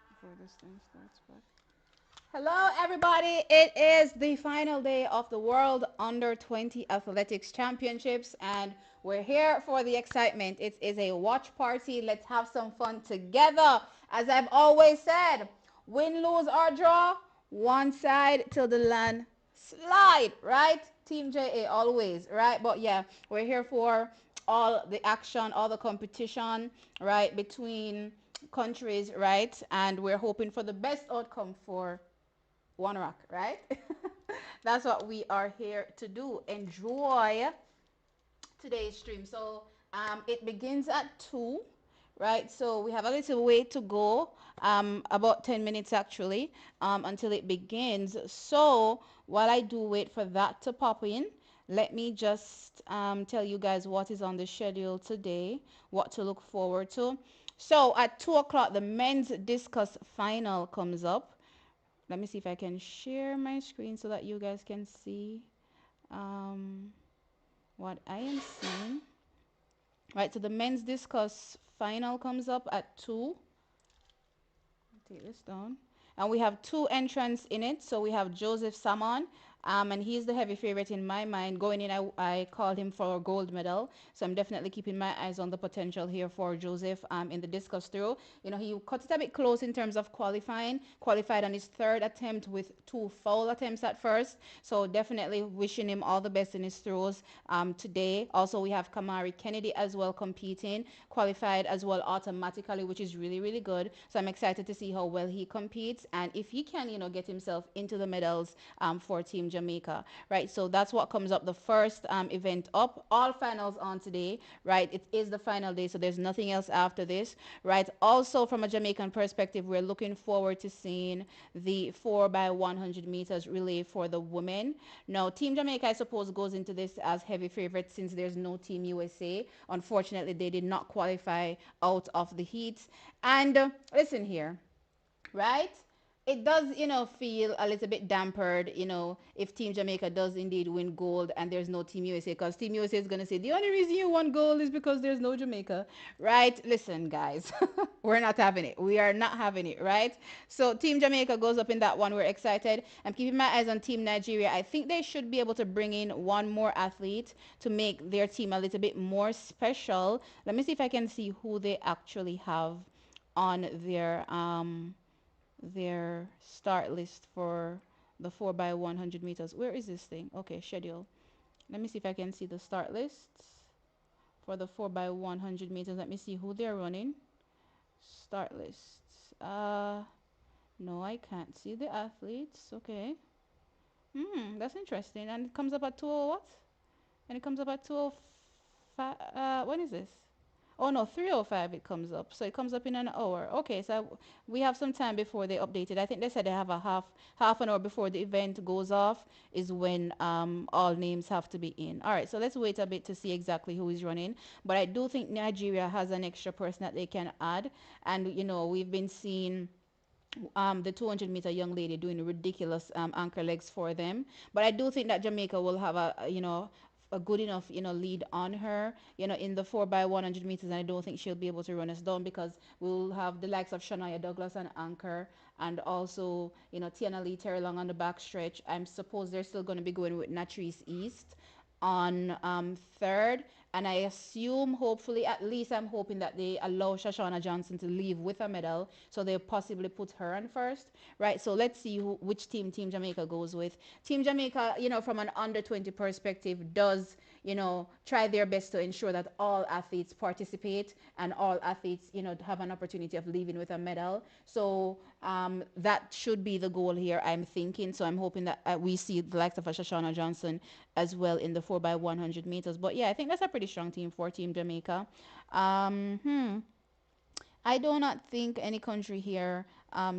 before this thing starts back. Hello, everybody. It is the final day of the World Under 20 Athletics Championships, and we're here for the excitement. It is a watch party. Let's have some fun together. As I've always said, win, lose, or draw, one side till the land slide, right? Team JA always, right? But yeah, we're here for all the action, all the competition, right, between countries, right? And we're hoping for the best outcome for one rock, right? That's what we are here to do. Enjoy today's stream. So it begins at 2, right? So we have a little way to go, about 10 minutes actually, until it begins. So while I do wait for that to pop in, let me just tell you guys what is on the schedule today, what to look forward to. So at 2 o'clock, the men's discus final comes up. Let me see if I can share my screen so that you guys can see um, what I am seeing. Right, so the men's discus final comes up at 2. Take this down. And we have 2 entrants in it. So we have Joseph Samon, and he's the heavy favorite in my mind. Going in, I called him for a gold medal. So I'm definitely keeping my eyes on the potential here for Joseph in the discus throw. You know, he cut it a bit close in terms of qualifying. Qualified on his 3rd attempt with 2 foul attempts at first. So definitely wishing him all the best in his throws today. Also, we have Kamari Kennedy as well competing. Qualified as well automatically, which is really, really good. So I'm excited to see how well he competes and if he can, you know, get himself into the medals for Team Jamaica, right? So that's what comes up the first event up. All finals on today, right? It is the final day, so there's nothing else after this, right? Also, from a Jamaican perspective, we're looking forward to seeing the 4 by 100 meters relay for the women. Now, Team Jamaica, I suppose, goes into this as heavy favorites since there's no Team USA. Unfortunately, they did not qualify out of the heats. And listen here, right? It does, you know, feel a little bit dampered, you know, if Team Jamaica does indeed win gold and there's no Team USA, because Team USA is going to say the only reason you won gold is because there's no Jamaica, right? Listen, guys, we're not having it. We are not having it, right? So Team Jamaica goes up in that one. We're excited. I'm keeping my eyes on Team Nigeria. I think they should be able to bring in one more athlete to make their team a little bit more special. Let me see if I can see who they actually have on their start list for the 4 by 100 meters. Where is this thing? Okay, schedule. Let me see if I can see the start lists for the 4 by 100 meters. Let me see who they're running. Start lists. No, I can't see the athletes. Okay. That's interesting. And it comes up at 2 what? And it comes up at 2:05. When is this? Oh no, 3:05 it comes up. So it comes up in an hour. Okay, so we have some time before they update it. I think they said they have a half an hour before the event goes off is when all names have to be in. All right, so let's wait a bit to see exactly who is running. But I do think Nigeria has an extra person that they can add. And you know, we've been seeing the 200-meter young lady doing ridiculous anchor legs for them. But I do think that Jamaica will have you know, a good enough, you know, lead on her, you know, in the 4 by 100 meters. And I don't think she'll be able to run us down because we'll have the likes of Shania Douglas and anchor, and also, you know, Tiana Lee Terry Long on the back stretch. I'm suppose they're still going to be going with Natrice East on 3rd. And I assume, hopefully, at least I'm hoping that they allow Shoshana Johnson to leave with a medal. So they'll possibly put her on first, right? So let's see which Team Jamaica goes with. Team Jamaica, you know, from an under 20 perspective, does, you know, try their best to ensure that all athletes participate and all athletes, you know, have an opportunity of leaving with a medal. So that should be the goal here, I'm thinking. So I'm hoping that we see the likes of Shoshana Johnson as well in the 4 by 100 meters. But yeah, I think that's a pretty strong team for Team Jamaica. I do not think any country here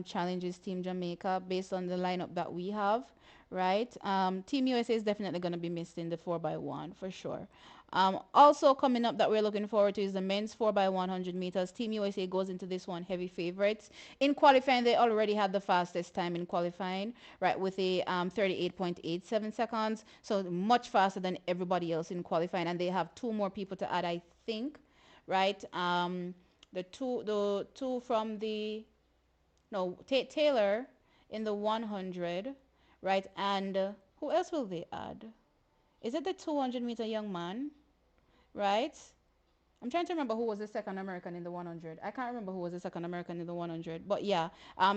challenges Team Jamaica based on the lineup that we have, right? Team USA is definitely going to be missed in the 4 by 1 for sure. Also coming up that we're looking forward to is the men's 4 by 100 meters. Team USA goes into this one heavy favorites. In qualifying, they already had the fastest time in qualifying, right, with a 38.87 seconds. So much faster than everybody else in qualifying. And they have 2 more people to add, I think, right? the two from the no Taylor in the 100, right? And who else will they add? Is it the 200-meter young man, right? I'm trying to remember who was the second American in the 100. I can't remember who was the second American in the 100. But yeah,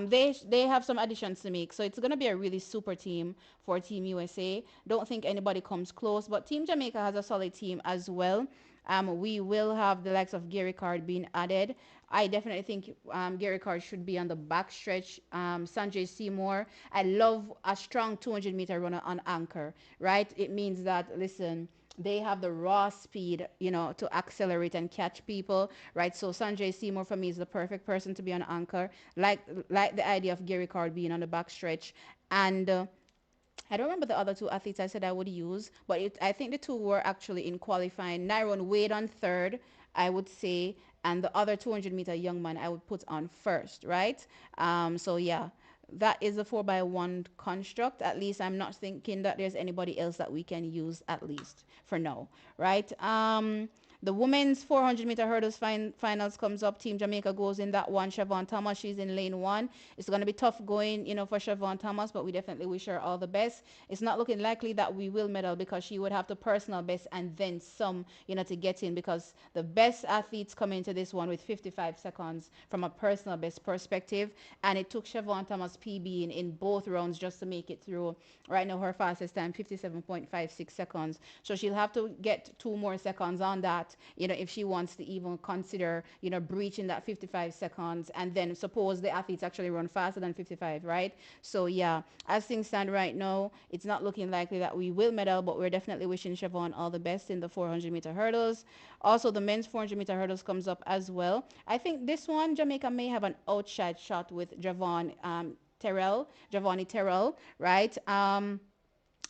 they have some additions to make. So it's going to be a really super team for Team USA. Don't think anybody comes close. But Team Jamaica has a solid team as well. We will have the likes of Gary Card being added. I definitely think Gary Card should be on the back stretch. Sanjay Seymour. I love a strong 200-meter runner on anchor, right? It means that, listen, they have the raw speed, to accelerate and catch people, right? So Sanjay Seymour for me is the perfect person to be on anchor. Like the idea of Gary Card being on the back stretch, and I don't remember the other two athletes I said I would use, but I think the two were actually in qualifying. Nyron Wade on third, I would say, and the other 200-meter young man I would put on first, right? So yeah, that is a 4x1 construct. At least I'm not thinking that there's anybody else that we can use, at least for now, right? The women's 400-meter hurdles finals comes up. Team Jamaica goes in that one. Siobhan Thomas, she's in lane one. It's going to be tough going, for Siobhan Thomas, but we definitely wish her all the best. It's not looking likely that we will medal because she would have to personal best and then some, to get in, because the best athletes come into this one with 55 seconds from a personal best perspective. And it took Siobhan Thomas PB in both rounds just to make it through. Right now, her fastest time, 57.56 seconds. So she'll have to get 2 more seconds on that, if she wants to even consider, breaching that 55 seconds. And then suppose the athletes actually run faster than 55, right? So yeah, as things stand right now, it's not looking likely that we will medal, but we're definitely wishing Siobhan all the best in the 400-meter hurdles. Also, the men's 400-meter hurdles comes up as well. I think this one, Jamaica may have an outside shot with Giovanni Terrell, right?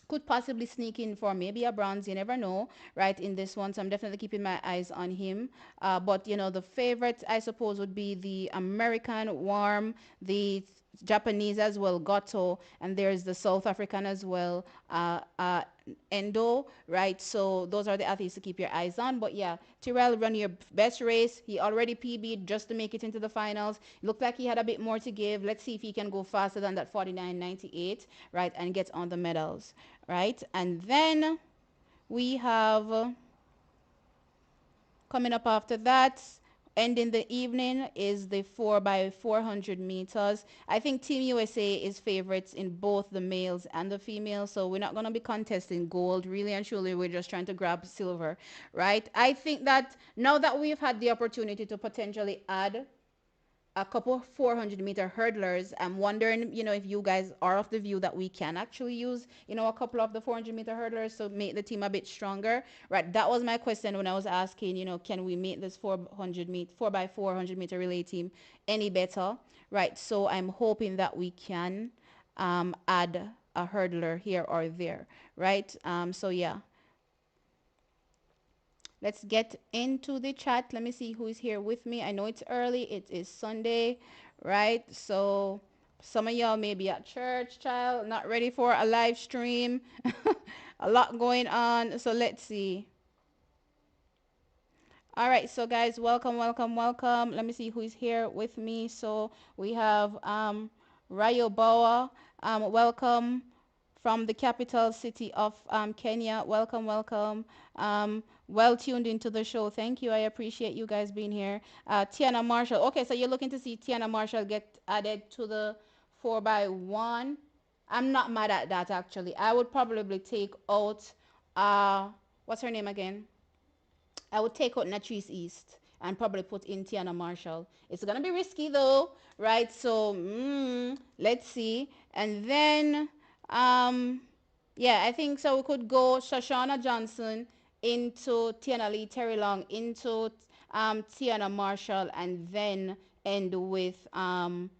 Could possibly sneak in for maybe a bronze. You never know, right? In this one, so I'm definitely keeping my eyes on him. But the favorite, I suppose, would be the American Warm, the Japanese as well, Goto, and there's the South African as well, Endo, right? So those are the athletes to keep your eyes on. But yeah, Tyrell run your best race. He already PB'd just to make it into the finals. Looked like he had a bit more to give. Let's see if he can go faster than that 49.98, right, and get on the medals, right? And then we have coming up after that, ending the evening, is the 4x400 meters. I think Team USA is favorites in both the males and the females, so we're not going to be contesting gold. Really and truly, we're just trying to grab silver, right? I think that now that we've had the opportunity to potentially add a couple 400-meter hurdlers, I'm wondering, if you guys are of the view that we can actually use, a couple of the 400-meter hurdlers to make the team a bit stronger, right? That was my question when I was asking, can we make this 4x400-meter relay team any better, right? So I'm hoping that we can add a hurdler here or there, right? So yeah, let's get into the chat. Let me see who is here with me. I know it's early. It is Sunday, right? So some of y'all may be at church, child, not ready for a live stream. A lot going on. So let's see. All right, so guys, welcome, welcome, welcome. Let me see who's here with me. So we have Rayo Boa. Welcome from the capital city of Kenya. Welcome, welcome. Well tuned into the show. Thank you. I appreciate you guys being here. Tiana Marshall. Okay, so you're looking to see Tiana Marshall get added to the 4x1. I'm not mad at that, actually. I would probably take out, what's her name again? I would take out Natrice East and probably put in Tiana Marshall. It's going to be risky though, right? So, let's see. And then, yeah, I think so. We could go Shoshana Johnson into Tiana Lee Terry Long into Tiana Marshall and then end with Shania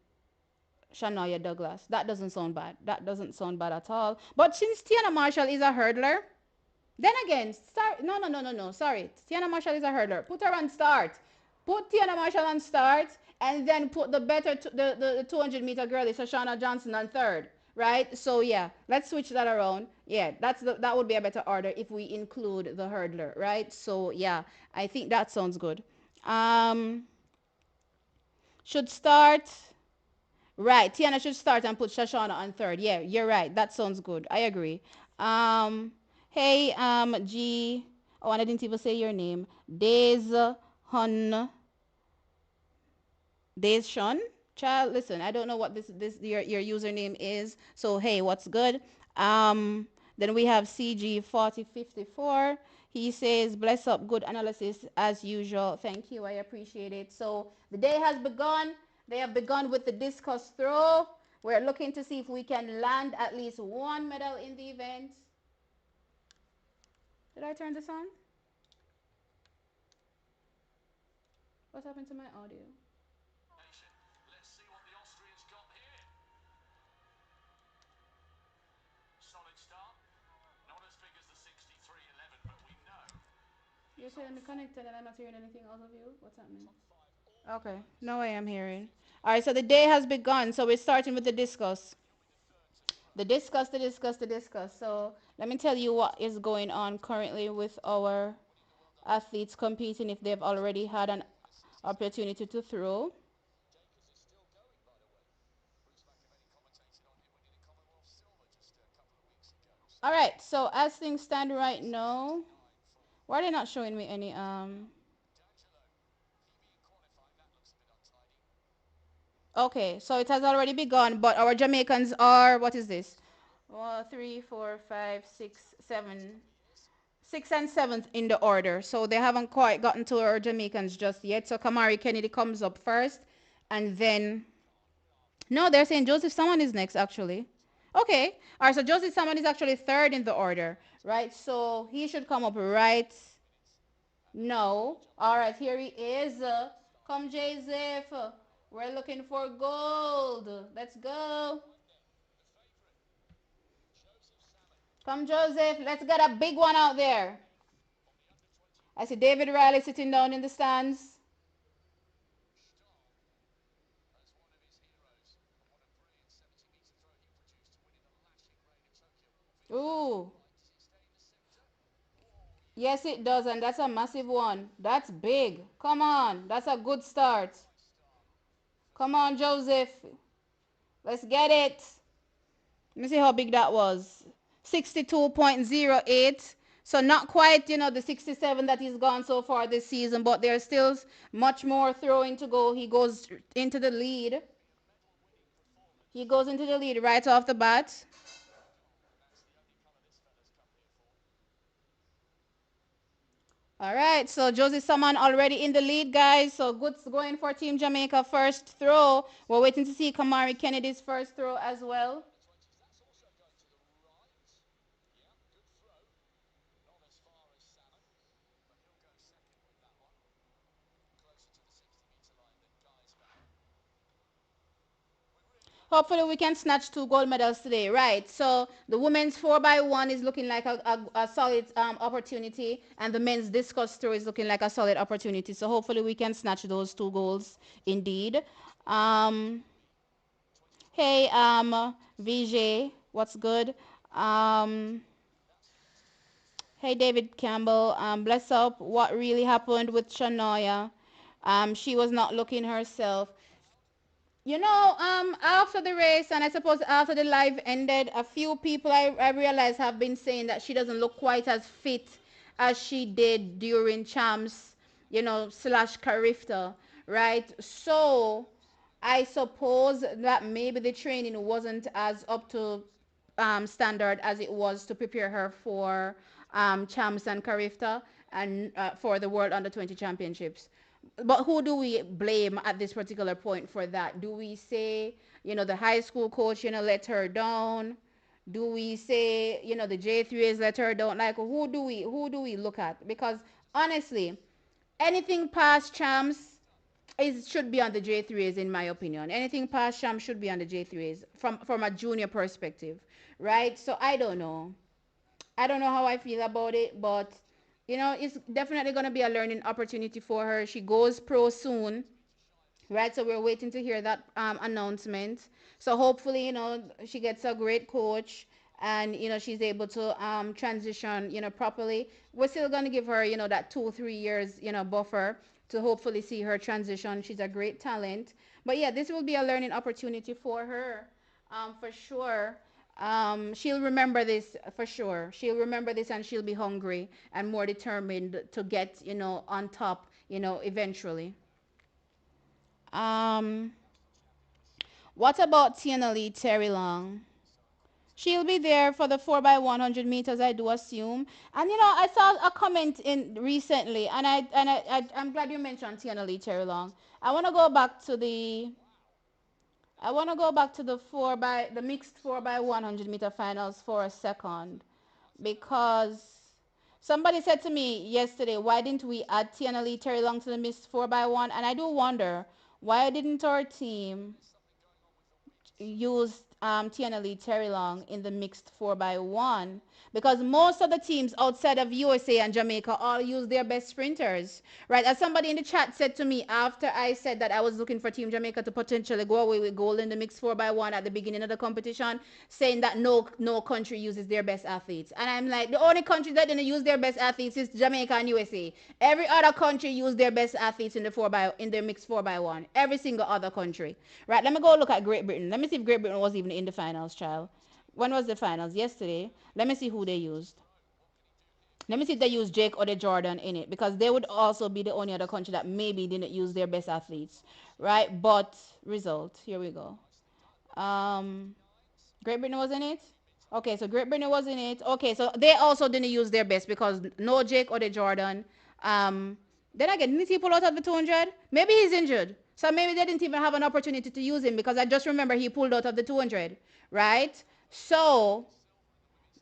Douglas. That doesn't sound bad. That doesn't sound bad at all. But since Tiana Marshall is a hurdler, then again, start. No, no, no, no, no. Sorry. Tiana Marshall is a hurdler. Put her on start. Put Tiana Marshall on start, and then put the the 200-meter girl, is Shoshana Johnson, on third. Right? So yeah, let's switch that around. Yeah, that would be a better order if we include the hurdler, right? So yeah, I think that sounds good. should start. Right, Tiana should start and put Shoshana on third. Yeah, you're right. That sounds good. I agree. Um, hey, G. Oh, and I didn't even say your name. Days Hun Days Sean. Child, listen, I don't know what this your username is. So hey, what's good? Um, then we have CG 4054. He says, bless up, good analysis as usual. Thank you, I appreciate it. So the day has begun. They have begun with the discus throw. We're looking to see if we can land at least one medal in the event. Did I turn this on? What happened to my audio? You're saying I'm connected and I'm not hearing anything out of you? What's happening? Okay, no way I'm hearing. All right, so the day has begun. So we're starting with the discus. The discus. So let me tell you what is going on currently with our athletes competing if they've already had an opportunity to throw. All right, so as things stand right now, why are they not showing me any Okay, so it has already begun, but our Jamaicans are, what is this? 3, 4, 5, 6, 7, 6 and 7th in the order. So they haven't quite gotten to our Jamaicans just yet. So Kamari Kennedy comes up first. And then, no, they're saying Joseph Salmon is next, actually. Okay. All right, so Joseph Salmon is actually third in the order, right? So he should come up right. No. All right, here he is. Come, Joseph. We're looking for gold. Let's go. Come, Joseph. Let's get a big one out there. I see David Riley sitting down in the stands. Ooh. Yes, it does, and that's a massive one. That's big. Come on. That's a good start. Come on, Joseph. Let's get it. Let me see how big that was. 62.08. So not quite, the 67 that he's gone so far this season, but there's still much more throwing to go. He goes into the lead. He goes into the lead right off the bat. All right, so Josie Saman already in the lead, guys. So good going for Team Jamaica first throw. We're waiting to see Kamari Kennedy's first throw as well. Hopefully we can snatch two gold medals today, right? So the women's 4x1 is looking like a solid opportunity, and the men's discus throw is looking like a solid opportunity. So hopefully we can snatch those two goals indeed. Um, hey, VJ, what's good? Um, Hey, David Campbell. Bless up. What really happened with Shania? She was not looking herself. After the race, and I suppose after the live ended, a few people I realized have been saying that she doesn't look quite as fit as she did during Champs, slash Carifta, right? So I suppose that maybe the training wasn't as up to standard as it was to prepare her for Champs and Carifta and for the World Under 20 Championships. But who do we blame at this particular point for that? Do we say, the high school coach, let her down? Do we say, the J3s let her down? Like, who do we look at? Because honestly, anything past champs is should be on the J3s in my opinion. Anything past champs should be on the J3s from a junior perspective, right? So I don't know. I don't know how I feel about it, but it's definitely going to be a learning opportunity for her. She goes pro soon, right? So we're waiting to hear that announcement. So hopefully, she gets a great coach and she's able to transition properly. We're still going to give her that 2 3 years buffer to hopefully see her transition. She's a great talent. But yeah, this will be a learning opportunity for her, for sure. She'll remember this for sure. She'll remember this and she'll be hungry and more determined to get, on top, eventually. Um, what about Tiana Lee Terry Long? She'll be there for the 4 by 100 meters, I do assume. And I saw a comment in recently, and I'm glad you mentioned Tiana Lee Terry Long. I want to go back to the I want to go back to the mixed 4 by 100-meter finals for a second, because somebody said to me yesterday, why didn't we add Tiana Lee Terry Long to the mixed 4 by 1? And I do wonder, why didn't our team used Tiana Lee Terry Long in the mixed 4 by one, because most of the teams outside of USA and Jamaica all use their best sprinters, right? As somebody in the chat said to me after I said that I was looking for Team Jamaica to potentially go away with gold in the mixed 4 by one at the beginning of the competition, saying that no country uses their best athletes. And I'm like, the only country that didn't use their best athletes is Jamaica and USA. Every other country used their best athletes in the mixed 4 by one. Every single other country. Right, let me go look at Great Britain. Let me see if Great Britain was even in the finals, child. When was the finals? Yesterday. Let me see who they used. Let me see if they used Jake or the Jordan in it, because they would also be the only other country that maybe didn't use their best athletes. Right? But result. Here we go. Um Great Britain was in it? Okay, so Great Britain was in it. Okay, so they also didn't use their best because no Jake or the Jordan. Um, then again, didn't he pull out of the 200? Maybe he's injured. So maybe they didn't even have an opportunity to use him, because I just remember he pulled out of the 200, right? So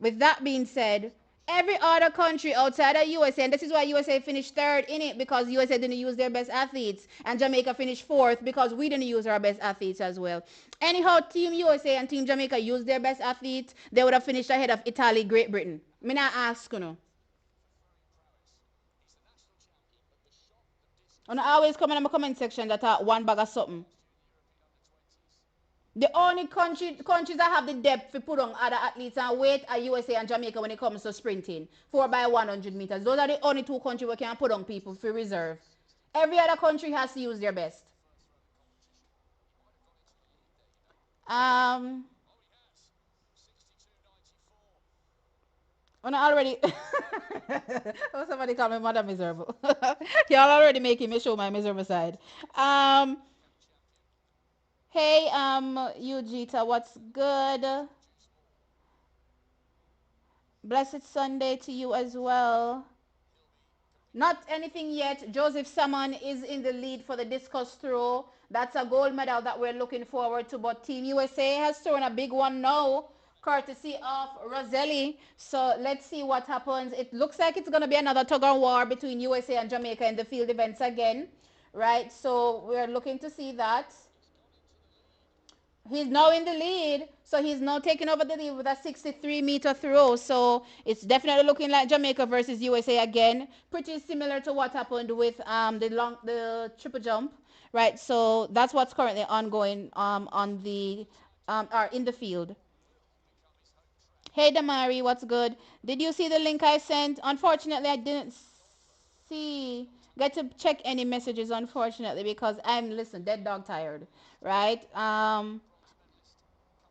with that being said, every other country outside of USA, and this is why USA finished third in it, because USA didn't use their best athletes, and Jamaica finished fourth because we didn't use our best athletes as well. Anyhow, Team USA and Team Jamaica used their best athletes, they would have finished ahead of Italy, Great Britain. Me not ask, you know. And I always come in my comment section that are one bag of something. The only countries that have the depth to put on other athletes and weight are USA and Jamaica when it comes to sprinting. 4 by 100 meters. Those are the only two countries we can put on people for reserve. Every other country has to use their best. Um, when I already, oh, somebody call me Mother Miserable. Y'all already making me show my miserable side. Um, hey, Eugita, what's good? Blessed Sunday to you as well. Not anything yet. Joseph Salmon is in the lead for the discus throw. That's a gold medal that we're looking forward to. But Team USA has thrown a big one now, courtesy of Roselli. So let's see what happens. It looks like it's going to be another tug of war between USA and Jamaica in the field events again, right? So we're looking to see that. He's now in the lead, so he's now taking over the lead with a 63-meter throw. So it's definitely looking like Jamaica versus USA again. Pretty similar to what happened with the triple jump, right? So that's what's currently ongoing on the or in the field. Hey Damari, what's good? Did you see the link I sent? Unfortunately, I didn't see get to check any messages, unfortunately, because I'm listen dead dog tired, right?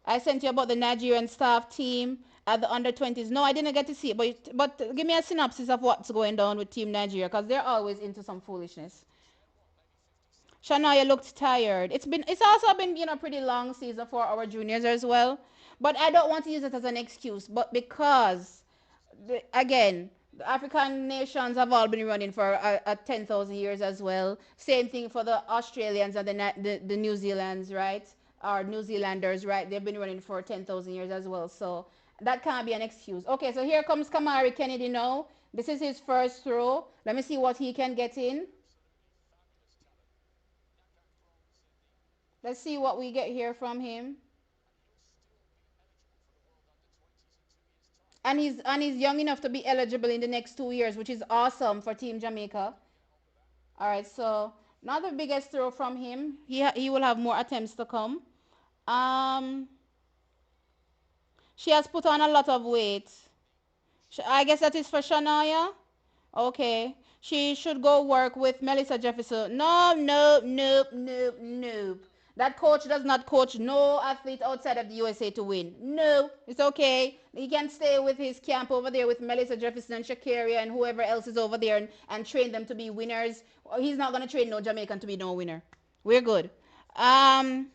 I sent you about the Nigerian staff team at the under 20s. No, I didn't get to see it, but give me a synopsis of what's going down with Team Nigeria, because they're always into some foolishness. Shania looked tired. It's also been a pretty long season for our juniors as well, but I don't want to use it as an excuse. But because again, the African nations have all been running for 10,000 years as well. Same thing for the Australians and the New Zealands, right? Or New Zealanders, right? They've been running for 10,000 years as well. So that can't be an excuse. Okay, so here comes Kamari Kennedy now. This is his first throw. Let me see what he can get in. Let's see what we get here from him. And he's young enough to be eligible in the next 2 years, which is awesome for Team Jamaica. All right, so not the biggest throw from him. He will have more attempts to come. Um, she has put on a lot of weight. I guess that is for Shania. Okay. She should go work with Melissa Jefferson. No, nope, nope, nope, nope. That coach does not coach no athlete outside of the USA to win. No, it's okay. He can stay with his camp over there with Melissa Jefferson and Shakira and whoever else is over there and train them to be winners. He's not going to train no Jamaican to be no winner. We're good. Um,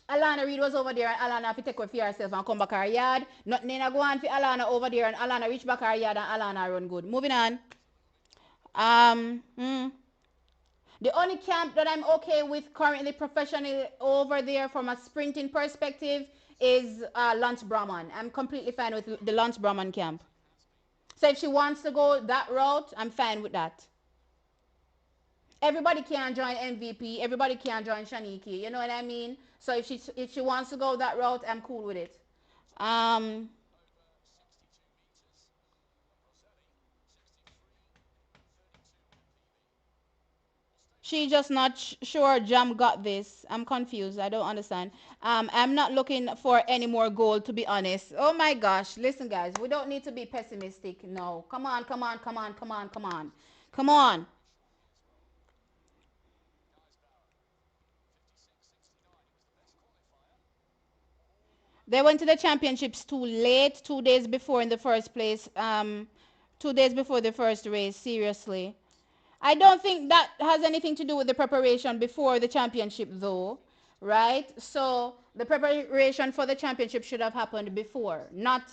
Alana Reid was over there and Alana have to take away for herself and come back her yard. Nothing in a go on for Alana over there and Alana reach back her yard and Alana run good. Moving on. Um, mm, the only camp that I'm okay with currently professionally over there from a sprinting perspective is Lance Brahman. I'm completely fine with the Lance Brahman camp. So if she wants to go that route, I'm fine with that. Everybody can join MVP. Everybody can join Shaniki. You know what I mean? So if she wants to go that route, I'm cool with it. Um, She just not sure Jam got this. I'm confused. I don't understand. I'm not looking for any more gold, to be honest. Oh my gosh. Listen, guys, we don't need to be pessimistic. No. Come on, come on, come on, come on, come on. Come on. They went to the championships too late, 2 days before in the first place. 2 days before the first race, seriously. I don't think that has anything to do with the preparation before the championship, though, right? So the preparation for the championship should have happened before, not.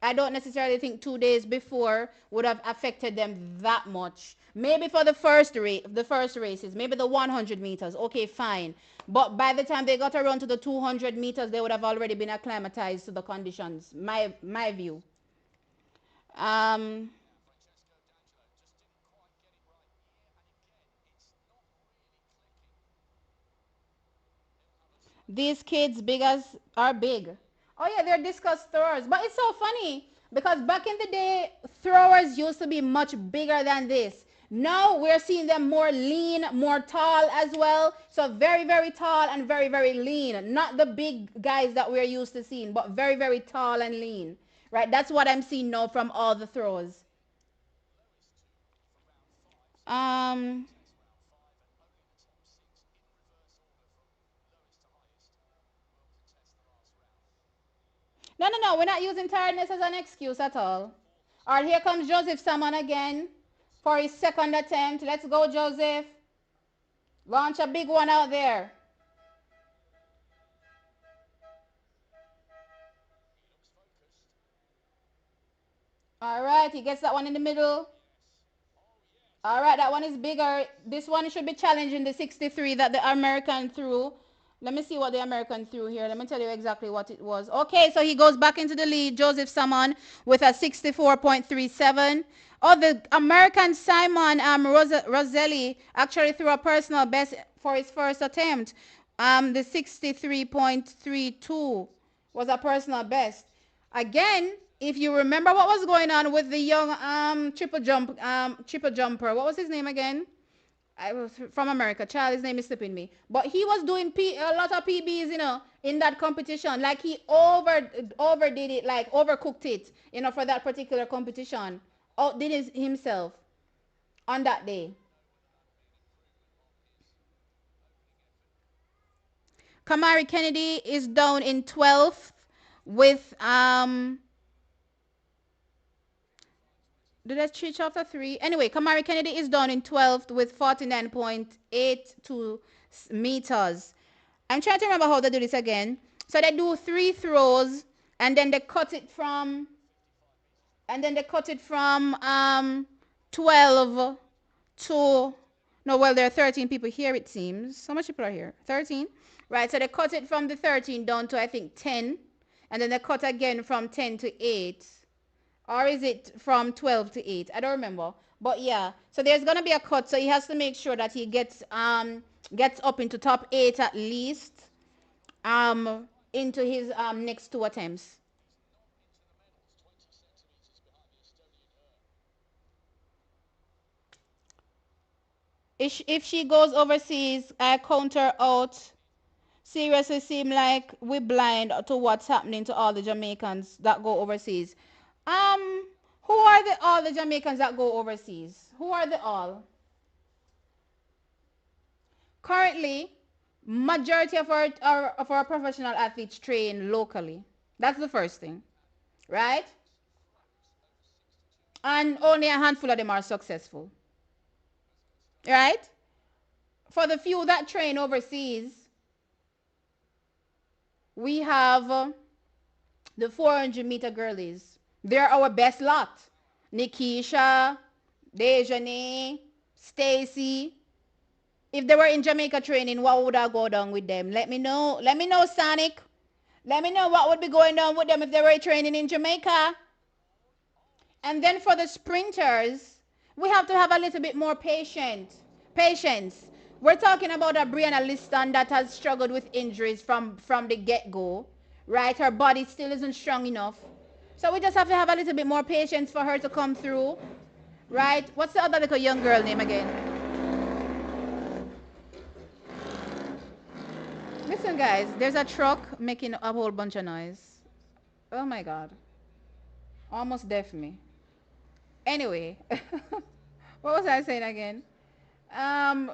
I don't necessarily think 2 days before would have affected them that much. Maybe for the first races, maybe the 100 meters, okay, fine. But by the time they got around to the 200 meters, they would have already been acclimatized to the conditions. My view. Um, These kids big as are big. Oh yeah, they're discus throwers. But it's so funny because back in the day, throwers used to be much bigger than this. Now we're seeing them more lean, more tall as well. So very, very tall and very, very lean. Not the big guys that we're used to seeing, but very, very tall and lean. Right? That's what I'm seeing now from all the throws. Um, no, no, no. We're not using tiredness as an excuse at all. All right, here comes Joseph Salmon again for his second attempt. Let's go, Joseph. Launch a big one out there. All right, he gets that one in the middle. All right, that one is bigger. This one should be challenging the 63 that the American threw. Let me see what the American threw here. Let me tell you exactly what it was. Okay, so he goes back into the lead, Joseph Salmon, with a 64.37. Oh, the American Simon Roselli actually threw a personal best for his first attempt. The 63.32 was a personal best. Again, if you remember what was going on with the young triple jumper, what was his name again? I was from America. Child, his name is slipping me. But he was doing a lot of PBs, in that competition. Like he overdid it, like overcooked it, for that particular competition. Outdid himself on that day. Kamari Kennedy is down in 12th with did I switch after three? Anyway, Kamari Kennedy is down in 12th with 49.82 meters. I'm trying to remember how they do this again. So they do three throws and then they cut it from 12 to no, well, there are 13 people here, it seems. How much people are here? 13. Right, so they cut it from the 13 down to I think 10, and then they cut again from 10 to 8. Or is it from 12 to 8? I don't remember. But yeah, so there's going to be a cut. So he has to make sure that he gets up into top 8 at least into his next two attempts. If she goes overseas, I counter out. Seriously, seem like we're blind to what's happening to all the Jamaicans that go overseas. Um, Who are the all the Jamaicans that go overseas? Who are the all? Currently, majority of our professional athletes train locally. That's the first thing, right? And only a handful of them are successful, right? For the few that train overseas, we have the 400-meter girlies. They're our best lot. Nikisha, Dejane, Stacy. If they were in Jamaica training, what would I go down with them? Let me know. Let me know, Sonic. Let me know what would be going on with them if they were training in Jamaica. And then for the sprinters, we have to have a little bit more patience. We're talking about a Brianna Liston that has struggled with injuries from the get-go, right? Her body still isn't strong enough. So we just have to have a little bit more patience for her to come through, right? What's the other little young girl name again? Listen, guys, there's a truck making a whole bunch of noise. Oh my God. Almost deaf me. Anyway, what was I saying again? Um,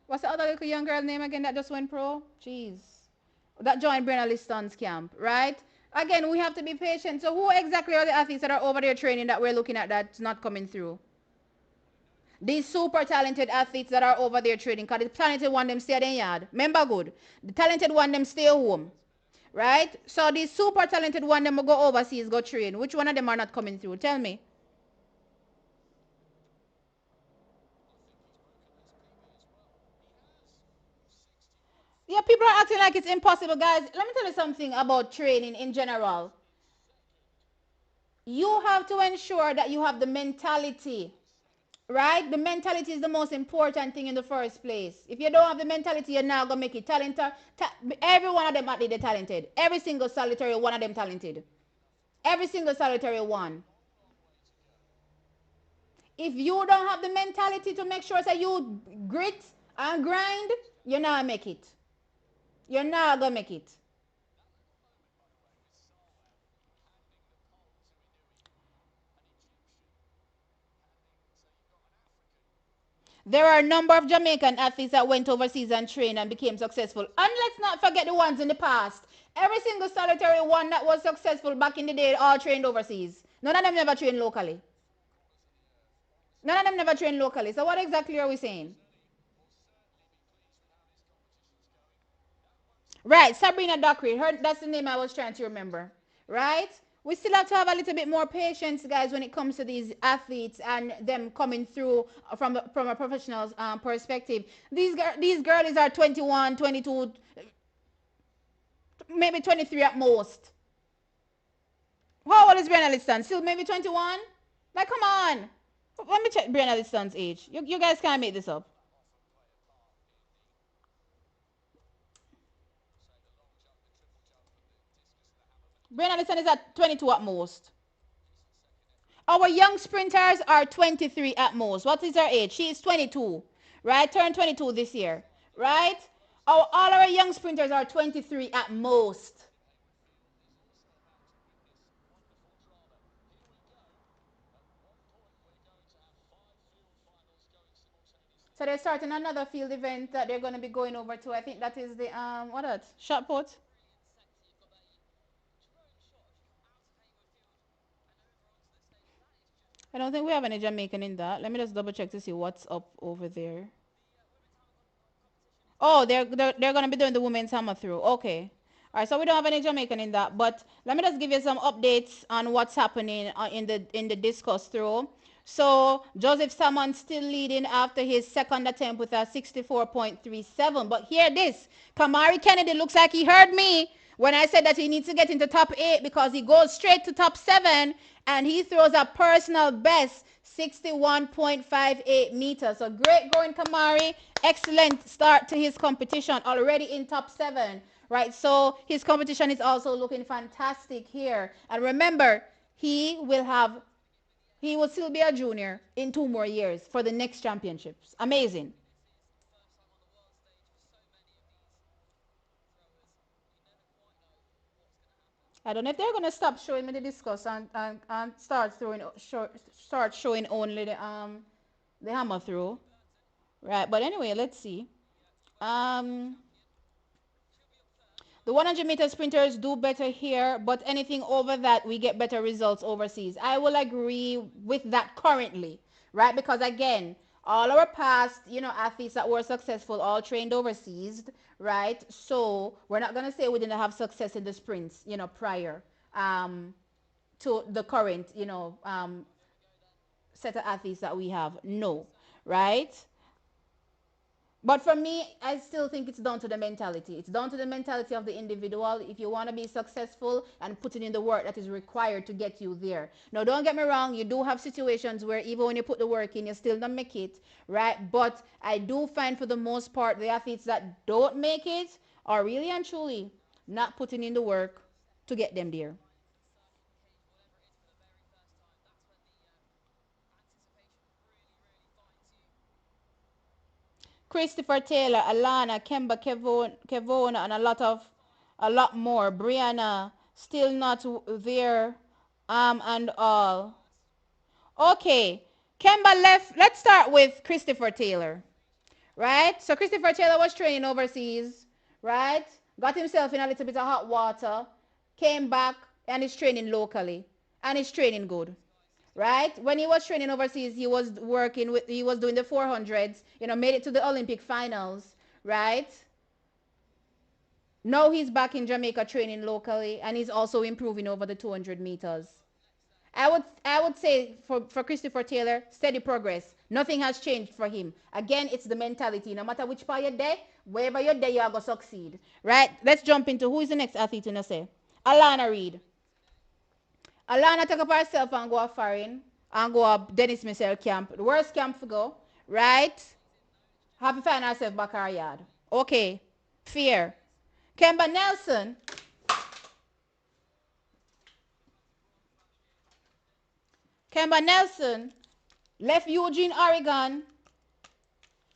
what's the other little young girl name again that just went pro? Jeez. That joined Brenna Liston's camp, right? Again, we have to be patient. So who exactly are the athletes that are over there training that we're looking at that's not coming through? These super talented athletes that are over there training, because the talented one them stay at the yard. Remember good. The talented one them stay home. Right? So these super talented one them will go overseas, go train. Which one of them are not coming through? Tell me. Yeah, people are acting like it's impossible, guys. Let me tell you something about training in general. You have to ensure that you have the mentality, right? The mentality is the most important thing in the first place. If you don't have the mentality, you're not gonna make it. Every one of them are the talented. Every single solitary one of them talented. Every single solitary one. If you don't have the mentality to make sure that you grit and grind, you're not gonna make it. You're not gonna make it. There are a number of Jamaican athletes that went overseas and trained and became successful. And let's not forget the ones in the past. Every single solitary one that was successful back in the day all trained overseas. None of them never trained locally. None of them never trained locally. So what exactly are we saying? Right, Sabrina Dockery. That's the name I was trying to remember. Right? We still have to have a little bit more patience, guys, when it comes to these athletes and them coming through from a professional perspective. These girls are 21, 22, maybe 23 at most. How old is Brianna Liston? Still maybe 21? Like, come on. Let me check Brianna Liston's age. You guys can't make this up. Brianna Liston is at 22 at most. Our young sprinters are 23 at most. What is her age? She is 22, right? Turned 22 this year, right? All our young sprinters are 23 at most. So they're starting another field event that they're going to be going over to. I think that is the what else? Shot put. I don't think we have any Jamaican in that. Let me just double check to see what's up over there. Oh, they're gonna be doing the women's hammer through. Okay. All right, so we don't have any Jamaican in that, but let me just give you some updates on what's happening in the discus throw. So Joseph Salmon still leading after his second attempt with a 64.37. But hear this, Kamari Kennedy looks like he heard me when I said that he needs to get into top 8 because he goes straight to top 7 and he throws a personal best 61.58 meters. So great going, Kamari. Excellent start to his competition. Already in top 7. Right, so his competition is also looking fantastic here. And remember, he will still be a junior in 2 more years for the next championships. Amazing. I don't know if they're gonna stop showing me the discuss and start showing only the hammer throw. Right, but anyway, let's see. Um The 100 meter sprinters do better here, but anything over that, we get better results overseas. I will agree with that currently, right? Because again, all our past, athletes that were successful all trained overseas, right? So we're not gonna say we didn't have success in the sprints, prior um, to the current, set of athletes that we have. No, right? But for me, I still think it's down to the mentality. It's down to the mentality of the individual. If you want to be successful and putting in the work that is required to get you there. Now, don't get me wrong. You do have situations where even when you put the work in, you still don't make it, right? But I do find for the most part, the athletes that don't make it are really and truly not putting in the work to get them there. Christopher Taylor, Alana, Kemba, Kevon, and a lot more. Brianna, still not there, and all. Okay, Kemba left. Let's start with Christopher Taylor, right? So Christopher Taylor was training overseas, right? Got himself in a little bit of hot water, came back, and is training locally, and is training good, right? When he was training overseas, he was doing the 400s, made it to the Olympic finals, right? Now he's back in Jamaica training locally, and he's also improving over the 200 meters. I would say for Christopher Taylor, steady progress. Nothing has changed for him. Again, it's the mentality. No matter which part you're there, wherever you're there, you're going to succeed. Right? Let's jump into who is the next athlete in the say. Alana Reed. Alana take up herself and go a foreign and go up Dennis Michelle camp. The worst camp for go. Right? Happy find herself back her yard. Okay. Fear. Kemba Nelson. Kemba Nelson left Eugene, Oregon.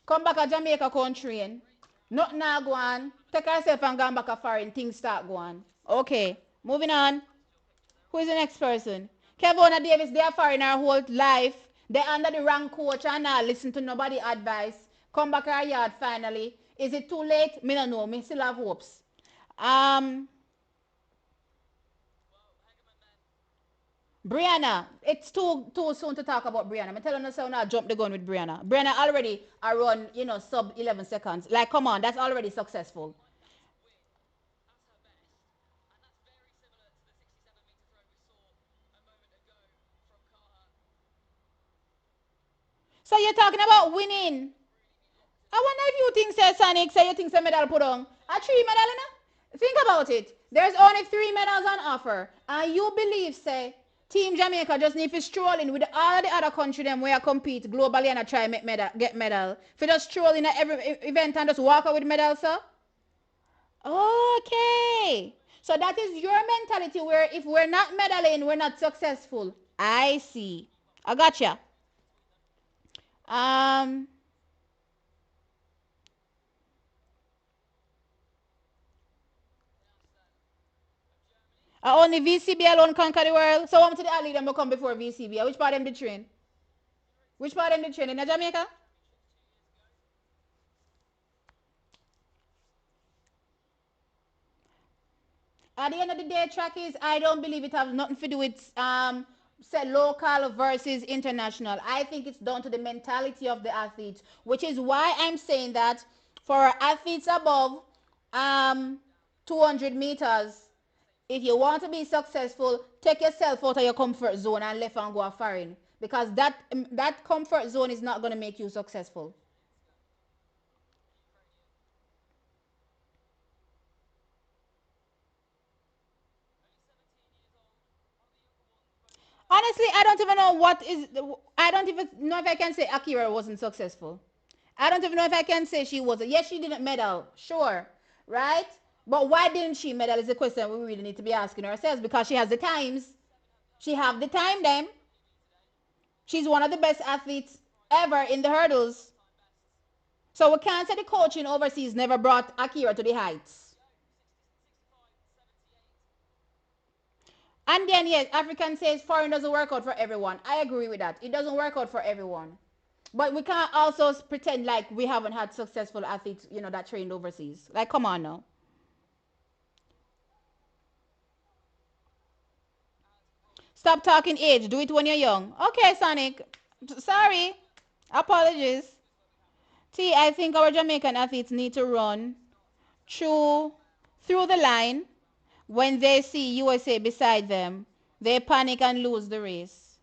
Come back to Jamaica country. And nothing now go on. Take herself and go back a foreign. Things start going. Okay. Moving on. Who is the next person? Kevona Davis, they are foreign her whole life. They under the wrong coach and not listen to nobody advice. Come back our yard finally. Is it too late? Me no know. Me still have hopes. Um, Brianna, it's too soon to talk about Brianna. I'm telling you so now jump the gun with Brianna. Brianna already run, sub 11 seconds. Like, come on, that's already successful. So you're talking about winning. I wonder if you think, say, Sonic, say you think say medal put on. A three medal, you know? Think about it. There's only three medals on offer. And you believe, say, Team Jamaica just need to stroll in with all the other country them where compete globally and try make medal, get medal. If you just stroll in at every event and just walk out with medal, sir. Okay. So that is your mentality where if we're not medaling, we're not successful. I see. I gotcha. Um, only VCB alone conquer the world. So I'm to the athlete them come before VCB. Which part of them did train? Which part of them did train in Jamaica? At the end of the day, track is I don't believe it has nothing to do with say local versus international. I think it's down to the mentality of the athletes, which is why I'm saying that for athletes above 200 meters, if you want to be successful, take yourself out of your comfort zone and left and go a foreign because that comfort zone is not going to make you successful. Honestly, I don't even know what is. I don't even know if I can say Akira wasn't successful. I don't even know if I can say she wasn't. Yes, she didn't medal, sure, right? But why didn't she medal is a question we really need to be asking ourselves because she has the times. She have the time then. She's one of the best athletes ever in the hurdles. So we can't say the coaching overseas never brought Akira to the heights. And then yes, African says foreign doesn't work out for everyone. I agree with that. It doesn't work out for everyone. But we can't also pretend like we haven't had successful athletes, that trained overseas. Like, come on now. Stop talking age. Do it when you're young. Okay, Sonic. Sorry. Apologies. T, I think our Jamaican athletes need to run through through the line. When they see USA beside them, they panic and lose the race.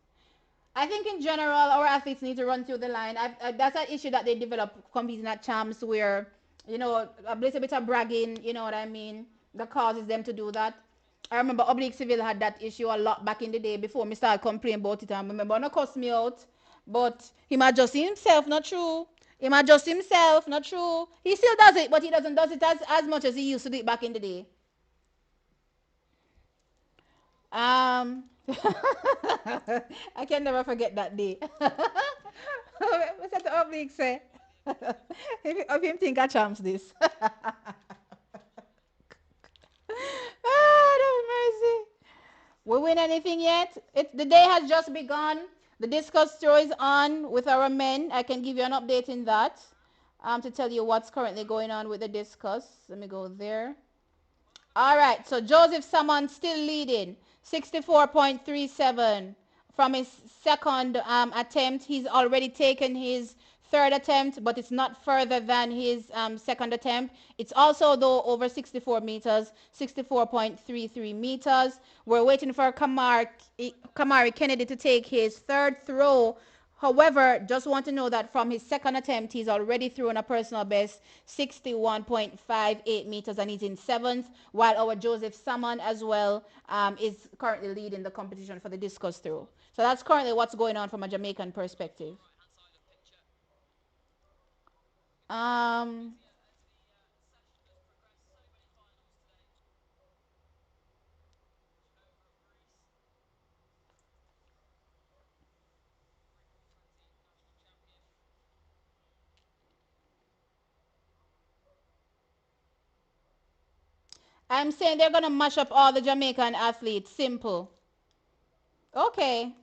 I think in general, our athletes need to run through the line. That's an issue that they develop competing at champs where, a little bit of bragging, you know what I mean, that causes them to do that. I remember Oblique Civil had that issue a lot back in the day before me started complaining about it. I remember no cuss me out, but he might just himself, not true. He might just himself, not true. He still does it, but he doesn't does it as much as he used to do it back in the day. Um, I can never forget that day. What's that the oblique say? If him think I champs this. Oh, no mercy. We win anything yet? The day has just begun. The discus throw is on with our men. I can give you an update in that. To tell you what's currently going on with the discus. Let me go there. All right, so Joseph Samon still leading, 64.37 from his second attempt. He's already taken his third attempt, but it's not further than his second attempt. It's also, though, over 64 meters, 64.33 meters. We're waiting for Kamari Kennedy to take his third throw. However, just want to know that from his second attempt, he's already thrown a personal best 61.58 meters and he's in seventh, while our Joseph Salmon as well is currently leading the competition for the discus throw. So that's currently what's going on from a Jamaican perspective. Um, I'm saying they're going to mash up all the Jamaican athletes. Simple. Okay.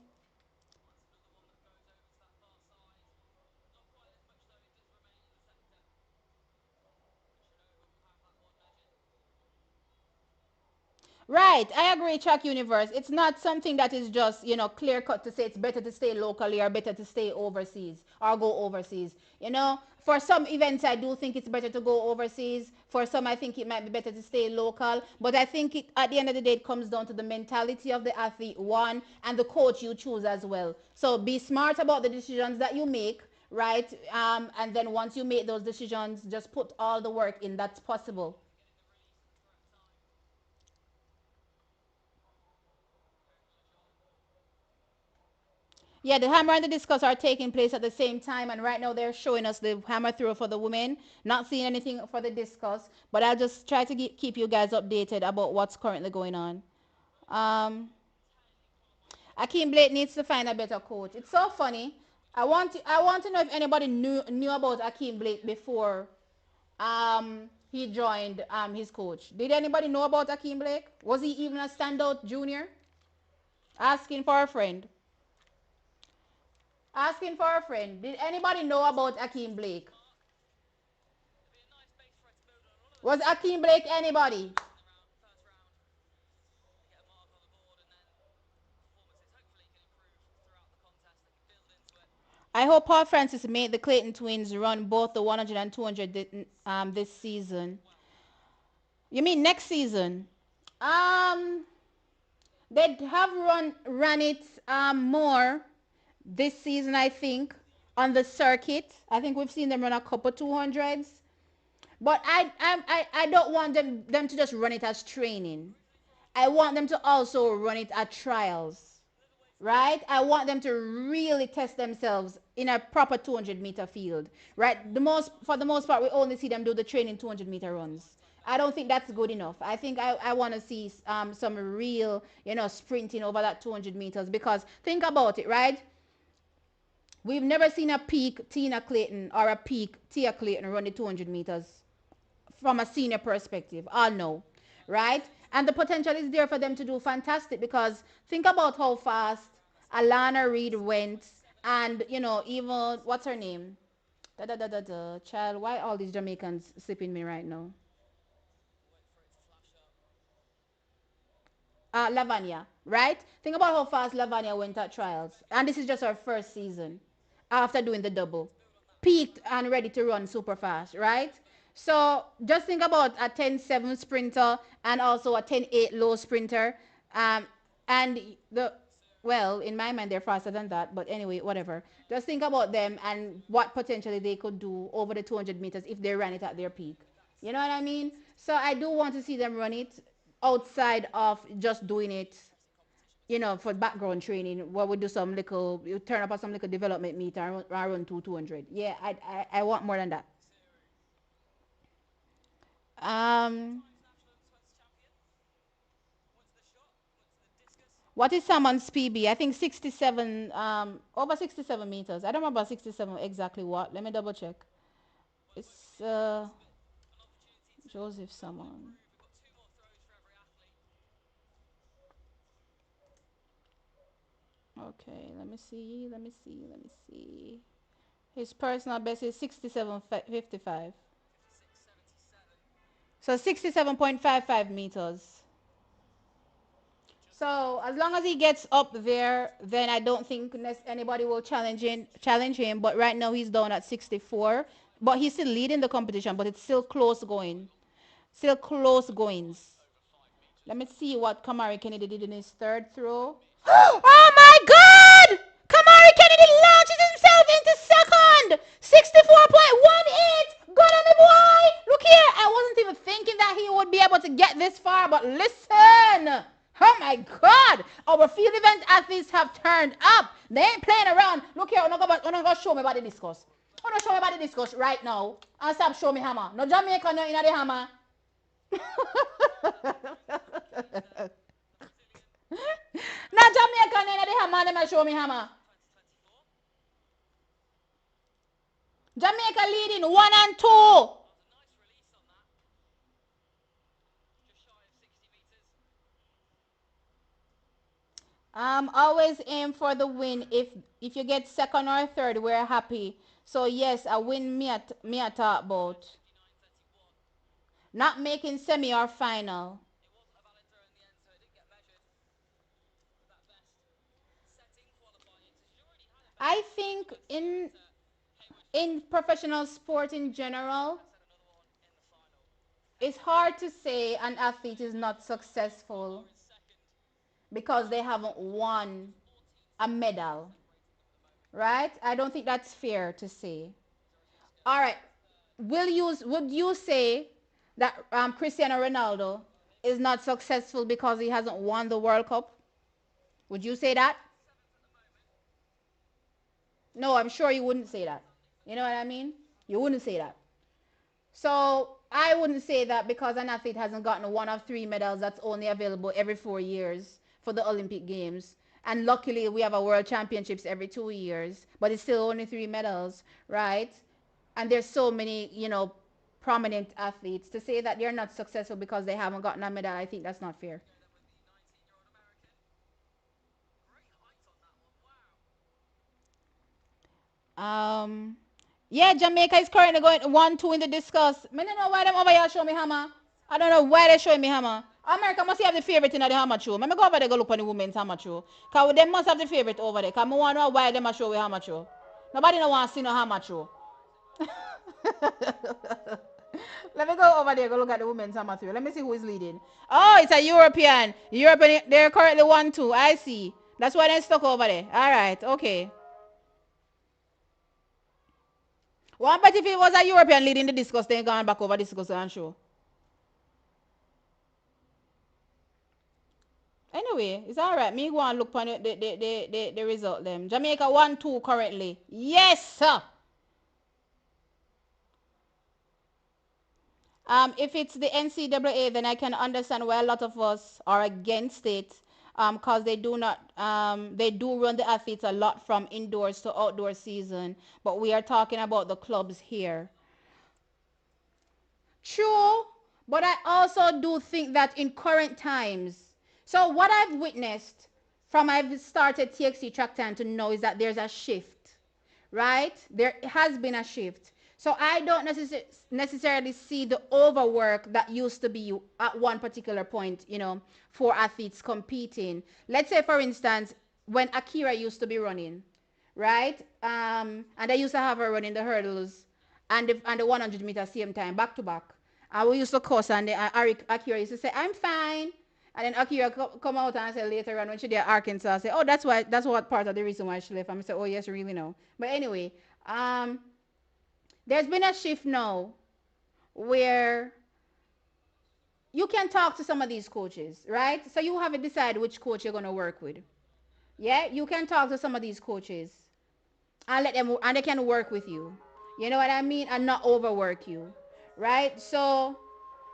Right, I agree, Track Universe. It's not something that is just, clear cut to say it's better to stay locally or better to stay overseas or go overseas. For some events, I do think it's better to go overseas. For some, I think it might be better to stay local. But I think at the end of the day, it comes down to the mentality of the athlete, one, and the coach you choose as well. So be smart about the decisions that you make, right? And then once you make those decisions, just put all the work in that's possible. Yeah, the hammer and the discus are taking place at the same time, and right now they're showing us the hammer throw for the women. Not seeing anything for the discus, but I'll just try to keep you guys updated about what's currently going on. Um, Akeem Blake needs to find a better coach. It's so funny. I want to know if anybody knew about Akeem Blake before he joined his coach. Did anybody know about Akeem Blake? Was he even a standout junior? Asking for a friend. Asking for a friend. Did anybody know about Akeem Blake? Was Akeem Blake anybody? I hope Paul Francis made the Clayton twins run both the 100 and 200 this season. You mean next season? Um, they have ran it more this season, I think, on the circuit. I think we've seen them run a couple 200s. But I don't want them to just run it as training. I want them to also run it at trials, right? I want them to really test themselves in a proper 200-meter field, right? For the most part, we only see them do the training 200-meter runs. I don't think that's good enough. I think I want to see some real, sprinting over that 200 meters because think about it, right? We've never seen a peak Tina Clayton or a peak Tia Clayton run the 200 meters from a senior perspective. All know, right? And the potential is there for them to do fantastic because think about how fast Alana Reed went, and even what's her name? Da da da da da. Child, why all these Jamaicans slipping me right now? Lavanya, right? Think about how fast Lavanya went at trials. And this is just her first season after doing the double. Peaked and ready to run super fast, right? So just think about a 10-7 sprinter and also a 10-8 low sprinter. Um, and well, in my mind, they're faster than that. But anyway, whatever. Just think about them and what potentially they could do over the 200 meters if they ran it at their peak. You know what I mean? So I do want to see them run it outside of just doing it, for background training, where we do some little, you turn up at some little development meet and run 200. Yeah, I want more than that. Um, what is someone's PB? I think 67, over 67 meters. I don't remember 67 exactly what. Let me double check. It's Joseph someone. Okay, let me see. Let me see. Let me see. His personal best is 67.55. So 67.55 meters. So as long as he gets up there, then I don't think anybody will challenge him. But right now he's down at 64. But he's still leading the competition, but it's still close going. Still close goings. Let me see what Kamari Kennedy did in his third throw. Oh my God! Kamari Kennedy launches himself into second. 64.18. Good on the boy. Look here. I wasn't even thinking that he would be able to get this far, but listen. Oh my God! Our field event athletes have turned up. They ain't playing around. Look here, I'm not gonna show me about the discuss. I'm gonna show me about the discuss right now. And stop show me hammer. No Jamaica no in the hammer. Now Jamaica in the hammer, them a show me hammer. Jamaica leading 1 and 2. Always aim for the win. If you get second or third, we're happy. So yes, a win me at talk about. Not making semi or final. I think in professional sport in general, it's hard to say an athlete is not successful because they haven't won a medal, right? I don't think that's fair to say. All right. Would you say that Cristiano Ronaldo is not successful because he hasn't won the World Cup? Would you say that? No, I'm sure you wouldn't say that. You know what I mean? You wouldn't say that. So I wouldn't say that because an athlete hasn't gotten one of three medals that's only available every 4 years for the Olympic Games. And luckily, we have a World Championships every 2 years, but it's still only three medals, right? And there's so many, prominent athletes. To say that they're not successful because they haven't gotten a medal, I think that's not fair. Um, yeah, Jamaica is currently going 1-2 in the discus. I don't know why them over here show me hammer. I don't know why they showing me hammer. America must have the favorite in the hammer show. Let me go over there go look on the women's hammer show. Cause they must have the favorite over there. Cause I want to know why them a show with hammer show. Nobody no want to see no hammer show. Let me go over there go look at the women's hammer throw. Let me see who is leading. Oh, it's a European. European. They're currently 1-2. I see. That's why they're stuck over there. All right. Okay. One, but if it was a European leading the discus, then gone back over discus and show. Anyway, it's all right. Me go and look on the result them. Jamaica 1-2 currently. Yes, sir. If it's the NCAA, then I can understand why a lot of us are against it. Cause they do run the athletes a lot from indoors to outdoor season. But we are talking about the clubs here. True, But I also do think that in current times, so what I've witnessed from I've started TXC track time to know is that there's a shift, right? There has been a shift. So I don't necessarily see the overwork that used to be at one particular point, for athletes competing. Let's say, for instance, when Akira used to be running, right? And I used to have her running the hurdles and the 100 meter same time, back to back. And we used to cuss, and Akira used to say, "I'm fine." And then Akira come out and say later on when she did Arkansas, say, "Oh, that's what part of the reason why she left." And I say, "Oh, yes, really no." But anyway, um, there's been a shift now where you can talk to some of these coaches, right? So you have to decide which coach you're gonna work with. Yeah, you can talk to some of these coaches and let them, and they can work with you. You know what I mean? And not overwork you, right? So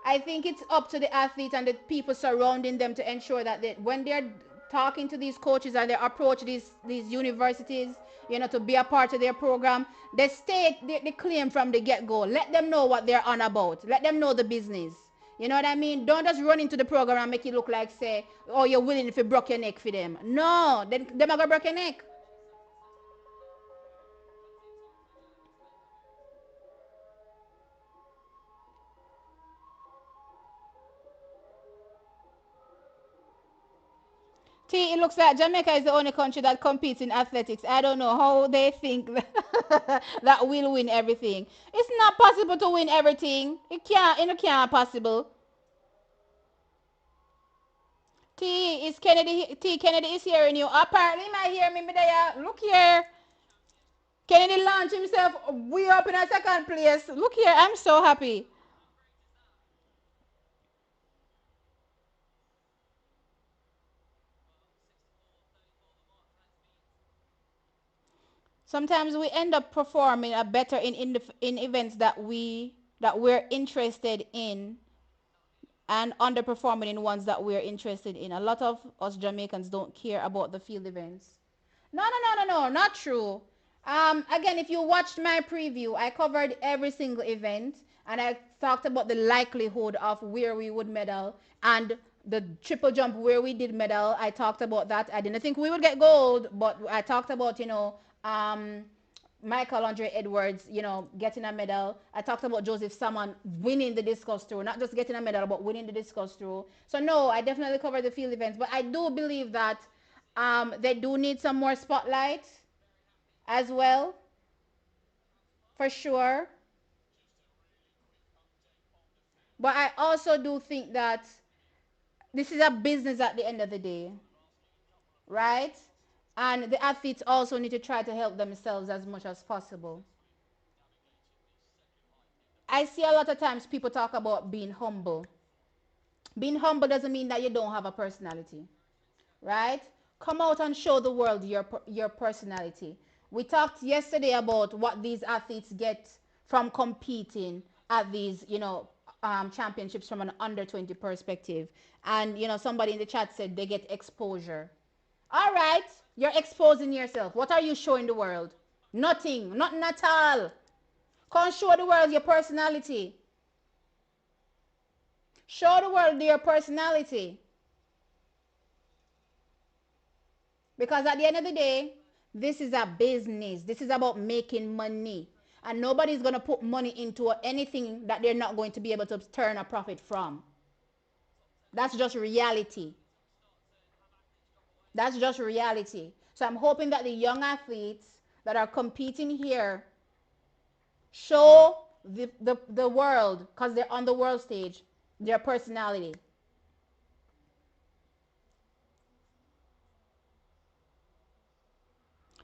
I think it's up to the athletes and the people surrounding them to ensure that when they're talking to these coaches and they approach these universities, to be a part of their program, they state the claim from the get-go. Let them know what they're on about. Let them know the business. You know what I mean? Don't just run into the program and make it look like, say, oh, you're willing if you broke your neck for them. No, them are gonna break your neck. T, it looks like Jamaica is the only country that competes in athletics. I don't know how they think that we'll win everything. It's not possible to win everything. It can't possible. Kennedy is hearing you. Apparently, he might hear me there. Look here. Kennedy launched himself way up in a second place. Look here, I'm so happy. Sometimes we end up performing a better in events that we're interested in and underperforming in ones that we're interested in. A lot of us Jamaicans don't care about the field events. No, no, no, no, no, not true. Again, if you watched my preview, I covered every single event and I talked about the likelihood of where we would medal and the triple jump where we did medal. I talked about that. I didn't think we would get gold, but I talked about, um, Michael Andre Edwards, getting a medal. I talked about Joseph Salmon winning the discus throw, not just getting a medal, but winning the discus throw. So no, I definitely covered the field events, but I do believe that they do need some more spotlight as well, for sure. But I also do think that this is a business at the end of the day, right? And the athletes also need to try to help themselves as much as possible. I see a lot of times people talk about being humble. Being humble doesn't mean that you don't have a personality, right? Come out and show the world your personality. We talked yesterday about what these athletes get from competing at these, championships from an under 20 perspective. And, somebody in the chat said they get exposure. All right, you're exposing yourself. What are you showing the world? Nothing, nothing at all. Come show the world your personality. Show the world your personality. Because at the end of the day, this is a business. This is about making money. And nobody's going to put money into anything that they're not going to be able to turn a profit from. That's just reality. That's just reality. So I'm hoping that the young athletes that are competing here show the world, because they're on the world stage, their personality.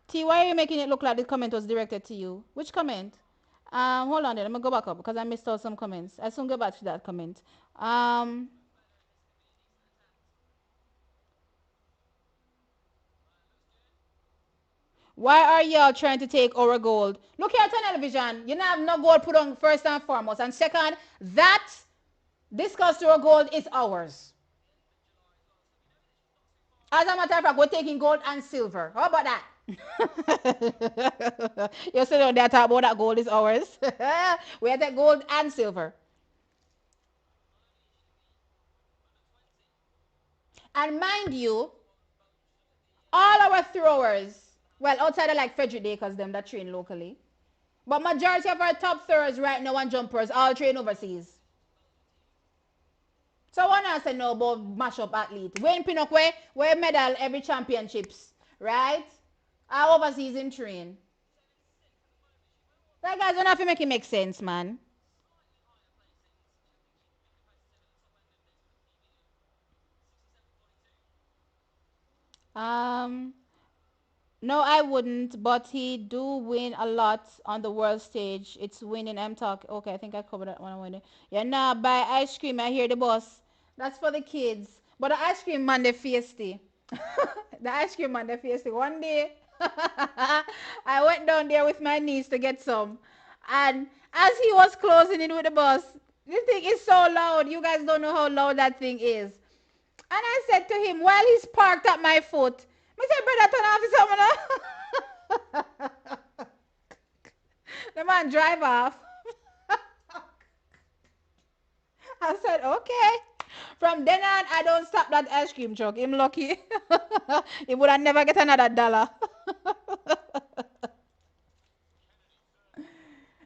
T, why are you making it look like the comment was directed to you? Which comment? Hold on there. I'm gonna go back up because I missed out some comments. I soon go back to that comment. Um, why are y'all trying to take our gold? Look here at television. You don't have no gold put on first and foremost, and second, that discuss to our gold is ours. As a matter of fact, we're taking gold and silver. How about that? You said that about that gold is ours. We have that gold and silver. And mind you, all our throwers, well, outside of like Frederick Acres, them that train locally, but majority of our top throwers right now and jumpers all train overseas. So one has to know about mash up athlete. Wayne Pinnock, where medal every championships, right? Our overseas in train. That guys don't have to make it make sense, man. Um, no, I wouldn't, but he do win a lot on the world stage. It's winning M talk. Okay, I think I covered that one already. Yeah, nah, buy ice cream. I hear the boss. That's for the kids. But the ice cream man, they feisty. The ice cream man, they feisty. One day, I went down there with my niece to get some. And as he was closing in with the boss, this thing is so loud. You guys don't know how loud that thing is. And I said to him, while he's parked at my foot, I said, brother, turn off someone. The man drive off. I said, okay. From then on, I don't stop that ice cream truck. I'm lucky. He would have never get another dollar.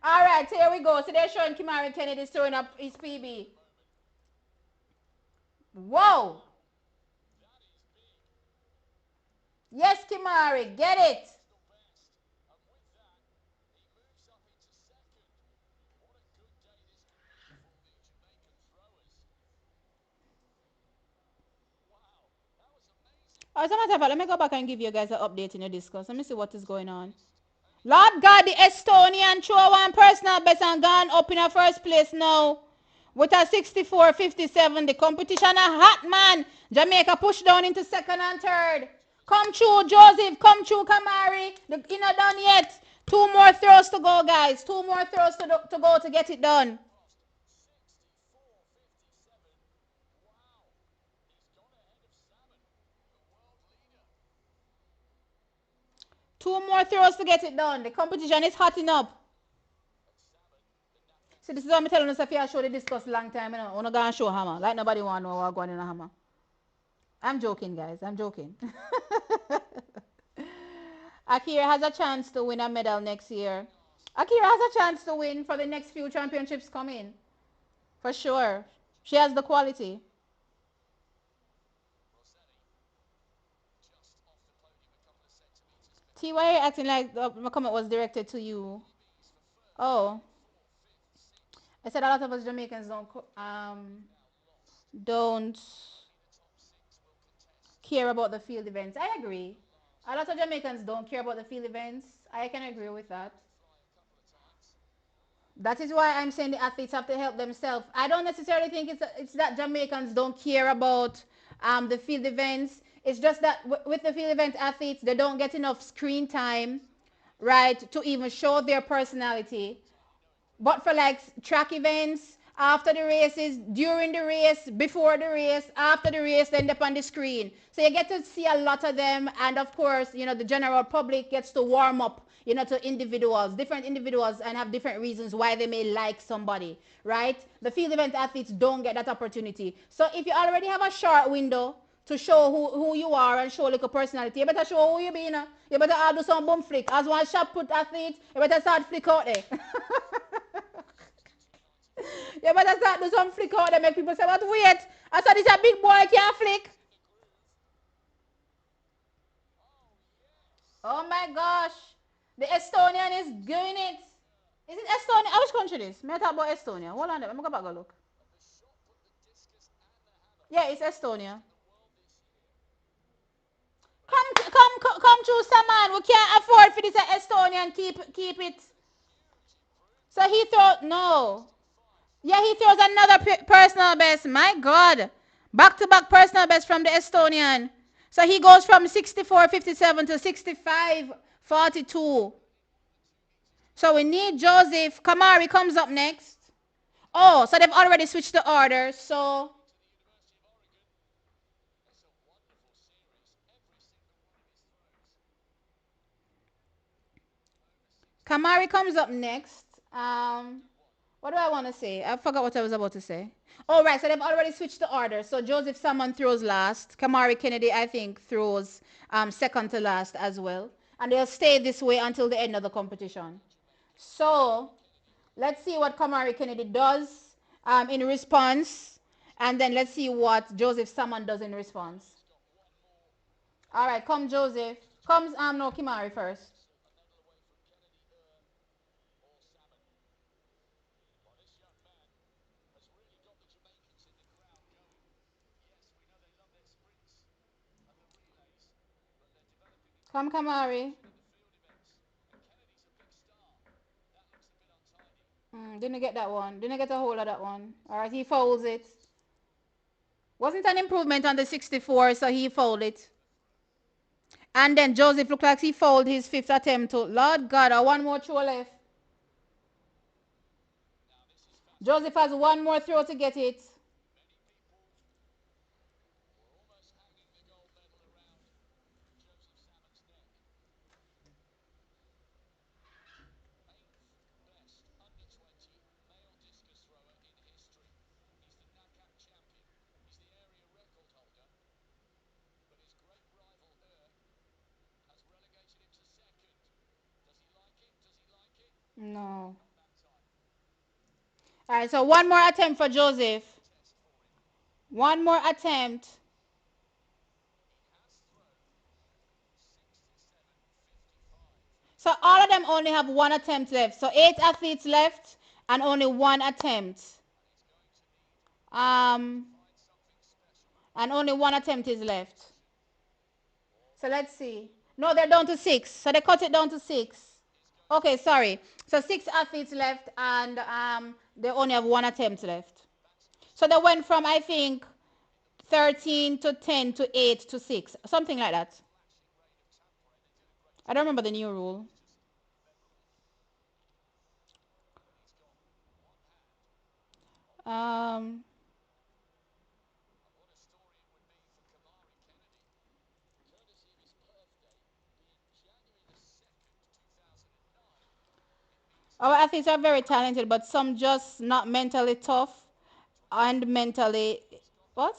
All right, here we go. So they're showing Kimari Kennedy throwing up his PB. Whoa. Yes, Kimari, get it. As a matter of fact, let me go back and give you guys an update in the discourse. Let me see what is going on. Lord God, the Estonian throw one personal best and gone up in a first place now. With a 64-57. The competition a hot, man. Jamaica push down into second and third. Come through, Joseph. Come through, Kamari. You're not done yet. Two more throws to go, guys. Two more throws to go to get it done. Two more throws to get it done. The competition is hotting up. See, this is what I'm telling us if you show the discuss long time, you know. I'm not going to show hammer. Like nobody want to know what's going on in a hammer. I'm joking, guys. I'm joking. Akira has a chance to win a medal next year. Akira has a chance to win for the next few championships coming. For sure. She has the quality. T, why are you acting like my comment was directed to you? Oh, I said a lot of us Jamaicans don't care about the field events. I agree. A lot of Jamaicans don't care about the field events. I can agree with that. That is why I'm saying the athletes have to help themselves. I don't necessarily think it's that Jamaicans don't care about the field events. It's just that with the field event athletes, they don't get enough screen time, right, to even show their personality. But for like track events, after the races, during the race, before the race, after the race, then up on the screen. So you get to see a lot of them. And of course, you know, the general public gets to warm up, you know, to individuals, different individuals, and have different reasons why they may like somebody, right? The field event athletes don't get that opportunity. So if you already have a short window to show who you are and show like a personality, you better show who you be, you know. You better do some boom flick. As one shot put athlete, you better start flick out there. You better start do some flick out there, make people say, but wait, I saw this a big boy can't flick. Oh my gosh. The Estonian is doing it. Is it Estonia? Which country this? May I talk about Estonia? Hold on there. Let me go back and look. Yeah, it's Estonia. Come through, some man. We can't afford for this Estonian. Keep it. So he thought no. Yeah, he throws another personal best. My God. Back to back personal best from the Estonian. So he goes from 64-57 to 65-42. So we need Joseph. Kamari comes up next. Oh, so they've already switched the order. So Kamari comes up next. What do I want to say? I forgot what I was about to say. Oh, right. So they've already switched the order. So Joseph Salmon throws last. Kamari Kennedy, I think, throws second to last as well. And they'll stay this way until the end of the competition. So let's see what Kamari Kennedy does in response. And then let's see what Joseph Salmon does in response. All right, come Joseph. Comes no Kimari first. Come Kamari. Didn't get that one. Didn't get a hold of that one. All right, he folds it. Wasn't an improvement on the 64, so he folded it. And then Joseph looked like he folded his fifth attempt. To, Lord God, one more throw left. Joseph has one more throw to get it. No. All right, so one more attempt for Joseph. One more attempt. So all of them only have one attempt left. So 8 athletes left and only one attempt. Um, and only one attempt is left. So let's see. No, they're down to six. So they cut it down to six. Okay, sorry. So 6 athletes left and they only have one attempt left. So they went from, I think, 13 to 10 to 8 to 6. Something like that. I don't remember the new rule. Um, our athletes are very talented, but some just not mentally tough and mentally what?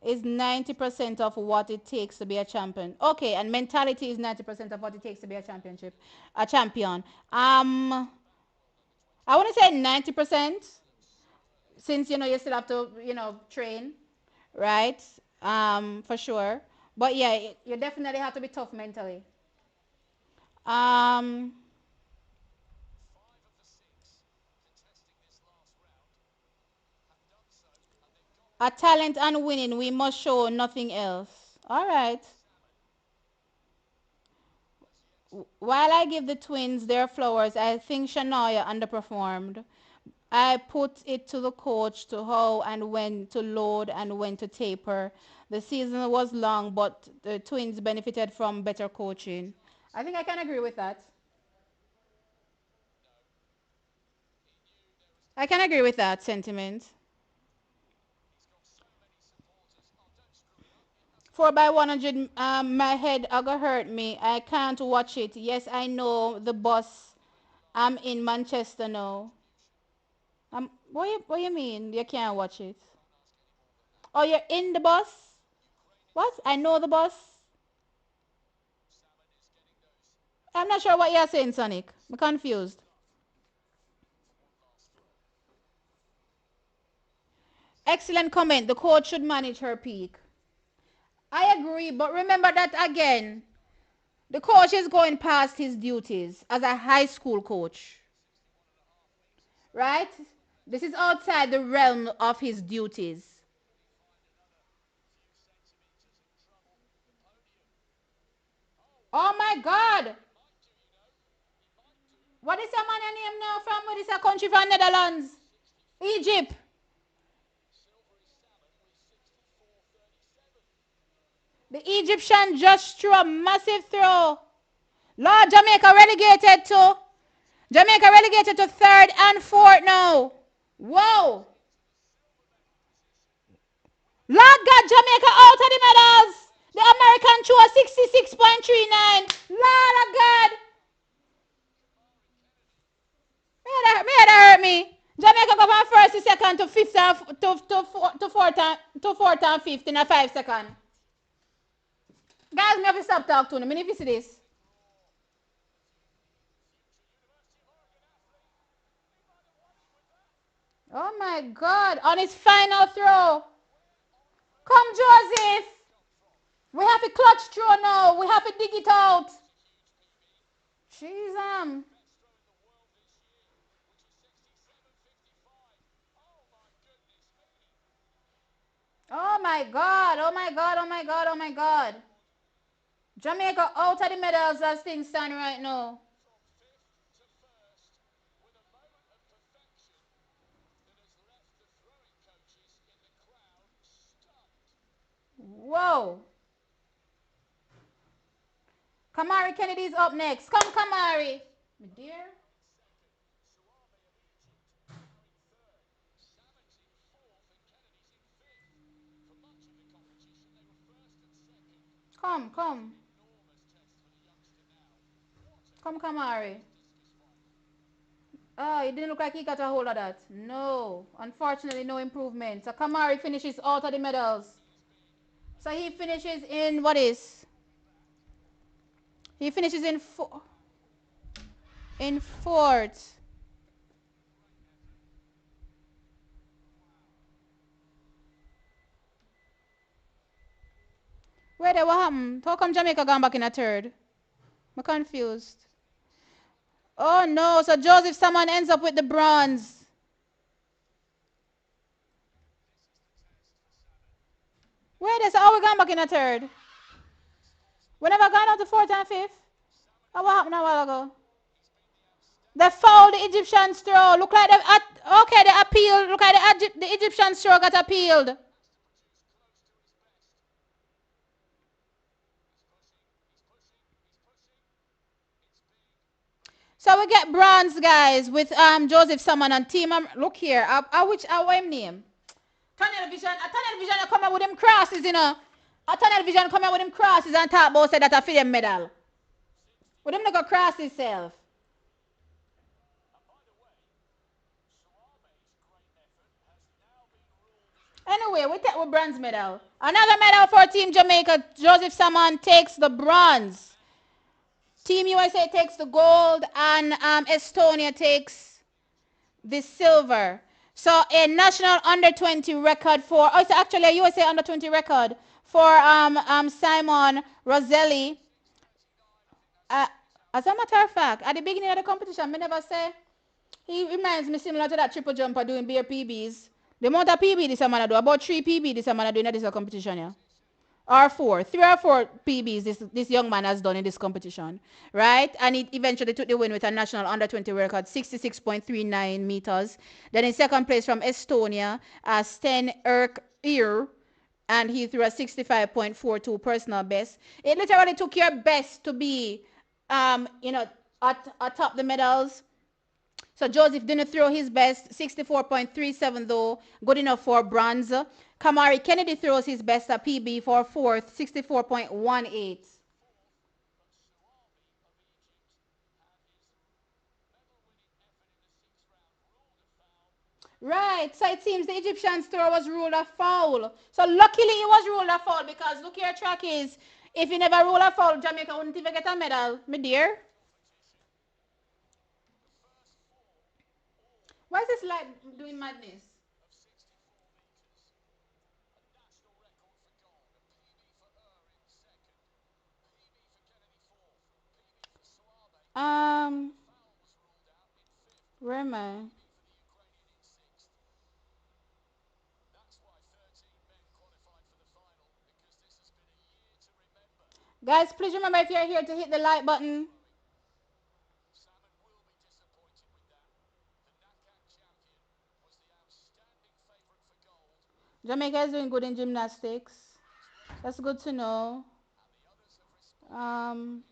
Is 90% of what it takes to be a champion. Okay, and mentality is 90% of what it takes to be a champion. I want to say 90% since you still have to train, right? For sure. But yeah, you definitely have to be tough mentally. Um, a talent and winning, we must show nothing else. All right. While I give the twins their flowers, I think Shania underperformed. I put it to the coach to how and when to load and when to taper. The season was long, but the twins benefited from better coaching. I think I can agree with that. I can agree with that sentiment. 4 by 100, my head aga hurt me. I can't watch it. Yes, I know the boss. I'm in Manchester now. What you mean? You can't watch it? Oh, you're in the bus? What? I know the bus. I'm not sure what you're saying, Sonic. I'm confused. Excellent comment. The coach should manage her peak. I agree, but remember that again, the coach is going past his duties as a high school coach, right? This is outside the realm of his duties. Oh my God! What is your man name now from? What is a country from Netherlands? Egypt. The Egyptian just threw a massive throw. Lord, Jamaica relegated to third and fourth now. Whoa. Lord God, Jamaica out of the medals. The American threw a 66.39. Lord of God. May that hurt me. 30 seconds to fifth and to fourth and fifth in a 5 second. Guys, me have to stop talk to me. If you see this. Oh my God! On his final throw. Come, Joseph. We have a clutch throw now. We have to dig it out. Jeez. Oh my God. Oh my God. Oh my God. Oh my God. Jamaica out of the medals as things stand right now. Whoa. Kamari Kennedy's up next. Come, Kamari. My dear. Come, come. Come, Kamari. Oh, it didn't look like he got a hold of that. No. Unfortunately, no improvement. So Kamari finishes out of the medals. So he finishes in what is? He finishes in fourth. Wait there, what happened? How come Jamaica gone back in a third? I'm confused. Oh no, so Joseph Salmon ends up with the bronze. Wait there, so how we gone back in a third? We never gone out to fourth and fifth? Oh, what happened a while ago? They fouled the Egyptians throw. Look like okay, they appealed. Look like the Egyptians throw got appealed. So we get bronze, guys, with Joseph Salmon and team. Look here, I name. Tunnel Vision come out with them crosses, you know. A Tunnel Vision come out with them crosses and talk about say that I feel them medal. With them not cross himself. Anyway, we take with bronze medal. Another medal for Team Jamaica. Joseph Salmon takes the bronze. Team USA takes the gold, and Estonia takes the silver. So a national under 20 record for, oh, it's actually a USA under 20 record for Simon Roselli. Uh, as a matter of fact, at the beginning of the competition, I never say, he reminds me similar to that triple jumper doing bare PBs. The amount of PB this man do, about 3 PB this man doing in this competition, yeah. Or four, 3 or 4 PBs this young man has done in this competition, right? And he eventually took the win with a national under 20 record, 66.39 meters. Then in second place from Estonia, Sten Ear, and he threw a 65.42 personal best. It literally took your best to be, atop the medals. So Joseph didn't throw his best, 64.37 though, good enough for bronze. Kamari Kennedy throws his best at PB for fourth, 64.18. Right, so it seems the Egyptian throw was ruled a foul. So luckily it was ruled a foul because look here, track is, if you never rule a foul, Jamaica wouldn't even get a medal, my dear. Why is this light doing madness? Um, where am I? Guys, please remember if you're here to hit the like button. Jamaica is doing good in gymnastics. That's good to know. Um,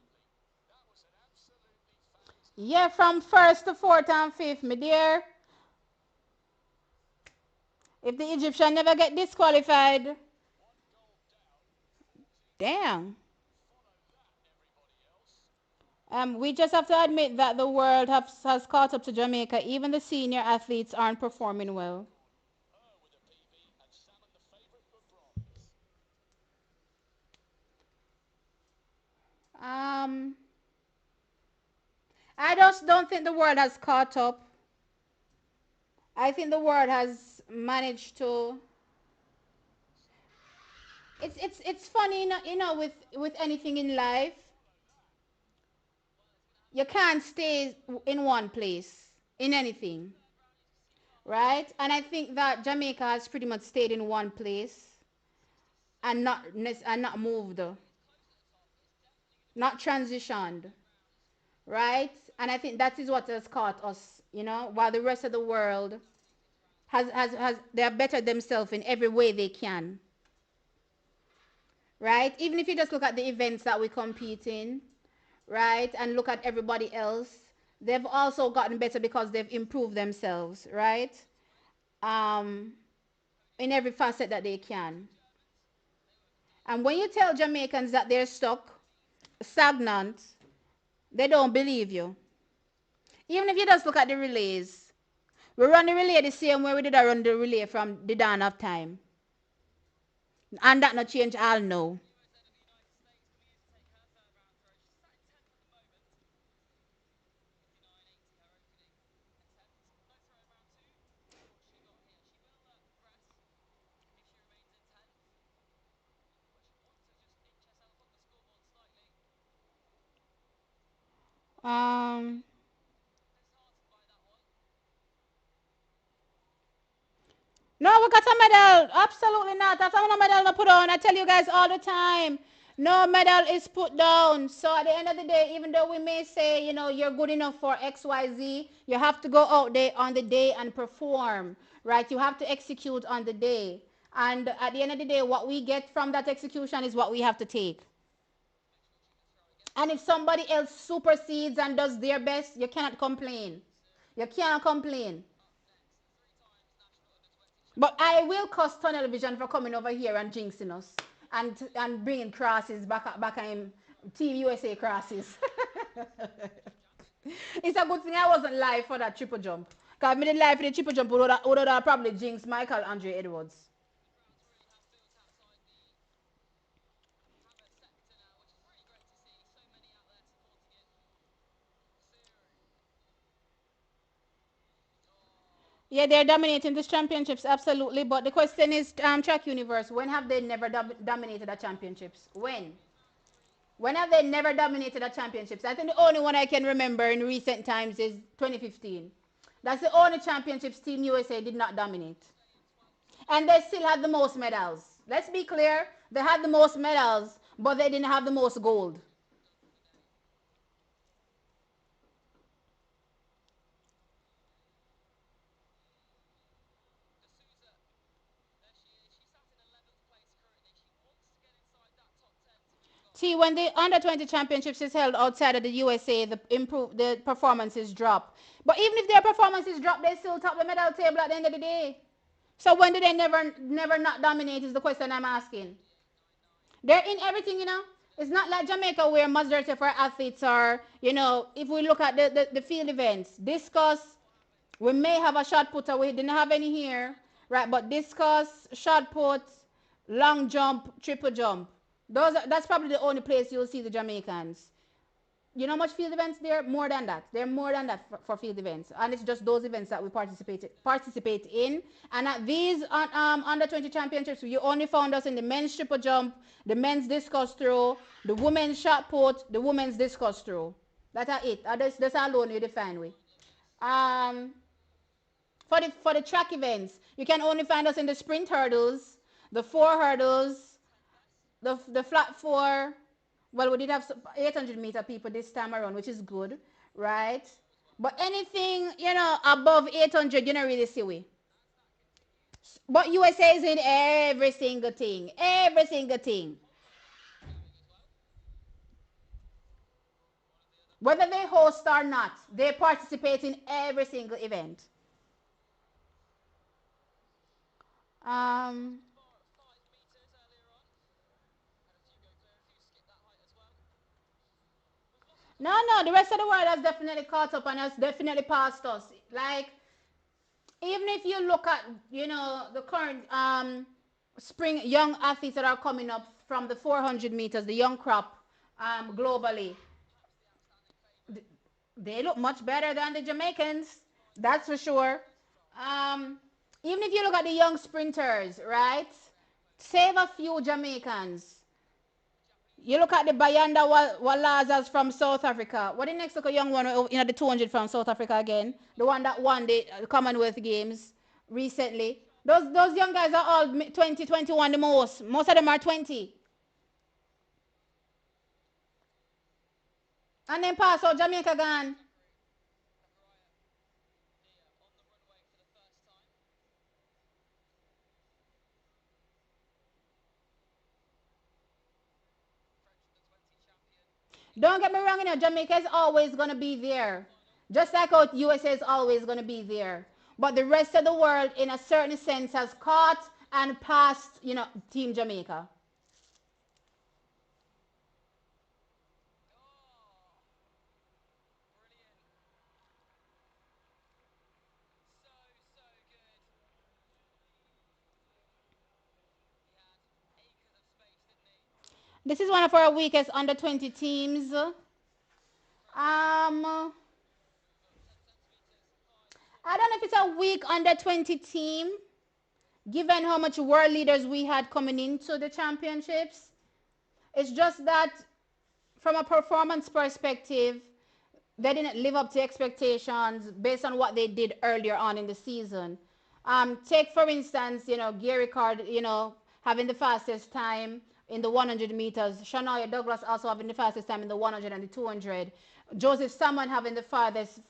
yeah, from first to fourth and fifth, my dear. If the Egyptian never get disqualified, damn. We just have to admit that the world has caught up to Jamaica. Even the senior athletes aren't performing well. Um, I just don't think the world has caught up. I think the world has managed to. It's funny, with anything in life, you can't stay in one place in anything, right? And I think that Jamaica has pretty much stayed in one place and not moved, not transitioned, right? And I think that is what has caught us, while the rest of the world has they have bettered themselves in every way they can, right? Even if you just look at the events that we compete in, right, and look at everybody else, they've also gotten better because they've improved themselves, right? Um, in every facet that they can. And when you tell Jamaicans that they're stuck, stagnant, they don't believe you. Even if you just look at the relays, we run the relay the same way we did run the relay from the dawn of time. And that not change all know. Um, no, we got a medal. Absolutely not. That's not a medal to put on. I tell you guys all the time. No medal is put down. So at the end of the day, even though we may say, you're good enough for XYZ, you have to go out there on the day and perform, right? You have to execute on the day. And at the end of the day, what we get from that execution is what we have to take. And if somebody else supersedes and does their best, you cannot complain. You cannot complain. But I will cuss Tunnel Vision for coming over here and jinxing us and bringing crosses back in Team USA crosses. It's a good thing I wasn't live for that triple jump. Because if I did live for the triple jump, would have probably jinxed Michael Andre Edwards. Yeah, they're dominating these championships, absolutely. But the question is, Track Universe, when have they never dominated the championships? When? When have they never dominated the championships? I think the only one I can remember in recent times is 2015. That's the only championships Team USA did not dominate. And they still had the most medals. Let's be clear, they had the most medals, but they didn't have the most gold. See, when the under 20 championships is held outside of the USA, the performances drop. But even if their performances drop, they still top the medal table at the end of the day. So when do they never not dominate is the question I'm asking. They're in everything, It's not like Jamaica where majority of our athletes are, if we look at the field events, discus, we may have a shot putter, we didn't have any here, right? But discus, shot put, long jump, triple jump. That's probably the only place you'll see the Jamaicans. You know how much field events there? More than that. They're more than that for field events, and it's just those events that we participate in. And at these under 20 championships, you only found us in the men's triple jump, the men's discus throw, the women's shot put, the women's discus throw. That's it. That's alone you define with. Um, for the track events, you can only find us in the sprint hurdles, the four hurdles, the flat four. Well, we did have 800-meter people this time around, which is good, right? But anything, above 800, you don't really see we. But USA is in every single thing. Every single thing. Whether they host or not, they participate in every single event. Um, no, the rest of the world has definitely caught up and has definitely passed us. Like, even if you look at, the current spring young athletes that are coming up from the 400 meters, the young crop, globally. They look much better than the Jamaicans. That's for sure. Um, Even if you look at the young sprinters, right? Save a few Jamaicans. You look at the Bayanda Walazas from South Africa. What the next look a young one, the 200 from South Africa again? The one that won the Commonwealth Games recently. Those young guys are all 20, 21 the most. Most of them are 20. And then pass out Jamaica gone. Don't get me wrong, Jamaica is always going to be there. Just like how USA is always going to be there. But the rest of the world, in a certain sense, has caught and passed, Team Jamaica. This is one of our weakest under 20 teams. I don't know if it's a weak under 20 team, given how much world leaders we had coming into the championships. It's just that from a performance perspective, they didn't live up to expectations based on what they did earlier on in the season. Take for instance, Gary Card, having the fastest time in the 100 meters. Shania Douglas also having the fastest time in the 100 and the 200. Joseph Salmon having the farthest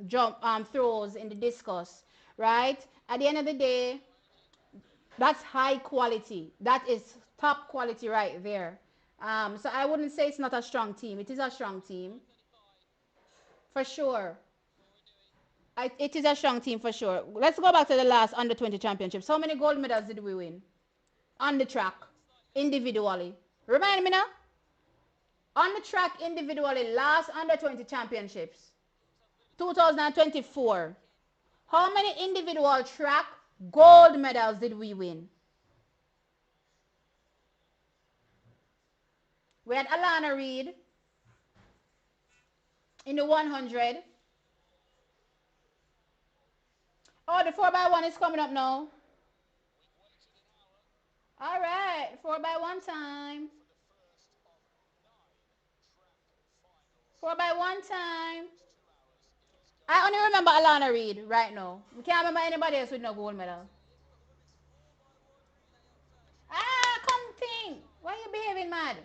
jump throws in the discus. Right? At the end of the day, that's high quality. That is top quality right there. So I wouldn't say it's not a strong team. It is a strong team for sure. It is a strong team for sure. Let's go back to the last under 20 championships. How many gold medals did we win on the track individually? Remind me now. On the track individually, last under 20 championships, 2024. How many individual track gold medals did we win? We had Alana Reed in the 100. Oh, the 4x1 is coming up now. All right, 4x1 time. 4x1 time. I only remember Alana Reed right now. We can't remember anybody else with no gold medal. Ah, come think. Why are you behaving mad?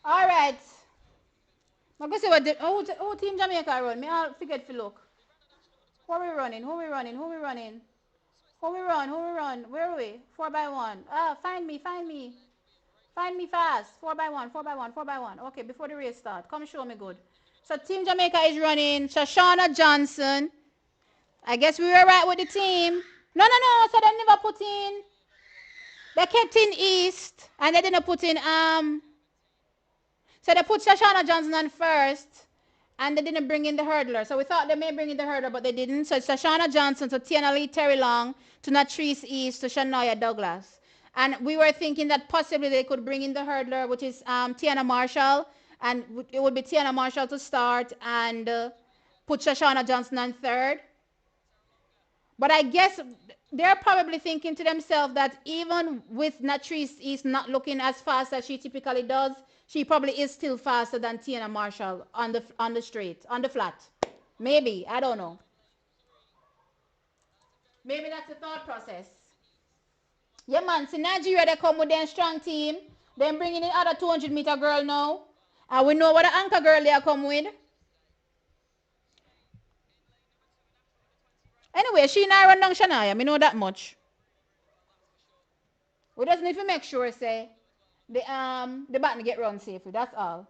All right. I'm going to see what Team Jamaica run. Me I'll forget to look. Who are we running? Who are we running? Who are we running? Who we run? Who we run? Where are we? 4x1. Ah, find me, find me. Find me fast. 4x1, 4x1, 4x1. Okay, before the race start. Come show me good. So Team Jamaica is running Shoshana Johnson. I guess we were right with the team. No, no, no. So they never put in. They kept in East. And they didn't put in so they put Shoshana Johnson on first. And they didn't bring in the hurdler. So we thought they may bring in the hurdler, but they didn't. So it's Shoshana Johnson to Tiana Lee Terry Long to Natrice East to Shania Douglas. And we were thinking that possibly they could bring in the hurdler, which is Tiana Marshall. And it would be Tiana Marshall to start and put Shoshana Johnson on third. But I guess they're probably thinking to themselves that even with Natrice East not looking as fast as she typically does, she probably is still faster than Tiana Marshall on the straight, on the flat. Maybe, I don't know. Maybe that's the thought process. Yeah, man. See, Nigeria, they come with their strong team. Then bringing in other 200-meter girl now. And we know what the anchor girl they are come with. Anyway, she not run down Shania. Me know that much. We just need to make sure, say, the button get run safely. That's all.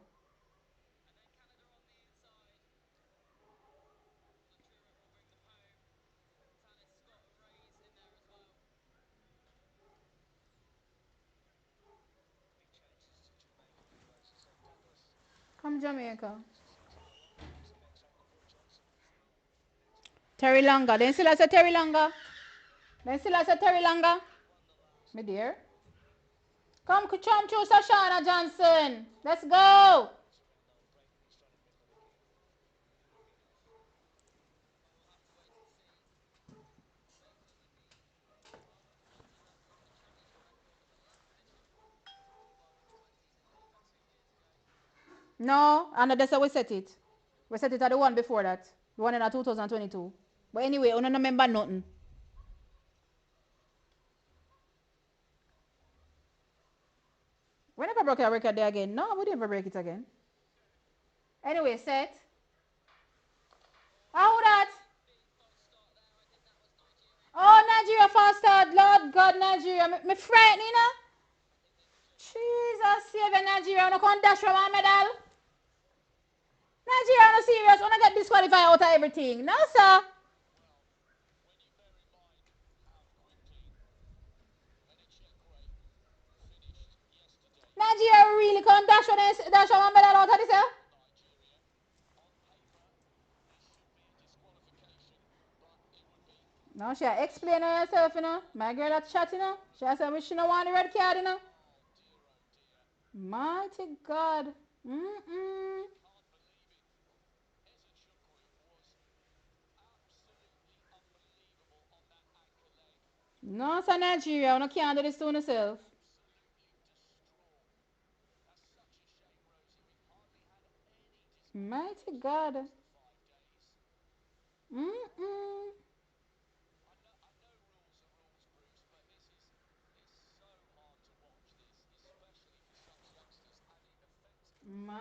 Come Jamaica. Terry Longa. Then still I say Terry Longa. Then still I say Terry Longa. My dear. Come chum to Sashana Johnson. Let's go. No, and that's how we set it. We set it at the one before that. The one in 2022. But anyway, I don't remember nothing. We never broke our record there again. No, we didn't break it again. Anyway, set. How that? Oh, Nigeria fast start. Lord God, Nigeria. Me frightened, you know? Jesus, save Nigeria. I can't dash from my medal. Nigeria, no serious. I want to get disqualified out of everything. No, sir. Nigeria really can't dash from my medal out of this, eh? No, she explain herself, you know. My girl that chat, you know. She said she don't want the red card, you know. Mighty God. Mm-mm. No, sir, Nigeria. You can't do this to yourself. Mighty God. Mm-mm. Man,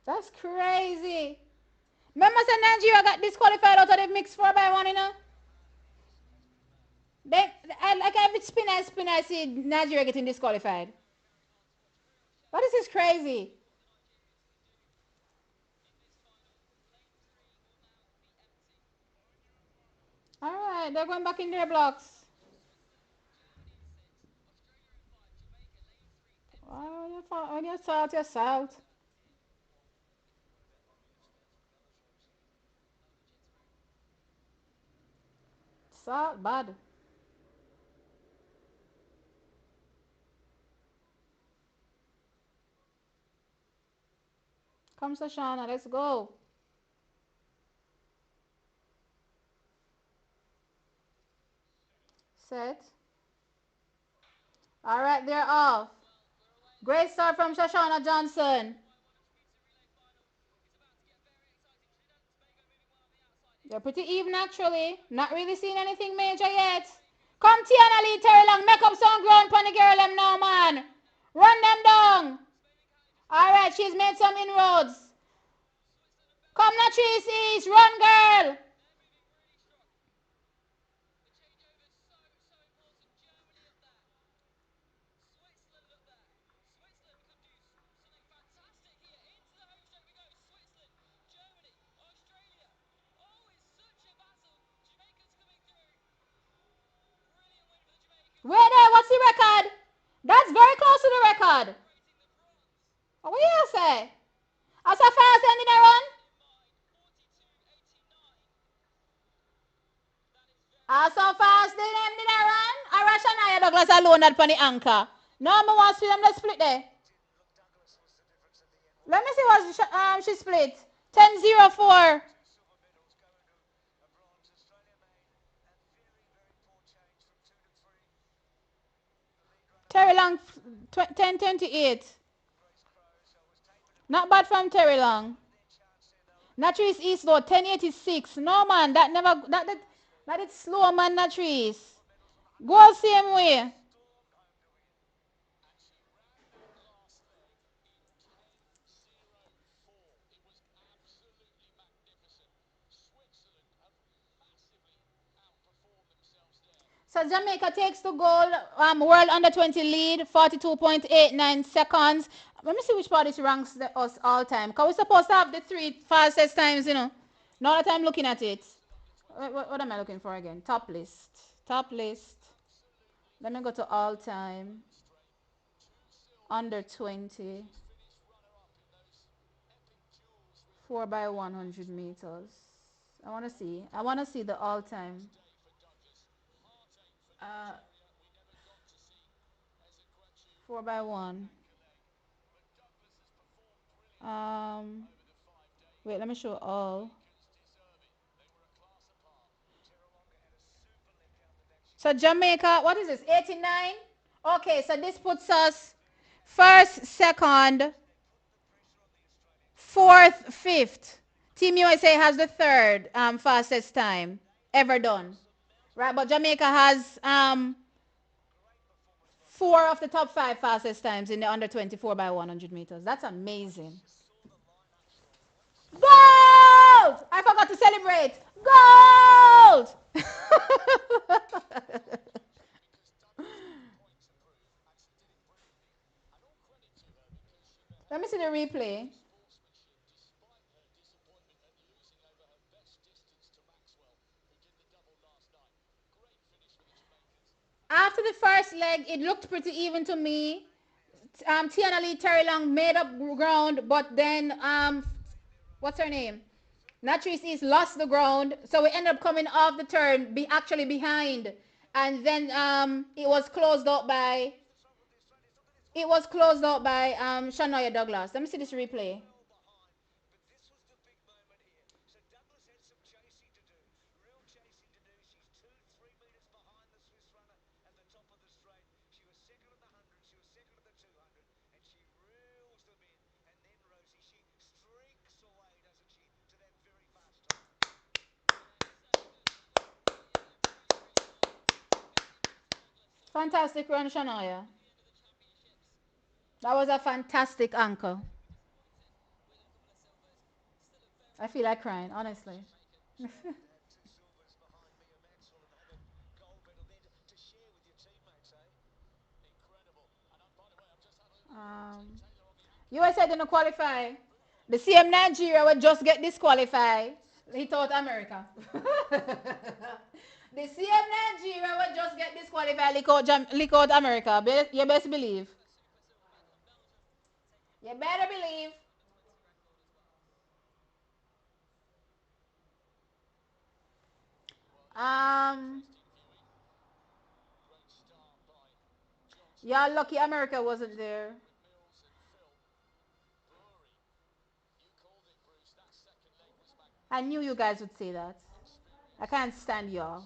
that's crazy. Remember, say Nigeria got disqualified out of the mix 4x1, you know? Like every spin, I see Nigeria getting disqualified. But this is crazy. All right, they're going back in their blocks. Oh, when you salt, you salt. Salt bad. Come, Sashana, let's go. Set. All right, they're off. Great start from Shoshana Johnson. They're pretty even actually. Not really seeing anything major yet. Come Tiana Lee Terry Long. Make up some ground pon the girl them now, man. Run them down. Alright, she's made some inroads. Come Latrice East. Run girl. Wait there, what's the record? That's very close to the record. What do you say? As a fast ending a run? As a fast ending a run? Alright, Shania Douglas alone at the anchor. No, I want to see them split there. Let me see what she split. 10-0-4. Terry Long 10-28. Not bad from Terry Long. Natrice East though 10-86. No man, that never that it's slow man Natrice. Go same way. So Jamaica takes the goal. World under 20 lead, 42.89 seconds. Let me see which part it ranks us all time. Because we're supposed to have the three fastest times, you know. Now that I'm looking at it. What am I looking for again? Top list. Top list. Let me go to all time. Under 20. 4 by 100 meters. I want to see. I want to see the all time. Uh, 4 by 1. Um, wait, let me show all. So Jamaica, what is this? 89? Okay, so this puts us first, second, fourth, fifth. Team USA has the third fastest time ever done. Right, but Jamaica has four of the top five fastest times in the under 24 by 100 meters. That's amazing. Gold! I forgot to celebrate. Gold! Let me see the replay. After the first leg, it looked pretty even to me. Tiana Lee Terry Long made up ground, but then what's her name? Natrice East lost the ground, so we ended up coming off the turn, be actually behind, and then it was closed out by Shania Douglas. Let me see this replay. Fantastic run, Shania. That was a fantastic anchor. I feel like crying, honestly. um, USA didn't qualify. The CM Nigeria would just get disqualified. He thought America. The CM Nigeria would just get disqualified. Lick out America. You best believe. You better believe. Um, y'all lucky America wasn't there. I knew you guys would say that. I can't stand y'all.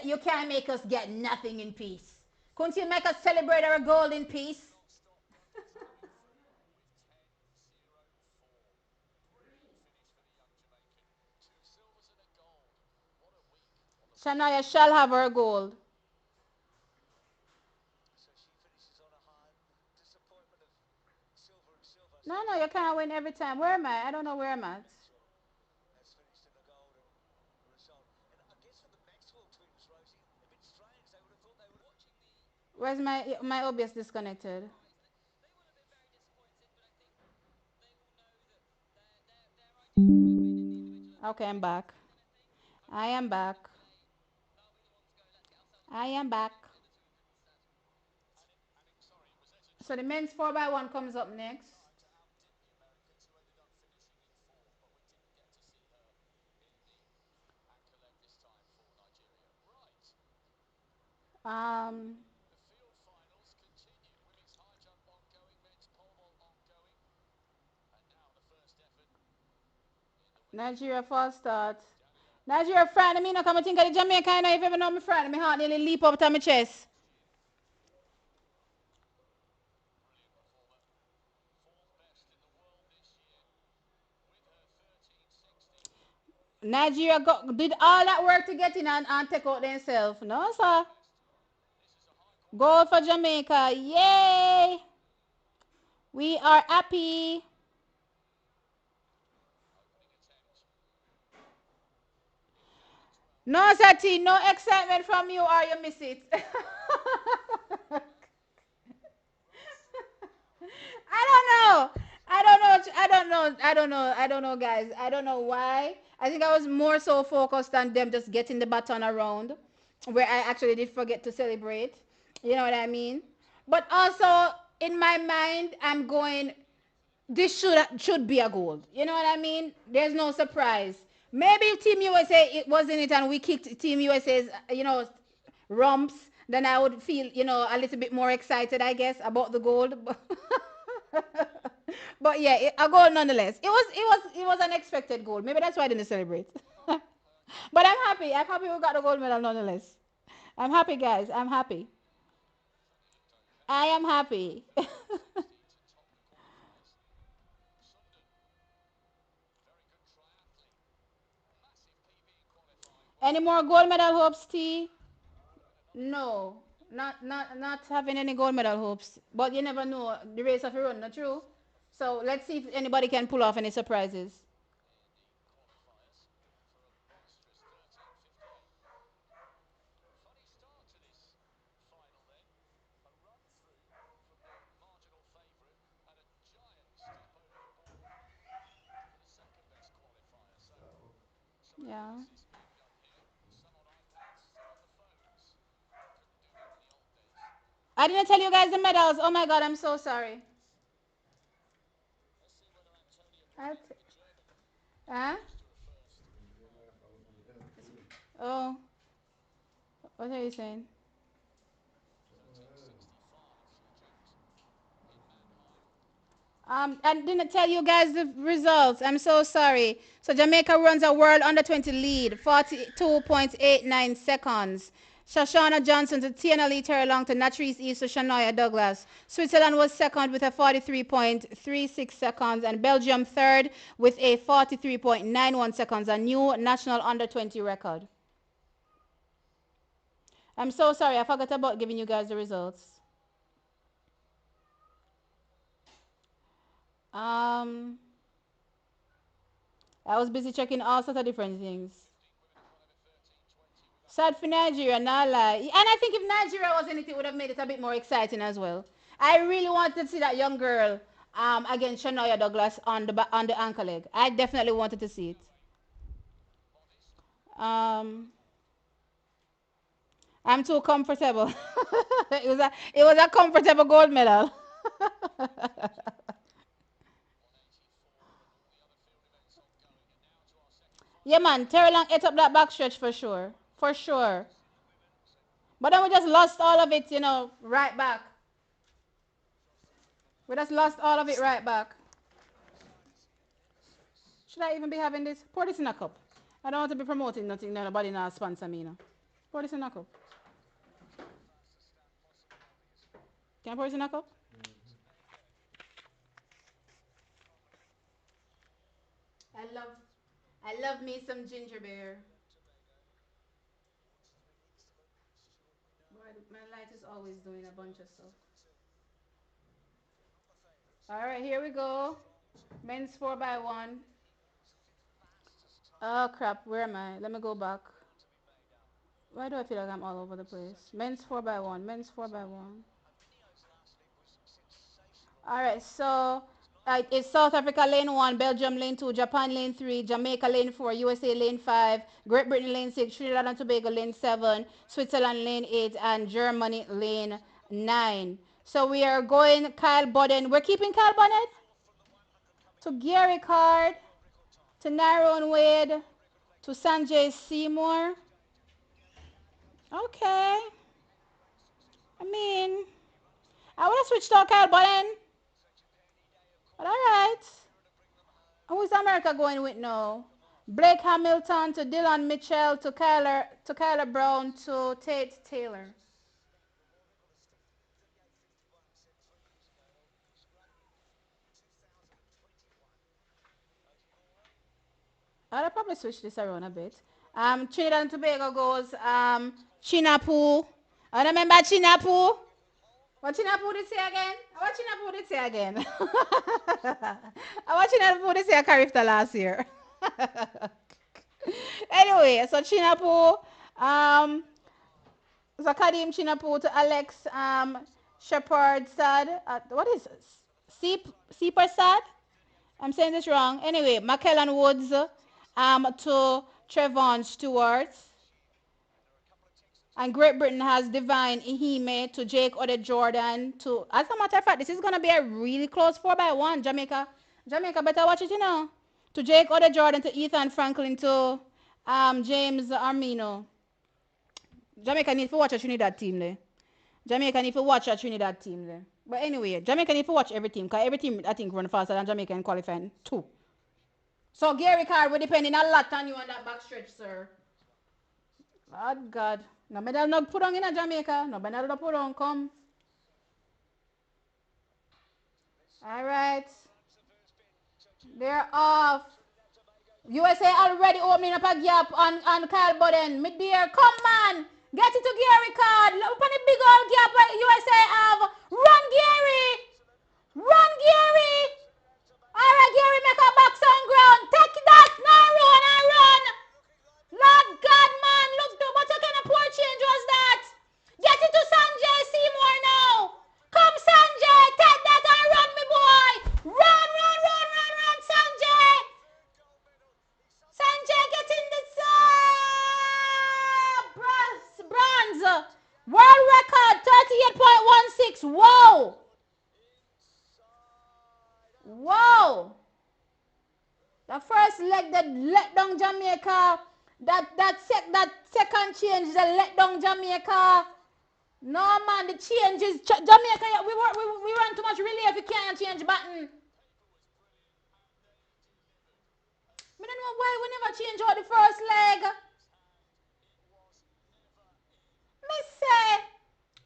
You can't make us get nothing in peace. Couldn't you make us celebrate our gold in peace? Shania shall have her gold. No, no, you can't win every time. Where am I? I don't know where I'm at. Where's my OBS disconnected? Okay, I'm back. I am back. I am back. So the men's 4 by one comes up next. Um, Nigeria false start. Nigeria frightened me. No come and think of the Jamaica. I know if you ever know me frightened, my heart nearly leap up to my chest. Nigeria did all that work to get in and take out themselves. No, sir. Goal for Jamaica. Yay! We are happy. No, Sati, no excitement from you or you miss it. I don't know. I don't know. I don't know. I don't know. I don't know, guys. I don't know why. I think I was more so focused on them just getting the baton around, where I actually did forget to celebrate. You know what I mean? But also in my mind, I'm going. this should be a gold. You know what I mean? There's no surprise. Maybe if Team USA it wasn't it and we kicked Team USA's rumps, then I would feel a little bit more excited, I guess, about the gold. But yeah, a gold nonetheless. It was an expected gold. Maybe that's why I didn't celebrate. But I'm happy. I'm happy we got the gold medal nonetheless. I'm happy, guys. I'm happy. I am happy. Any more gold medal hopes, T? No, not having any gold medal hopes. But you never know. The race of a run, not true. So let's see if anybody can pull off any surprises. Yeah. I didn't tell you guys the medals. Oh my god, I'm so sorry. I'll t- huh? Oh, what are you saying? I didn't tell you guys the results. I'm so sorry. So Jamaica runs a world under 20 lead, 42.89 seconds. Shoshana Johnson to Tiana Lee Terry Long to Natrice East to Shania Douglas. Switzerland was second with a 43.36 seconds and Belgium third with a 43.91 seconds, a new national under 20 record. I'm so sorry. I forgot about giving you guys the results. Um, I was busy checking all sorts of different things. Sad for Nigeria, not lie. And I think if Nigeria was in it, it would have made it a bit more exciting as well. I really wanted to see that young girl against Shania Douglas on the ankle leg. I definitely wanted to see it. Um, I'm too comfortable. it was a comfortable gold medal. Yeah, man, Terry Long ate up that back stretch for sure, for sure. But then we just lost all of it, right back. We just lost all of it right back. Should I even be having this? Pour this in a cup. I don't want to be promoting nothing. Nobody now sponsor me. Pour this in a cup. Can I pour this in a cup? I love, I love me some ginger beer. My light is always doing a bunch of stuff. All right, here we go. Men's 4x1. Oh crap, where am I? Let me go back. Why do I feel like I'm all over the place? Men's 4x1. Men's 4x1. All right, so it's South Africa lane 1, Belgium lane 2, Japan lane 3, Jamaica lane 4, USA lane 5, Great Britain lane 6, Trinidad and Tobago lane 7, Switzerland lane 8, and Germany lane 9. So we are going Kyle Bodden. We're keeping Kyle Bodden to Gary Card, to Naron Wade, to Sanjay Seymour. Okay. I mean, I would have switched to Kyle Bodden, but all right. Who's America going with now? Blake Hamilton to Dylan Mitchell to Kyler Brown to Tate Taylor. I'll probably switch this around a bit. Trinidad and Tobago goes Chinapu. I remember Chinapu. What Chinapu did say again? What Chinapu did say again? What Chinapu did say a Carifta last year. Anyway, so Chinapu, um, so Kadim Chinapu to Alex Shepard Sad. What is this? Seeper Sad? I'm saying this wrong. Anyway, McKellen Woods to Trevon Stewart. And Great Britain has Divine Ihime to Jake Ode Jordan to, as a matter of fact, this is going to be a really close 4-1. Jamaica better watch it, you know. To Jake Ode Jordan to Ethan Franklin to James Armino. Jamaica need to watch a Trinidad team there. Jamaica need to watch a Trinidad team there. But anyway, Jamaica need to watch every team because every team I think run faster than Jamaica in qualifying too. So Gary Card will depending a lot on you on that back stretch, sir. Lord God. No medal no put on in a Jamaica. No medal no put on. Come. Alright. They're off. USA already opening up a gap on Kyle Budden. Mid-deer. Come man. Get it to Gary Card. Open a big old gap USA have. Run Gary. Run Gary. Alright Gary make a box on ground. Take that. Now run. I run. Lord God, man, look, what kind of poor change was that? Get it to Sanjay Seymour now. Come, Sanjay, take that and run, me boy. Run, Sanjay. Sanjay, get in the bronze. World record, 38.16. Whoa. Whoa. The first leg that let down Jamaica. That second change that let down Jamaica. No man, the changes Jamaica. We run too much relay if you can't change button. I don't know why we never change out the first leg. Me say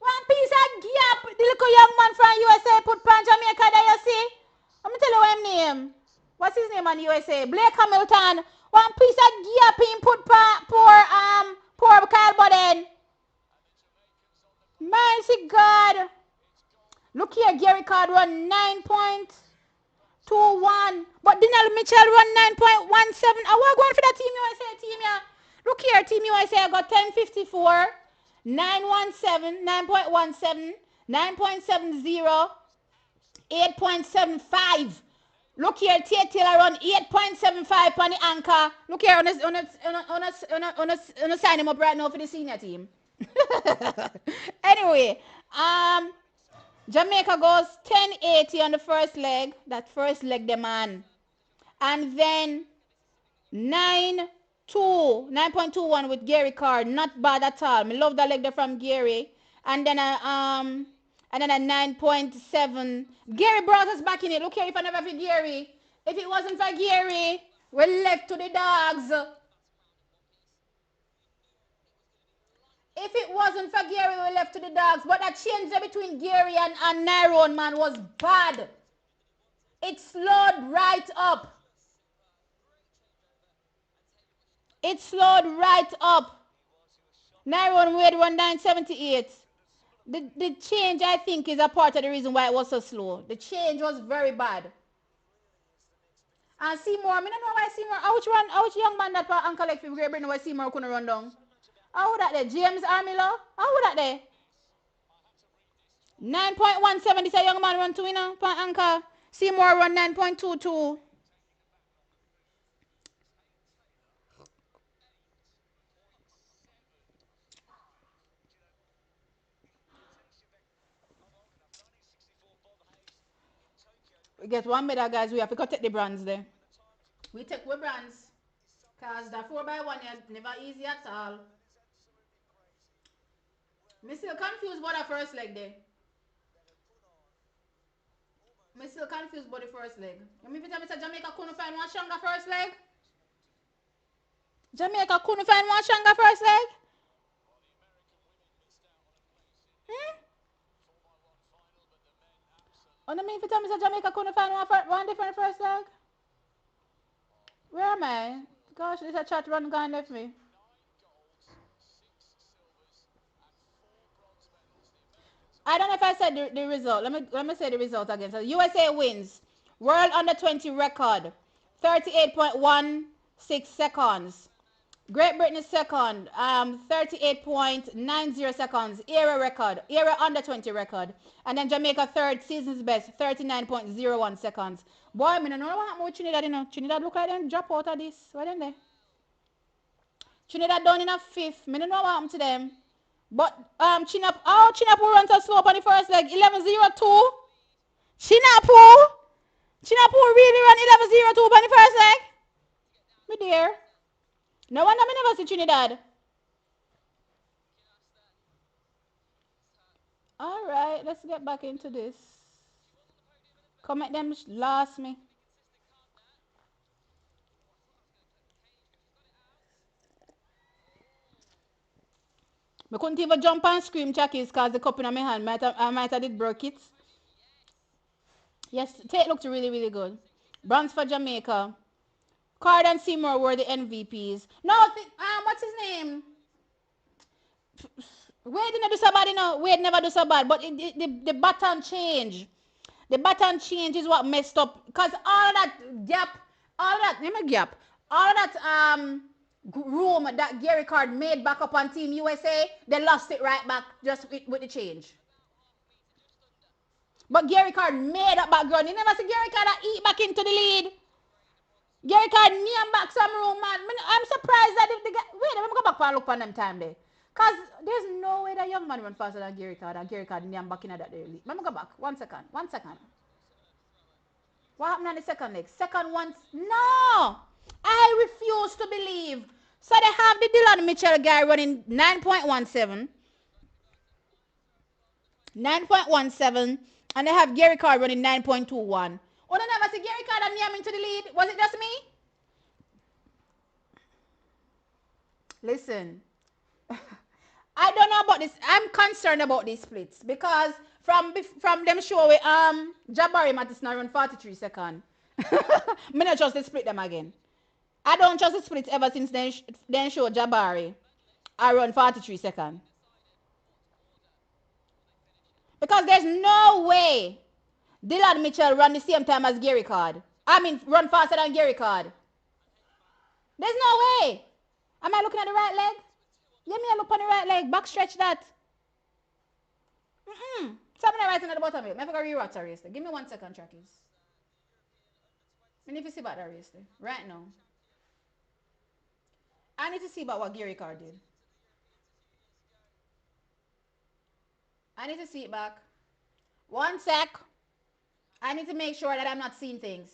one piece of gap. The little young man from USA put pan Jamaica there. You see? Let me tell you what his name. What's his name on USA? Blake Hamilton. One piece of gap in put poor Kyle Budden. Mercy God. Look here, Gary Card run 9.21. But Dinell Mitchell run 9.17. I want going for the Team USA team, yeah. Look here, Team USA I got 10.54, 9.17, 9.17, 9.70, 8.75. Look here, Tate Taylor run 8.75 on the anchor. Look here, on sign him up right now for the senior team. Anyway, Jamaica goes 10.80 on the first leg. That first leg, the man. And then 9.21 with Gary Card. Not bad at all. I love that leg there from Gary. And then a 9.7. Gary brought us back in it. Look here, if I never for Gary. If it wasn't for Gary, we're left to the dogs. If it wasn't for Gary, we left to the dogs. But that change between Gary and Nyrone, man, was bad. It slowed right up. It slowed right up. Nyrone weighed 978. The change, I think, is a part of the reason why it was so slow. The change was very bad. And Seymour, I don't know why Seymour, which young man that Uncle like for Great Britain why Seymour couldn't run down? How would that there? James Armilo? How would that there? 9.17, this a young man run to, you know, pan anchor. Seymour run 9.22. We get one medal, guys. We have to go take the bronze there. We take the bronze. Because the 4x1 is never easy at all. Me still confused about the first leg there. Me still confused about the first leg. You mean tell me say Jamaica couldn't find one stronger first leg? Jamaica couldn't find one stronger first leg? Oh, you mean tell me say Jamaica couldn't find one different first leg? Where am I? Gosh, this a chat run gone left me. I don't know if I said the result. Let me say the result again. So USA wins. World under 20 record. 38.16 seconds. Great Britain is second. 38.90 seconds. Era record. Era under 20 record. And then Jamaica third. Season's best. 39.01 seconds. Boy, I don't know what happened with Trinidad, you know. Trinidad look like them drop out of this. What them there? Trinidad down in a fifth. I don't know what happened to them. But Chinap will run so slow on the first leg. 11:02. Chinapu. Chinapu really run 11:02 on the first leg. Me dear. No wonder me never see Trinidad. All right, let's get back into this. Come at them last me. I couldn't even jump and scream Chackies because the cup in my hand. I might have did broke it. Yes, Tate looked really, really good. Bronze for Jamaica. Card and Seymour were the MVPs. No, what's his name? Wade didn't do so bad, you know. Wade never do so bad, but the button change. The button change is what messed up. Because all of that gap, all of that, name a gap, all of that room that Gary Card made back up on Team USA, they lost it right back just with the change. But Gary Card made up background. You never see Gary Card eat back into the lead. Gary Card name back some room, man. I'm surprised that if the guy, wait, let me go back and look on them time there. Because there's no way that young man run faster than Gary Card and Gary Card name back in that there lead. Let me go back. 1 second. 1 second. What happened on the second leg? Second one. No! I refuse to believe. So they have the Dylan Mitchell guy running 9.17. 9.17. And they have Gary Card running 9.21. Oh, they never see Gary Card and Niam into the lead. Was it just me? Listen. I don't know about this. I'm concerned about these splits because from them show we Jabari Mattis now run 43 seconds. Me not trust they split them again. I don't trust the splits ever since then show Jabari. I run 43 seconds. Because there's no way Dylan Mitchell run the same time as Gary Card. I mean, run faster than Gary Card. There's no way. Am I looking at the right leg? Let me look on the right leg. Back stretch that. Something right in at the bottom of it. I forgot rewatch that race. Give me 1 second, trackies. I need to see about that race right now. I need to see about what Gary Card did. I need to see it back. 1 sec. I need to make sure that I'm not seeing things.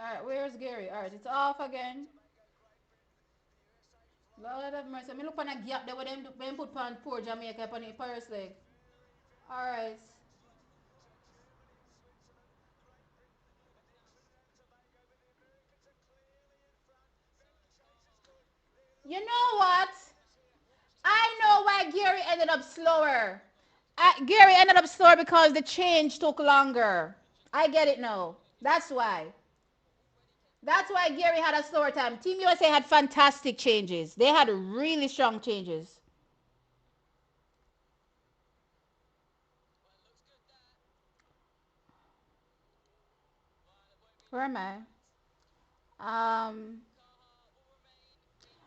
Alright, where's Gary? Alright, it's off again. Lord have mercy. Me look on a gap there where them put on poor Jamaica upon the Paris leg. Alright. You know what? I know why Gary ended up slower. Gary ended up slower because the change took longer. I get it now. That's why. That's why Gary had a slower time. Team USA had fantastic changes. They had really strong changes. Where am I? Um,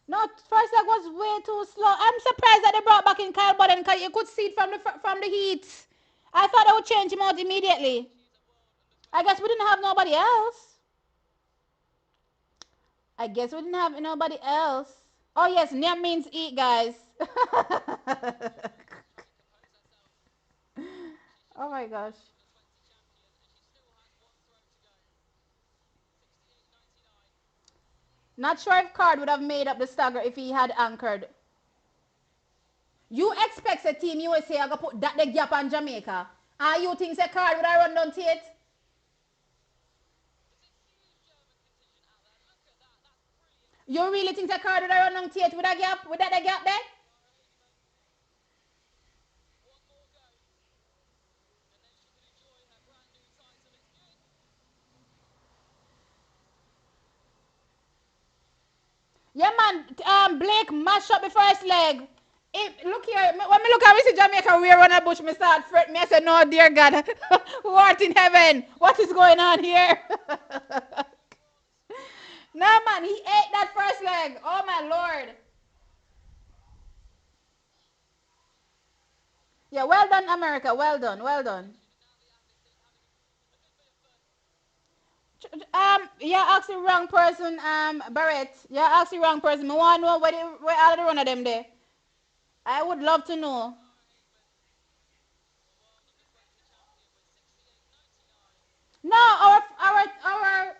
no, first leg was way too slow. I'm surprised that they brought back in Kyle Budden because you could see it from the heat. I thought they would change him out immediately. I guess we didn't have nobody else. I guess we didn't have nobody else. Oh yes, Nyam means eat, guys. Oh my gosh. Not sure if Card would have made up the stagger if he had anchored. You expect a team USA to put that the gap on Jamaica. And you think the Card would have run down Tate? You really think the Card would have run down Tate with a gap? With that the gap there? Yeah, man. Blake mash up the first leg. Look here, when me look at me see Jamaica we run a bush, me start fret me. I say, no, dear God, who art in heaven? What is going on here? No, man, he ate that first leg. Oh, my Lord. Yeah, well done, America. Well done. Well done. Yeah, ask the wrong person, Barrett. Yeah, ask the wrong person. I want to know where all the run of them there. I would love to know. No, our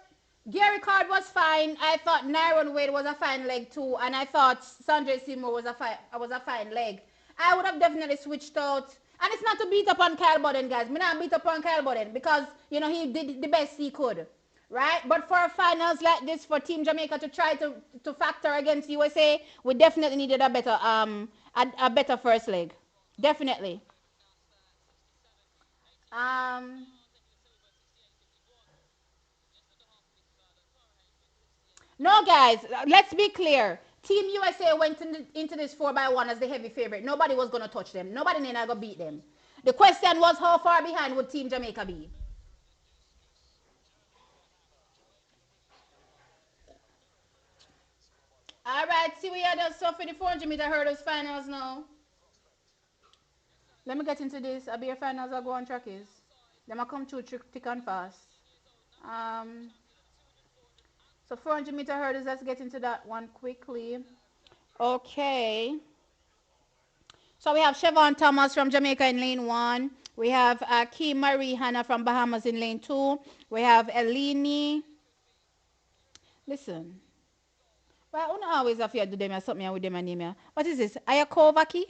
Gary Card was fine. I thought Nyron Wade was a fine leg too, and I thought Sanjay Seymour was a fine leg. I would have definitely switched out. And it's not to beat up on Kyle Budden, guys. Me not beat up on Kyle Budden because he did the best he could, right? But for finals like this, for Team Jamaica to try to factor against USA, we definitely needed a better first leg, definitely. Um, No, guys, let's be clear. Team USA went into this 4-1 as the heavy favorite. Nobody was going to touch them. Nobody ain't going to beat them. The question was, how far behind would Team Jamaica be? All right, see we had us stuff for the 400-meter hurdles finals now. Let me get into this. I'll be a finals. I'll go on track is. Them I come through thick and fast. Um, so 400-meter hurdles. Let's get into that one quickly. Okay. So we have Siobhan Thomas from Jamaica in lane one. We have Kim Marie Hannah from Bahamas in lane two. We have Eleni. Listen, well, I don't always have to do them or something with them and name. What is this? Ayakovaki?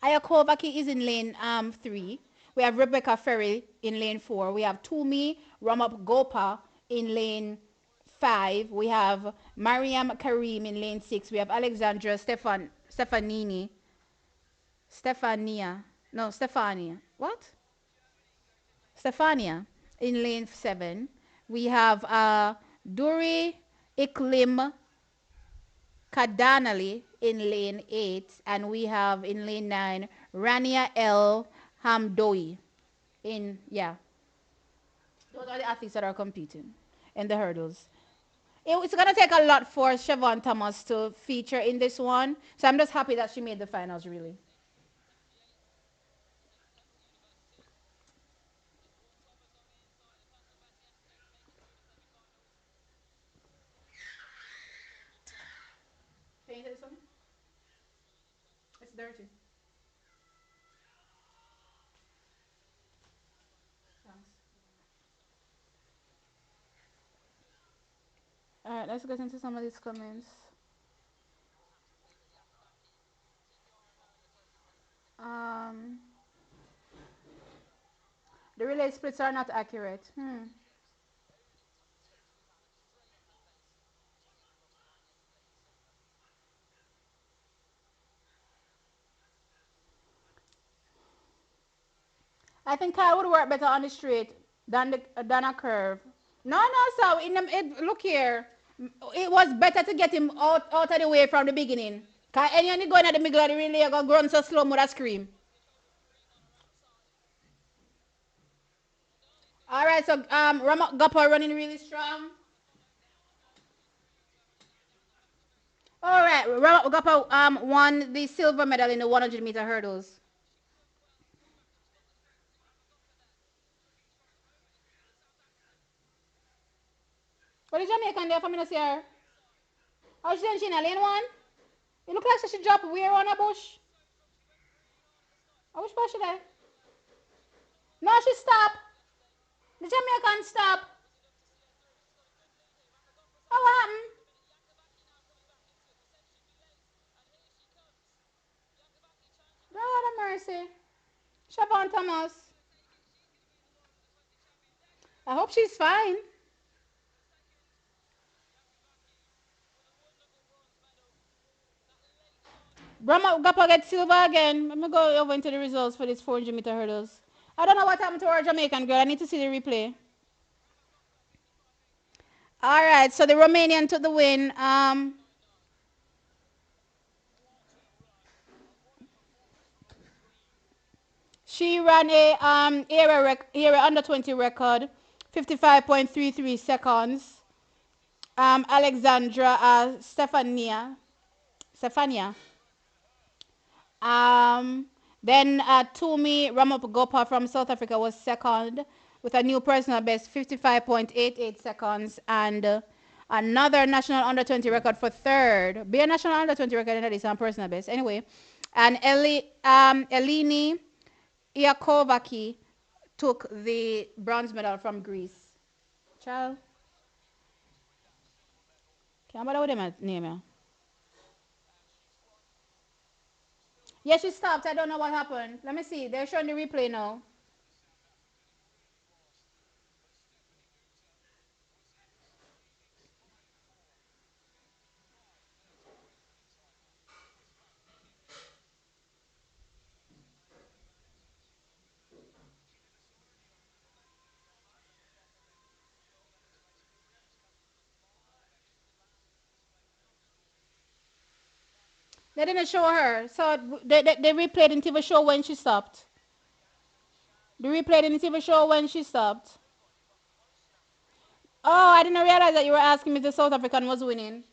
Ayakovaki is in lane three. We have Rebecca Ferry in lane four. We have Tumi Ramap Gopa in lane five. We have Mariam Karim in lane six. We have Alexandra Stefanini Stefania. No, Stefania. What? Stefania in lane 7. We have Duri Iklim Kadanali in lane 8. And we have in lane 9 Rania El Hamdoi yeah. Those are the athletes that are competing in the hurdles. It's going to take a lot for Siobhan Thomas to feature in this one. So I'm just happy that she made the finals, really. Can you say this one? It's dirty. Thanks. All right, let's get into some of these comments. Um, the relay splits are not accurate. I think Kyle would work better on the straight than a curve. No, no, so look here. It was better to get him out of the way from the beginning. Cause anyone going at the middle of the relay, go run so slow, mother scream. All right, so Gapa running really strong. All right, Gapa won the silver medal in the 100-meter hurdles. What is Jamaican there for me to see her? How she doing? She in a lane one? It look like she dropped where on a bush. I wish bush she there. No, she stop. The Jamaican stop. Oh, what happened? Lord have mercy. Siobhan Thomas. I hope she's fine. Brahma Gapa get silver again. Let me go over into the results for this 400-meter hurdles. I don't know what happened to our Jamaican girl. I need to see the replay. All right, so the Romanian took the win. She ran a area under 20 record, 55.33 seconds. Alexandra Stefania. Um, Then Tumi Ramaphosa from South Africa was second with a new personal best 55.88 seconds and another national under 20 record for third. Be a national under 20 record in this on personal best. Anyway, and Eleni Iakovaki took the bronze medal from Greece. Child, can't bother with them name. Yeah, yeah, she stopped. I don't know what happened. Let me see. They're showing the replay now. They didn't show her. So they replayed and TV show when she stopped. The replay didn't even show when she stopped. Oh, I didn't realize that you were asking me if the South African was winning.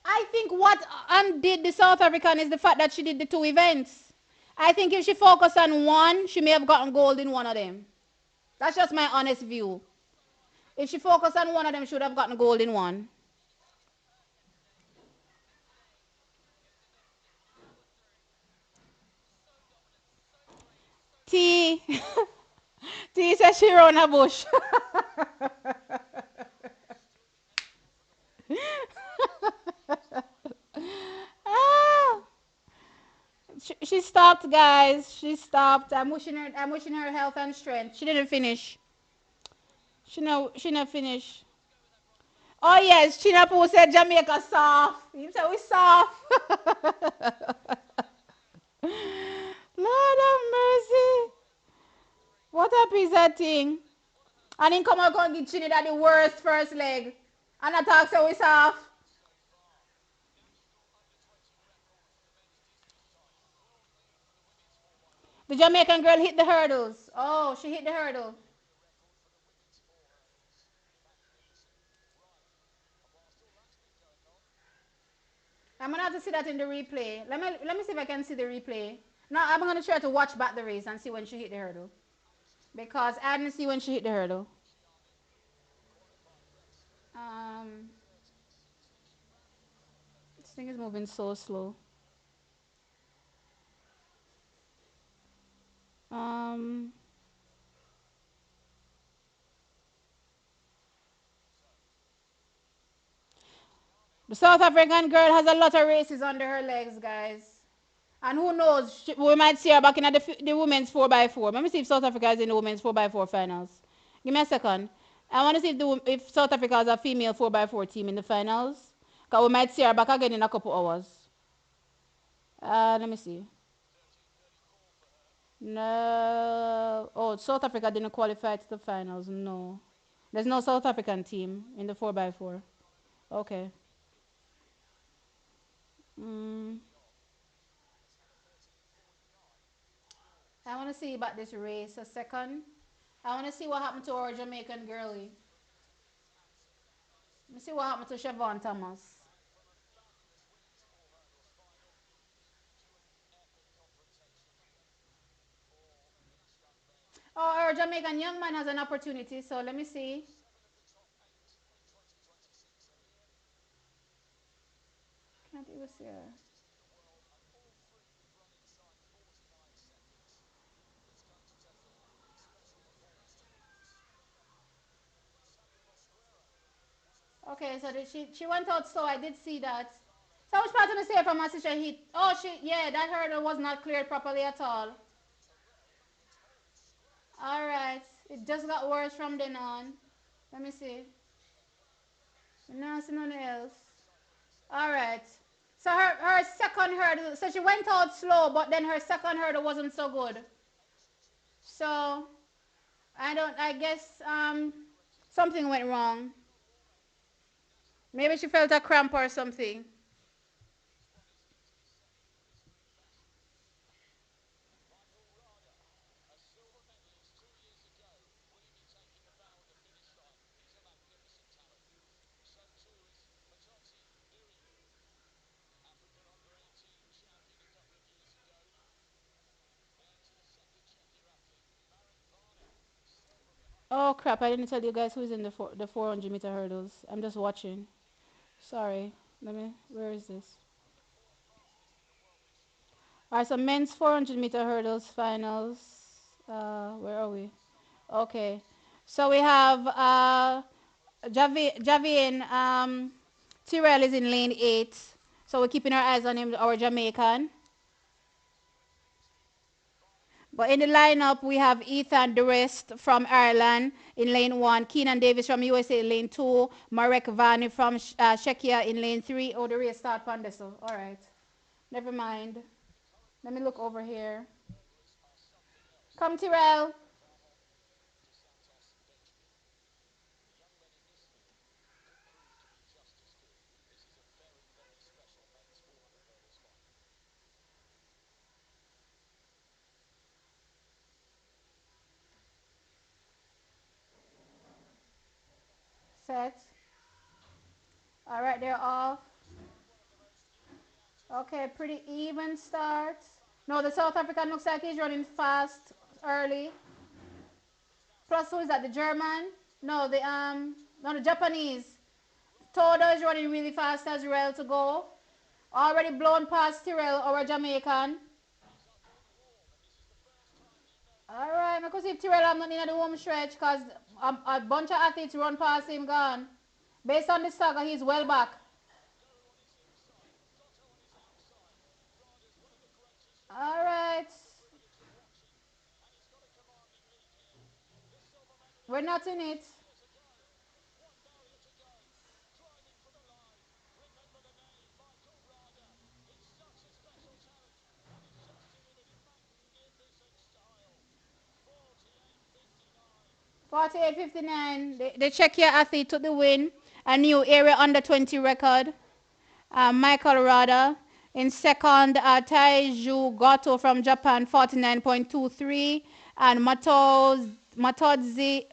I think what undid the South African is the fact that she did the two events. I think if she focused on one, she may have gotten gold in one of them. That's just my honest view. If she focused on one of them, she would have gotten gold in one. T. T says she run a bush. Ah, she stopped, guys. She stopped. I'm wishing her. I'm wishing her health and strength. She didn't finish. She no. She not finish. Oh yes, Chinapu said Jamaica soft. He said we soft. Lord have mercy. What a piece of thing. And then come out and give Trinidad the worst first leg. And I talk so we soft. The Jamaican girl hit the hurdles. Oh, she hit the hurdle. I'm gonna have to see that in the replay. Let me see if I can see the replay. Now I'm gonna try to watch back the race and see when she hit the hurdle. Because I didn't see when she hit the hurdle. Um this thing is moving so slow. Um the South African girl has a lot of races under her legs, guys. And who knows, we might see her back in the women's 4x4. Let me see if South Africa is in the women's 4x4 finals. Give me a second. I want to see if South Africa has a female 4x4 team in the finals. Because we might see her back again in a couple hours. Let me see. No. Oh, South Africa didn't qualify to the finals. No. There's no South African team in the 4x4. Okay. Mm. I want to see about this race a second. I want to see what happened to our Jamaican girlie. Let me see what happened to Siobhan Thomas. Oh, our Jamaican young man has an opportunity, so let me see. Can't even see her. Okay, so she went out slow. I did see that. So which part of the say from my sister hit? Oh, yeah, that hurdle was not cleared properly at all. All right, it just got worse from then on. Let me see. No, see nothing else. All right. So her second hurdle, so she went out slow, but then her second hurdle wasn't so good. So I guess something went wrong. Maybe she felt a cramp or something. Oh crap! I didn't tell you guys who's in the 400-meter hurdles. I'm just watching. Sorry. Let me. Where is this? All right. So men's 400-meter hurdles finals. Where are we? Okay. So we have Javian Tyrell is in lane 8. So we're keeping our eyes on him, our Jamaican. But in the lineup, we have Ethan Durest from Ireland in lane 1, Keenan Davis from USA in lane 2, Marek Vani from Czechia in lane 3. Oh, the race start Pandeso. All right. Never mind. Let me look over here. Come, Tyrell. Set. All right, they're off. Okay, pretty even start. No, the South African looks like he's running fast early. Plus, who is that? The German? No, no, the Japanese. Todo is running really fast as well to go. Already blown past Tyrell, our Jamaican. All right, because if Tyrell I'm not in the home stretch because a bunch of athletes run past him gone. Based on the saga, he's well back. All right. We're not in it. 48.59. The Czechia athlete took the win. A new area under 20 record. Michael Rada. In second, Taiju Goto from Japan, 49.23. And Matodzi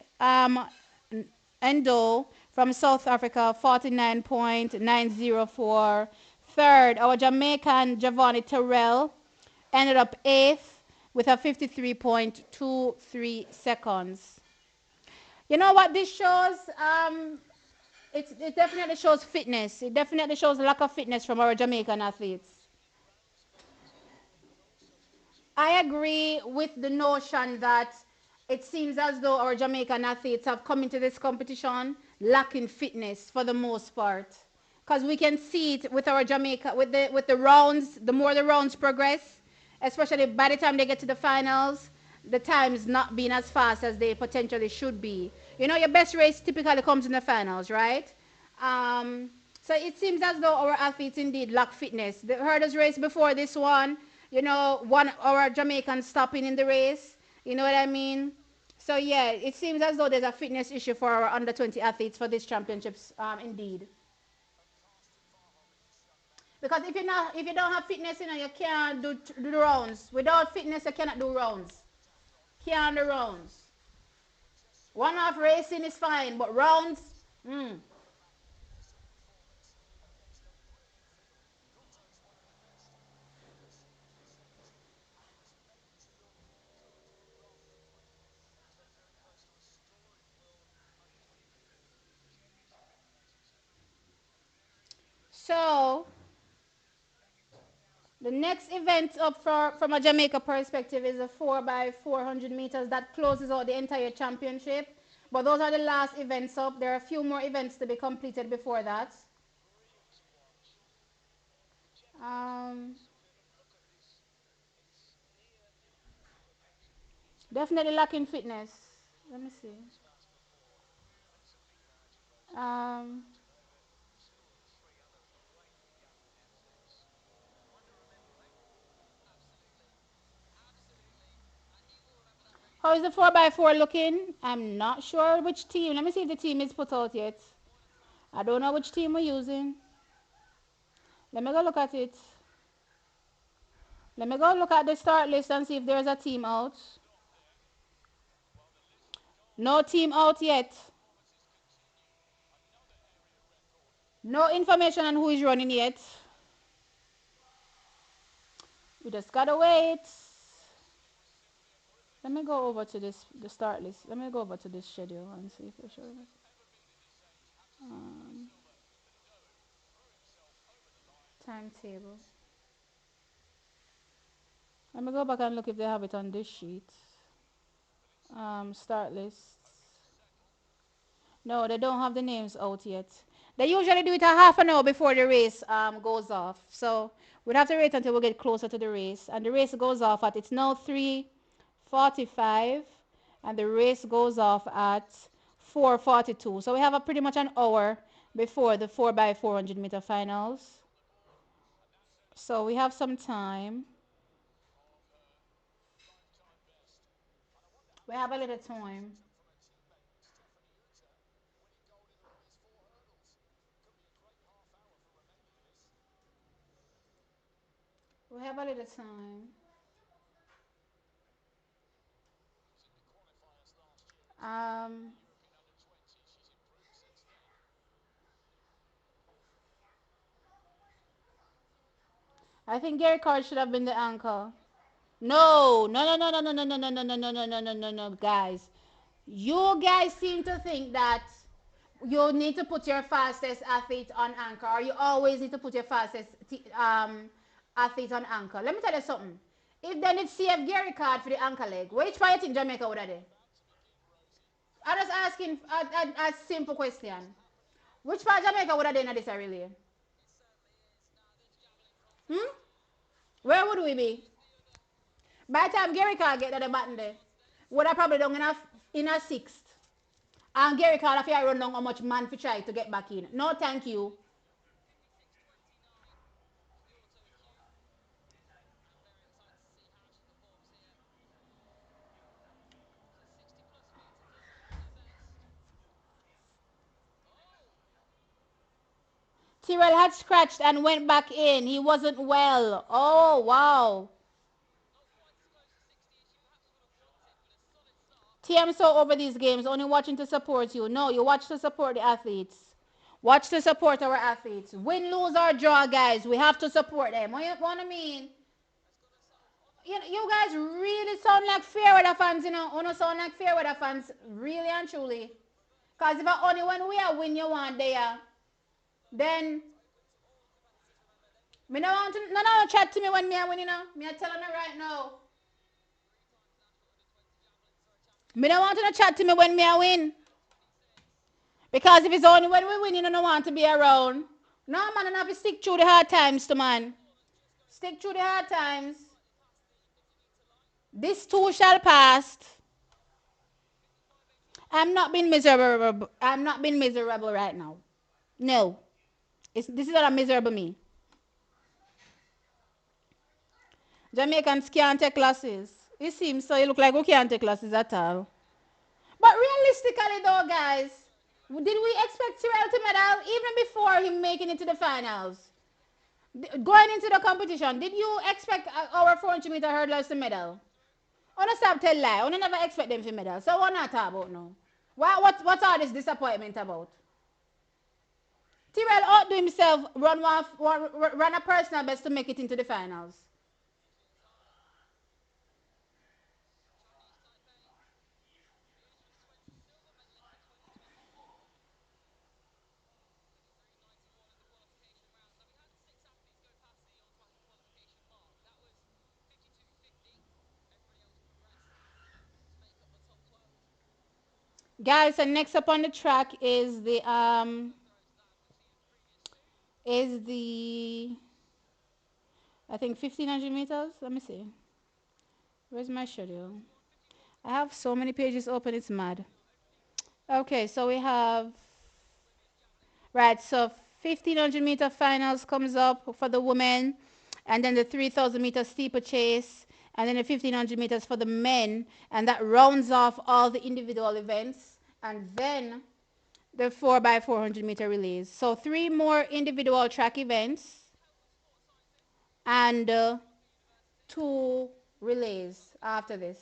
Endo from South Africa, 49.904. Third, our Jamaican Giovanni Terrell ended up eighth with a 53.23 seconds. You know what this shows? It definitely shows fitness. It definitely shows lack of fitness from our Jamaican athletes. I agree with the notion that it seems as though our Jamaican athletes have come into this competition lacking fitness for the most part. Because we can see it with our Jamaica, with the rounds, the more the rounds progress, especially by the time they get to the finals, the times not being as fast as they potentially should be. You know, your best race typically comes in the finals, right? Um, so it seems as though our athletes indeed lack fitness. The hurdles race before this one, you know, one our Jamaican stopping in the race. You know what I mean? So yeah, it seems as though there's a fitness issue for our under 20 athletes for these championships. Indeed, because if you don't have fitness, you know, you can't do the rounds. Without fitness, you cannot do rounds. Can't do rounds. One off racing is fine, but rounds. Mm. So the next event up from a Jamaica perspective is a 4 by 400 meters that closes out the entire championship. But those are the last events up. There are a few more events to be completed before that. Um, Definitely lacking fitness. Let me see. Um, how is the 4 by 4 looking? I'm not sure which team. Let me see if the team is put out yet. I don't know which team we're using. Let me go look at it. Let me go look at the start list and see if there's a team out. No team out yet. No information on who is running yet. We just gotta wait. Let me go over to this the start list. Let me go over to this schedule and see if it shows. Um, timetable. Let me go back and look if they have it on this sheet. Start list. No, they don't have the names out yet. They usually do it a half an hour before the race goes off. So we'd have to wait until we get closer to the race. And the race goes off at it's now 3:45, and the race goes off at 4:42. So we have a pretty much an hour before the 4x400 meter finals. So we have some time. We have a little time. We have a little time. Um, I think Gary Card should have been the anchor. No, no, no, no, no, no, no, no, no, no, no, no, no, no, no, no, guys. You guys seem to think that you need to put your fastest athlete on anchor, or you always need to put your fastest athlete on anchor. Let me tell you something. If they need CF Gary Card for the anchor leg, which part you think Jamaica would have done? I'm just asking a simple question. Which part Jamaica would have done at this relay? Hmm? Where would we be? By the time Gary Card get to the button there, would have probably done in a sixth. And Gary Card, if I run down how much man for try to get back in. No, thank you. Tyrell had scratched and went back in. He wasn't well. Oh, wow. TM so over these games, only watching to support you. No, you watch to support the athletes. Watch to support our athletes. Win, lose, or draw, guys. We have to support them. What I mean? You guys really sound like fair weather fans, you know. You don't sound like fair weather fans, really and truly. Because if I only when we are win, you want there, then me no want to, no chat to me when me are winning, you know. Me are telling you right now. Me don't want to no chat to me when me are win. Because if it's only when we win, you don't want to be around. No, man, I have to stick through the hard times to man. Stick through the hard times. This too shall pass. I'm not being miserable. I'm not being miserable right now. No. This is not a miserable me. Jamaicans can't take classes. It seems so. You look like we can't take classes at all. But realistically, though, guys, did we expect Tyrell to medal even before him making it to the finals? Going into the competition, did you expect our 400-meter hurdlers to medal? On a stop tell lie. On never expect them to medal. So what not talk about now? What's all this disappointment about? Tyrell outdo himself, run a personal best to make it into the finals. Guys, and next up on the track is the I think 1500 meters. Let me see. Where's my schedule? I have so many pages open, it's mad. Okay, so we have right, so 1500-meter finals comes up for the women, and then the 3000-meter steeplechase, and then the 1500 meters for the men, and that rounds off all the individual events, and then the 4x400-meter relays. So three more individual track events and two relays after this.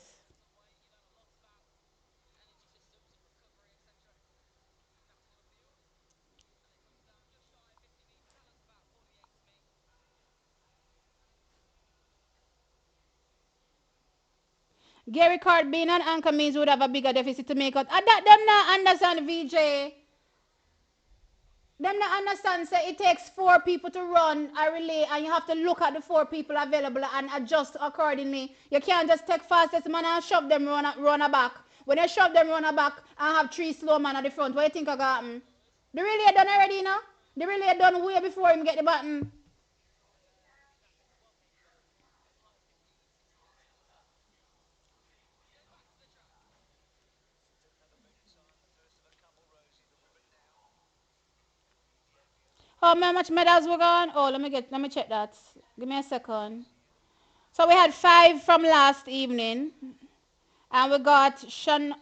Gary Card being an anchor means we would have a bigger deficit to make up. And that them not understand, VJ. Them not understand, say it takes four people to run a relay and you have to look at the four people available and adjust accordingly. You can't just take fastest man and shove them run a back. When you shove them run a back and have three slow man at the front, what do you think I got happen? The relay done already, you know? The relay done way before him get the button. How much medals we got? Oh, let me check that. Give me a second. So we had 5 from last evening. And we got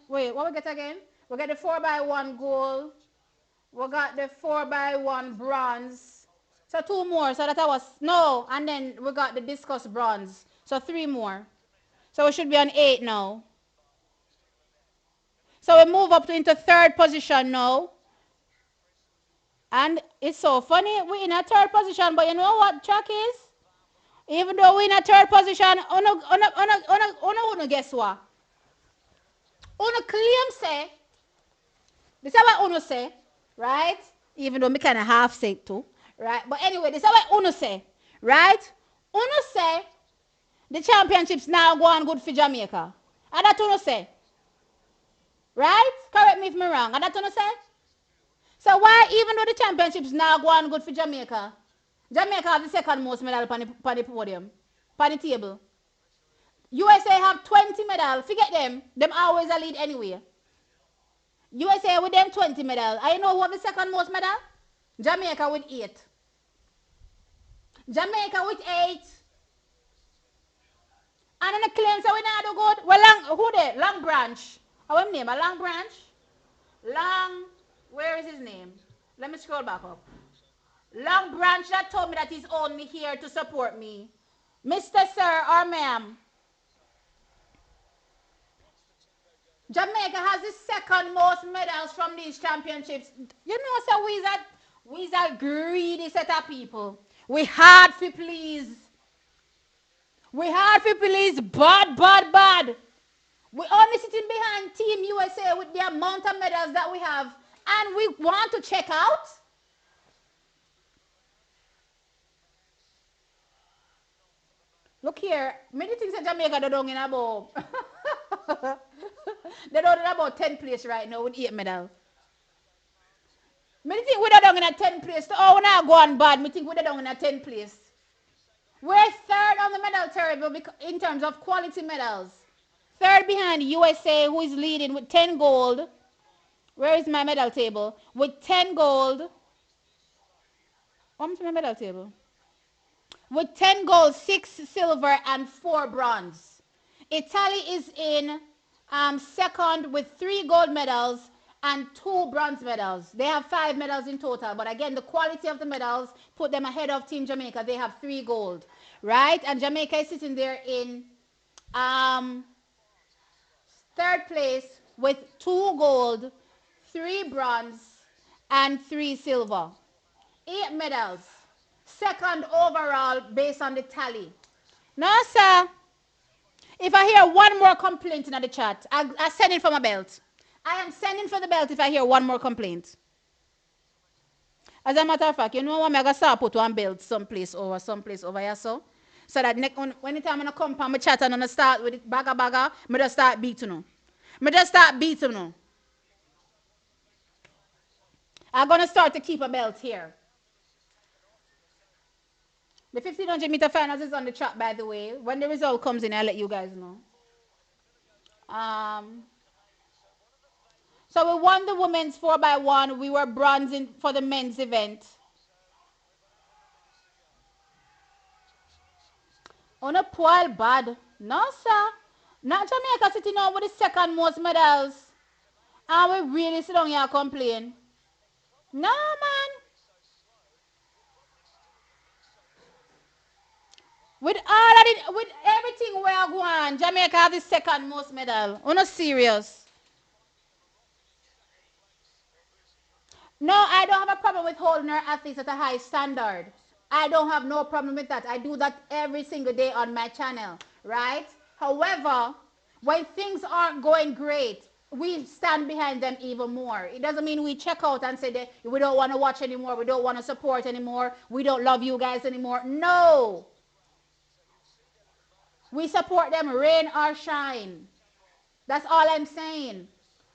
wait, what we get again? We got the 4x1 gold. We got the 4x1 bronze. So 2 more. So that was, no. And then we got the discus bronze. So 3 more. So we should be on 8 now. So we move up into third position now. And it's so funny. We're in a third position. But you know what Chuck is? Even though we're in a third position, guess what? Uno claim say, this is what Uno say, right? Even though me kind of half say it too, right? But anyway, this is what Uno say, right? Uno say the championships now go on good for Jamaica. And that Uno say, right? Correct me if I'm wrong. And that Uno say? So why, even though the championships now go on good for Jamaica, Jamaica have the second most medal on the podium, on the table. USA have 20 medals. Forget them. Them always a lead anyway. USA with them 20 medals. I know who have the second most medal? Jamaica with 8. Jamaica with 8. And then the claims that we not do good. Well, who there? Long Branch. How him name? A Long Branch? Long, where is his name? Let me scroll back up. Long Branch that told me that he's only here to support me. Mr. Sir or ma'am, Jamaica has the second most medals from these championships. You know, so we's a greedy set of people. We hard for please. We hard for please. Bad, bad, bad. We only sitting behind Team USA with the amount of medals that we have. And we want to check out. Look here. Many things in Jamaica they don't in about. They don't in about 10 place right now with 8 medals. Me think we're down in a 10 place. So, oh, we're not going bad. Me think we're down in a 10 place. We're third on the medal table in terms of quality medals. Third behind USA, who is leading with 10 gold. Where is my medal table? With 10 gold. What's my medal table? With 10 gold, 6 silver, and 4 bronze. Italy is in second with 3 gold medals and 2 bronze medals. They have 5 medals in total. But again, the quality of the medals put them ahead of Team Jamaica. They have 3 gold, right? And Jamaica is sitting there in third place with 2 gold, 3 bronze, and 3 silver. 8 medals. Second overall based on the tally. No, sir. If I hear one more complaint in the chat, I send it for my belt. I am sending for the belt if I hear one more complaint. As a matter of fact, you know what? I'm going to start put one belt someplace over here, so. So that when the time I'm going to come from my chat and I'm going to start with it bagger, I'm going to start beating you. I'm just start beating you. I'm going to start to keep a belt here. The 1500-meter finals is on the chat, by the way. When the result comes in, I'll let you guys know. So we won the women's 4x1. We were bronze for the men's event. On a poil bad. No, sir. Not Jamaica sitting on with the second most medals. And we really sit down here and complain. No, man. With all of it, with everything we are going, Jamaica have the second most medal. We're not serious. No, I don't have a problem with holding our athletes at a high standard. I don't have no problem with that. I do that every single day on my channel, right? However, When things aren't going great, we stand behind them even more. It doesn't mean we check out and say that we don't want to watch anymore, we don't want to support anymore, we don't love you guys anymore. No, we support them rain or shine. That's all I'm saying.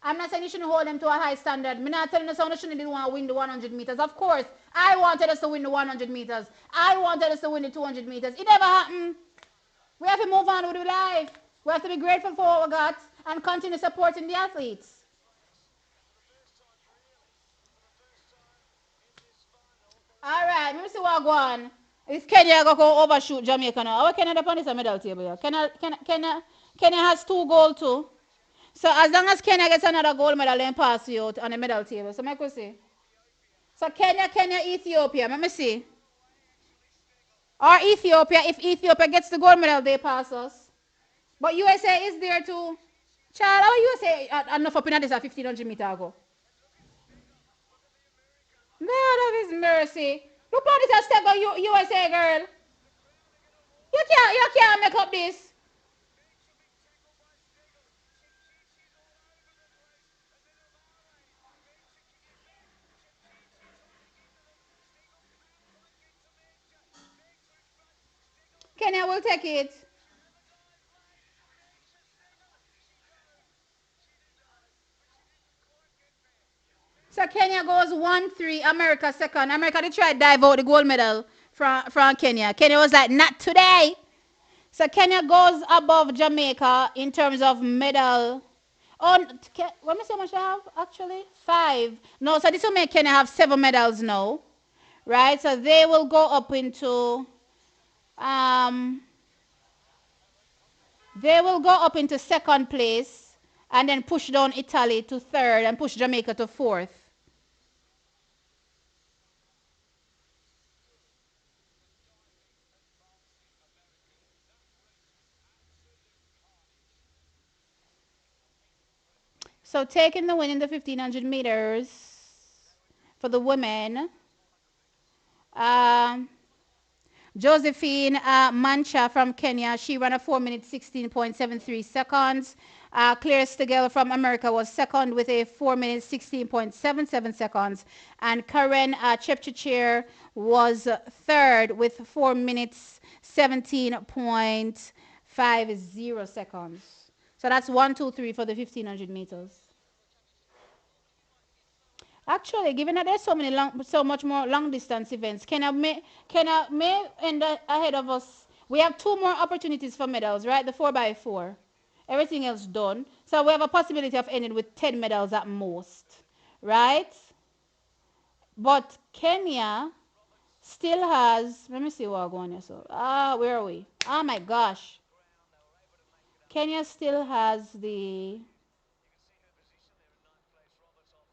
I'm not saying you shouldn't hold them to a high standard. I'm not telling you someone shouldn't want to win the 100 meters. Of course, I wanted us to win the 100 meters. I wanted us to win the 200 meters. It never happened. We have to move on with life. We have to be grateful for what we got and continue supporting the athletes. All right, let me see what go on. Is Kenya going to overshoot Jamaica now? Our Kenya upon this medal table here. Kenya has 2 gold too. So as long as Kenya gets another gold medal, then pass you out on the medal table. So I could see. So Kenya, Ethiopia. Let me see. Or Ethiopia. If Ethiopia gets the gold medal, they pass us. But USA is there too. Child, how USA enough up in this at 1500 meter ago? God of his mercy. Look how this has step on USA girl. You can't make up this. Kenya will take it. So Kenya goes 1-3, America second. America they tried to dive out the gold medal from Kenya. Kenya was like, not today. So Kenya goes above Jamaica in terms of medal. Oh, let me see how much I have actually. 5. No, so this will make Kenya have 7 medals now, right? So they will go up into um they will go up into second place and then push down Italy to third and push Jamaica to fourth. So taking the win in the 1500 meters for the women. Um, Josephine Mancha from Kenya, she ran a 4 minute 16.73 seconds. Claire Stegel from America was second with a 4 minute 16.77 seconds. And Karen Chepchichir was third with 4 minutes 17.50 seconds. So that's 1, 2, 3 for the 1500 meters. Actually, given that there's so much more long distance events, can I may end ahead of us? We have 2 more opportunities for medals, right? The 4x4, everything else done. So we have a possibility of ending with 10 medals at most, right? But Kenya still has. Let me see what I'm going here. So where are we? Oh my gosh, Kenya still has the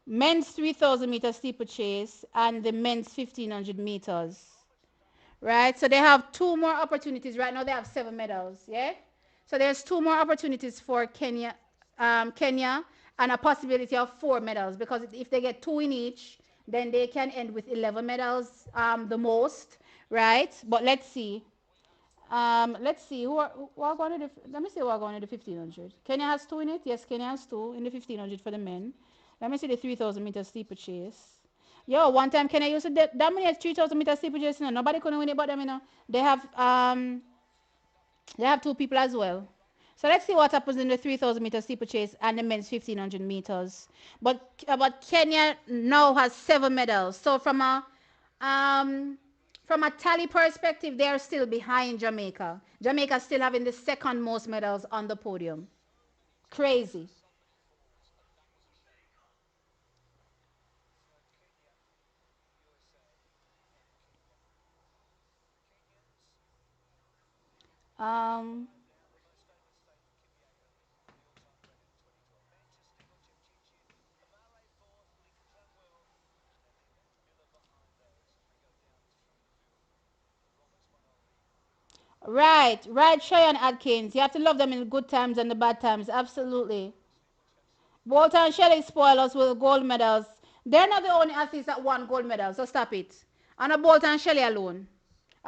men's 3,000 meter steeplechase and the men's 1,500 meters. Right? So they have 2 more opportunities. Right now they have 7 medals. Yeah. So there's 2 more opportunities for Kenya, and a possibility of 4 medals because if they get 2 in each, then they can end with 11 medals, the most. Right? But let's see who are going to let me see who are going to the 1500. Kenya has 2 in it. Yes, Kenya has 2 in the 1500 for the men. Let me see the 3,000 meter steeplechase. Yo, one time Kenya used to dominate 3,000 meter steeplechase. You know, nobody couldn't win it but them. You know, they have 2 people as well. So let's see what happens in the 3,000 meter steeplechase and the men's 1,500 meters. But Kenya now has 7 medals. So from a tally perspective, they are still behind Jamaica. Jamaica still having the second most medals on the podium. Crazy. Um, right, Cheyenne Atkins. You have to love them in the good times and the bad times. Absolutely. Bolton and Shelley spoil us with gold medals. They're not the only athletes that won gold medals, so stop it. And a Bolton and Shelley alone.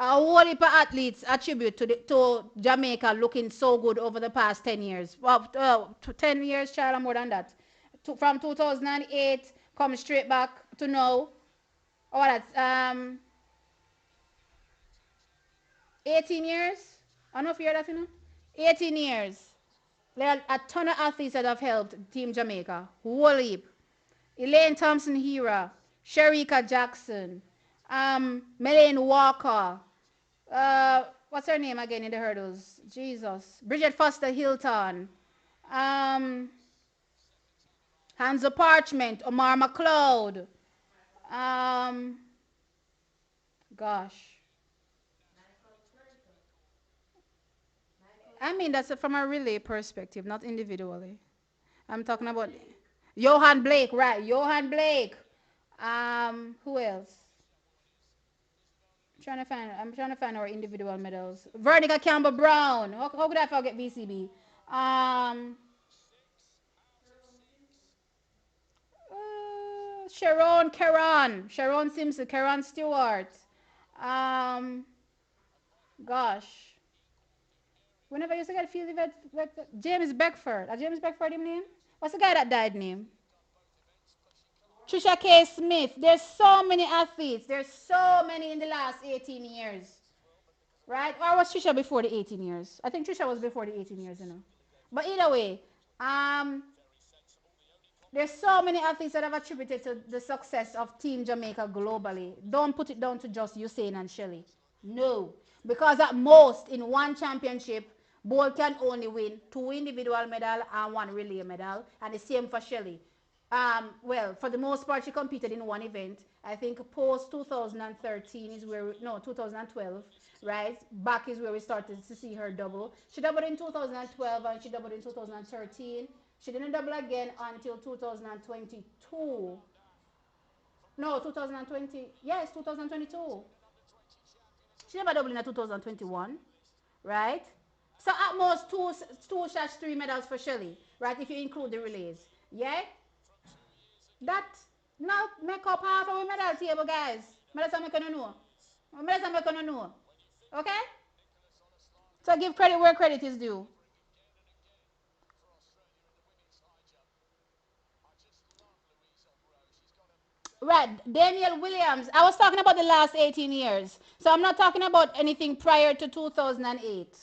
A whole heap of athletes attribute to Jamaica looking so good over the past 10 years. Well, 10 years, child, or more than that. From 2008, come straight back to now. Oh, that's 18 years. I don't know if you hear that, 18 years. There are a ton of athletes that have helped Team Jamaica. Whole heap. Elaine Thompson Hera, Sherika Jackson, Melaine Walker, what's her name again in the hurdles? Jesus. Bridget Foster Hilton, um, Hansa Parchment, Omar McLeod, um, gosh. I mean, that's from a relay perspective, not individually. I'm talking about Johan Blake, right? Johan Blake. Who else? I'm trying to find our individual medals. Vernica Campbell Brown. How could I forget VCB? Um, Sharon Caron. Sharon Simpson. Caron Stewart. Um, gosh. Whenever I used to get a field event, James Beckford. James Beckford him name? What's the guy that died name? Trisha K. Smith. There's so many athletes. There's so many in the last 18 years. Right? Or was Trisha before the 18 years? I think Trisha was before the 18 years, But either way, um, there's so many athletes that have attributed to the success of Team Jamaica globally. Don't put it down to just Usain and Shelley. No. Because at most, in one championship, Bolt can only win two individual medal and one relay medal. And the same for Shelley. Well, for the most part, she competed in one event. I think post 2013 is where, no, 2012, right? Back is where we started to see her double. She doubled in 2012 and she doubled in 2013. She didn't double again until 2022. No, 2020. Yes, 2022. She never doubled in 2021, right? So at most two/three medals for Shelley, right? If you include the relays, yeah. That now make up half of the medal table, guys. Medals are making know. Medals are making know. Okay? So give credit where credit is due. Right, Daniel Williams. I was talking about the last 18 years. So I'm not talking about anything prior to 2008.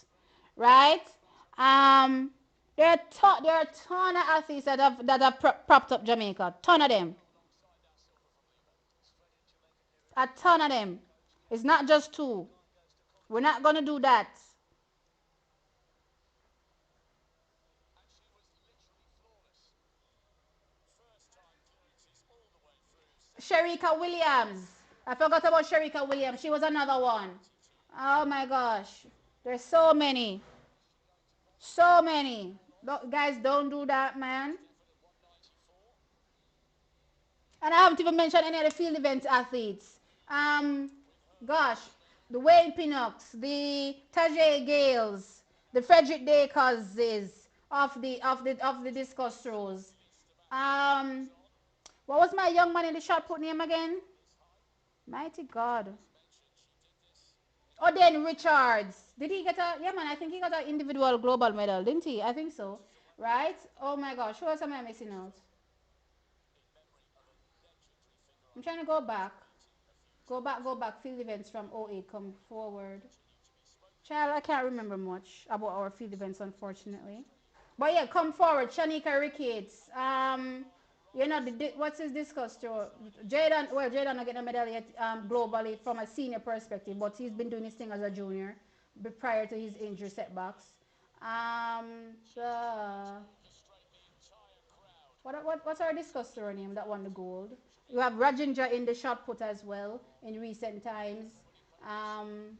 Right? Um, there are a ton of athletes that have propped up Jamaica. Ton of them. A ton of them. It's not just two. We're not gonna do that. Sherika Williams. I forgot about Sherika Williams. She was another one. Oh my gosh. There's so many. So many. Guys, don't do that, man. And I haven't even mentioned any of the field event athletes. Um, gosh, the Wayne Pinnocks, the Tajay Gales, the Frederick Dacres of the discus throws. Um, what was my young man in the shot put name again? Mighty God. Oh, then Richards. Did he get a? Yeah, man. I think he got an individual global medal, didn't he? I think so. Right? Oh my gosh. Who else am I missing out? I'm trying to go back. Go back, go back. Field events from '08 come forward. Child, I can't remember much about our field events, unfortunately. But yeah, come forward. Shanika Ricketts. What's his discuss to Jaden? Well, Jaden not getting a medal yet globally from a senior perspective, but he's been doing his thing as a junior prior to his injury setbacks. The what's our discussor name that won the gold? You have Rajendra in the shot put as well in recent times. Um,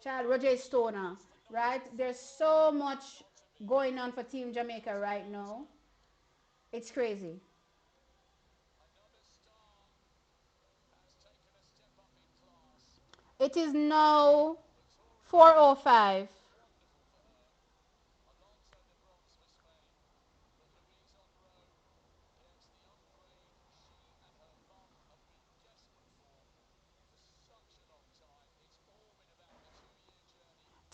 Child Roger Stoner, right? There's so much going on for Team Jamaica right now. It's crazy. It is now 4:05.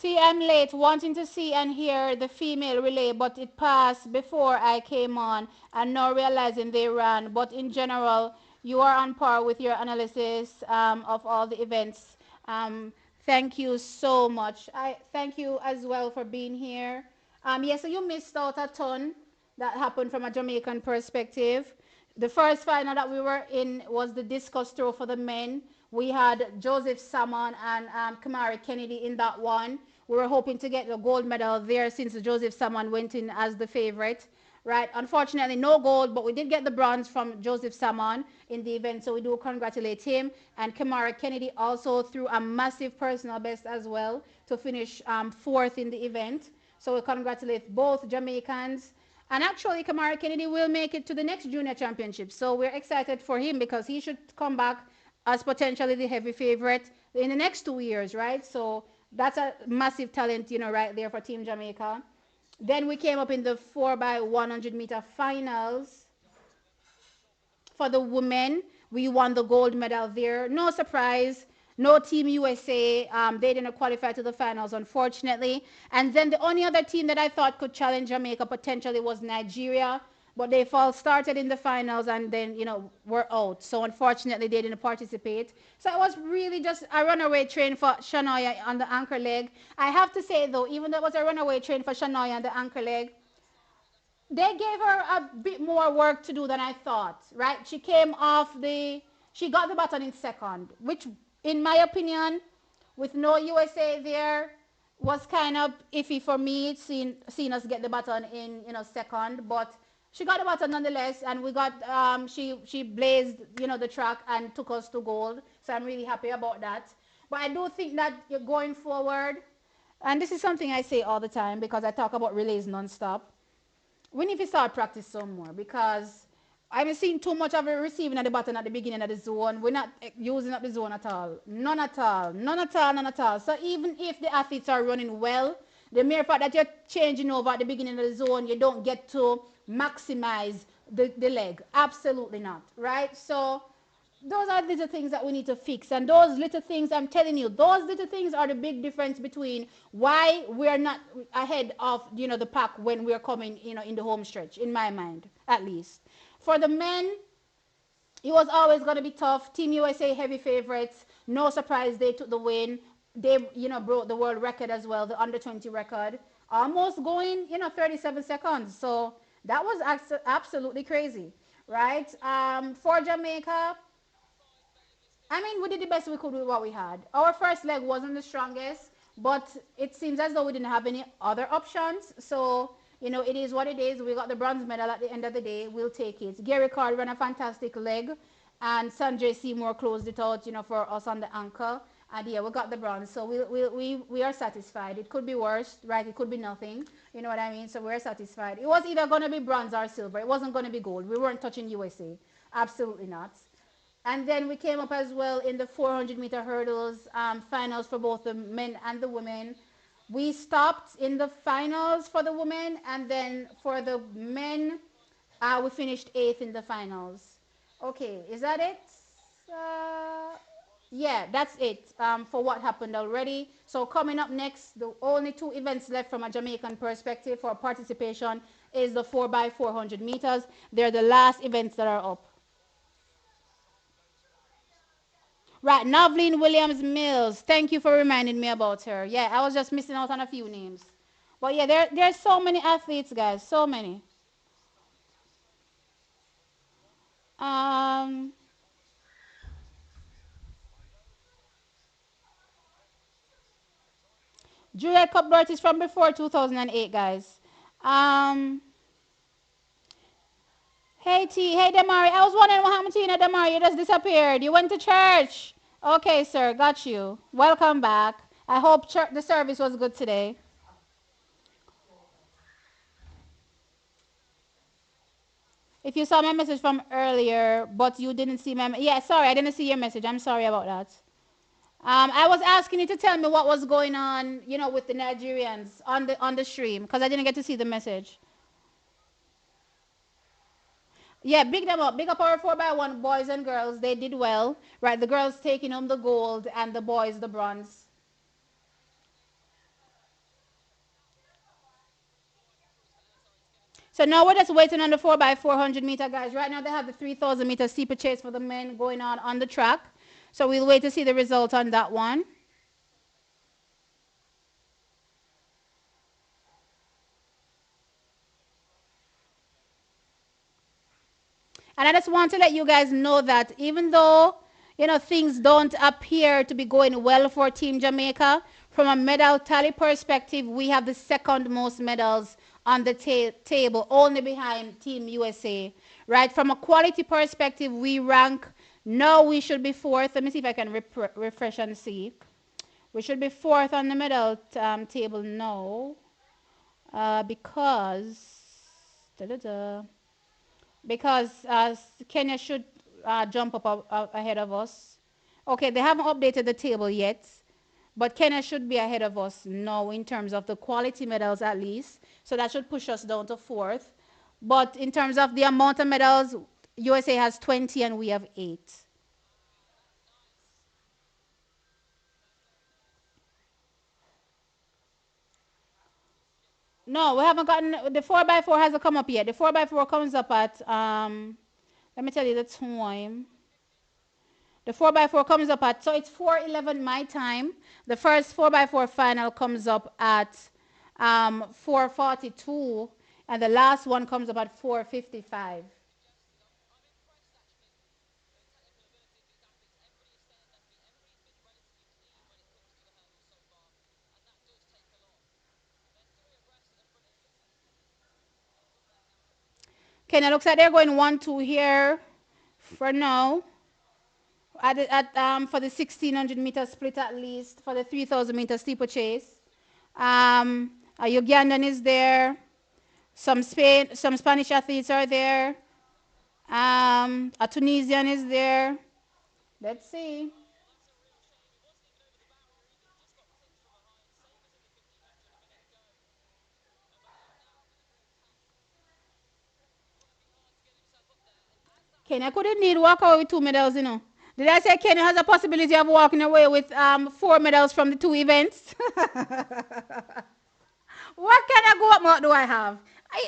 See, I'm late, wanting to see and hear the female relay, but it passed before I came on, and now realizing they ran. But in general, you are on par with your analysis of all the events. Um, Thank you so much. I thank you as well for being here. Yes, so you missed out a ton that happened from a Jamaican perspective. The first final that we were in was the discus throw for the men. We had Joseph Salmon and Kamari Kennedy in that one. We were hoping to get the gold medal there since Joseph Salmon went in as the favorite. Right, unfortunately, no gold, but we did get the bronze from Joseph Salmon in the event, so we do congratulate him. And Kamara Kennedy also threw a massive personal best as well to finish fourth in the event. So we congratulate both Jamaicans. And actually, Kamara Kennedy will make it to the next junior championship. So we're excited for him because he should come back as potentially the heavy favorite in the next 2 years, right? So that's a massive talent, right there for Team Jamaica. Then we came up in the 4 by 100-meter finals for the women. We won the gold medal there. No surprise. No Team USA. They didn't qualify to the finals, unfortunately. And then the only other team that I thought could challenge Jamaica potentially was Nigeria. But they fall started in the finals and then, were out. So unfortunately, they didn't participate. So it was really just a runaway train for Shania on the anchor leg. I have to say, though, even though it was a runaway train for Shania on the anchor leg, they gave her a bit more work to do than I thought, right? She got the baton in second, which, in my opinion, with no USA there, was kind of iffy for me, seeing us get the baton in, second. But she got the baton nonetheless, and she blazed, the track and took us to gold. So I'm really happy about that. But I do think that you're going forward, and this is something I say all the time because I talk about relays nonstop. We need to start practice some more because I've seen too much of it receiving at the button at the beginning of the zone. We're not using up the zone at all. None at all. None at all. None at all. So even if the athletes are running well, the mere fact that you're changing over at the beginning of the zone, you don't get to maximize the leg. Absolutely not. Right? So those are little things that we need to fix. And those little things, I'm telling you, those little things are the big difference between why we're not ahead of, the pack when we're coming, in the home stretch, in my mind, at least. For the men, it was always going to be tough. Team USA heavy favorites. No surprise they took the win. They, broke the world record as well, the under 20 record. Almost going, 37 seconds. So that was absolutely crazy, right? For Jamaica, I mean, we did the best we could with what we had. Our first leg wasn't the strongest, but it seems as though we didn't have any other options. So, it is what it is. We got the bronze medal at the end of the day. We'll take it. Gary Card ran a fantastic leg, and Sanjay Seymour closed it out, for us on the anchor. And yeah, we got the bronze. So we are satisfied. It could be worse, right? It could be nothing. You know what I mean? So we're satisfied. It was either going to be bronze or silver. It wasn't going to be gold. We weren't touching USA. Absolutely not. And then we came up as well in the 400-meter hurdles finals for both the men and the women. We stopped in the finals for the women, and then for the men, we finished 8th in the finals. Okay, is that it? Yeah, that's it for what happened already. So coming up next, the only 2 events left from a Jamaican perspective for participation is the 4 by 400 meters. They're the last events that are up. Right, Novlene Williams Mills. Thank you for reminding me about her. Yeah, I was just missing out on a few names. But yeah, there's so many athletes, guys. So many. Um, Juliet Cuthbert is from before 2008, guys. Um, hey Damari. I was wondering what happened to you, Damari. You just disappeared. You went to church. Okay, sir. Got you. Welcome back. I hope the service was good today. If you saw my message from earlier, but you didn't see yeah, sorry, I didn't see your message. I'm sorry about that. I was asking you to tell me what was going on, with the Nigerians on the stream because I didn't get to see the message. Yeah, big them up. Big up our 4 by 1 boys and girls. They did well. Right, the girls taking home the gold and the boys the bronze. So now we're just waiting on the 4 by 400 meter, guys. Right now they have the 3,000 meter steeplechase for the men going on the track. So we'll wait to see the result on that one. And I just want to let you guys know that even though, things don't appear to be going well for Team Jamaica, from a medal tally perspective, we have the second most medals on the table, only behind Team USA. Right? From a quality perspective, we rank, no, we should be fourth. Let me see if I can refresh and see. We should be fourth on the medal table now, because. Da-da-da, because Kenya should jump up ahead of us. Okay, they haven't updated the table yet, but Kenya should be ahead of us now in terms of the quality medals at least. So that should push us down to fourth. But in terms of the amount of medals, USA has 20 and we have 8. No, we haven't gotten the 4 by 4 hasn't come up yet. The 4 by 4 comes up at let me tell you the time. The 4 by 4 comes up at, so it's 4:11 my time. The first 4 by 4 final comes up at 4:42, and the last one comes up at 4:55. Kenya looks like they're going 1-2 here for now. For the 1,600 meter split, at least for the 3,000 meter steeplechase. A Ugandan is there. Some Spanish athletes are there. A Tunisian is there. Let's see. Kenya couldn't need walk away with 2 medals. Did I say Kenya has a possibility of walking away with 4 medals from the two events? What kind of goat mouth do I have?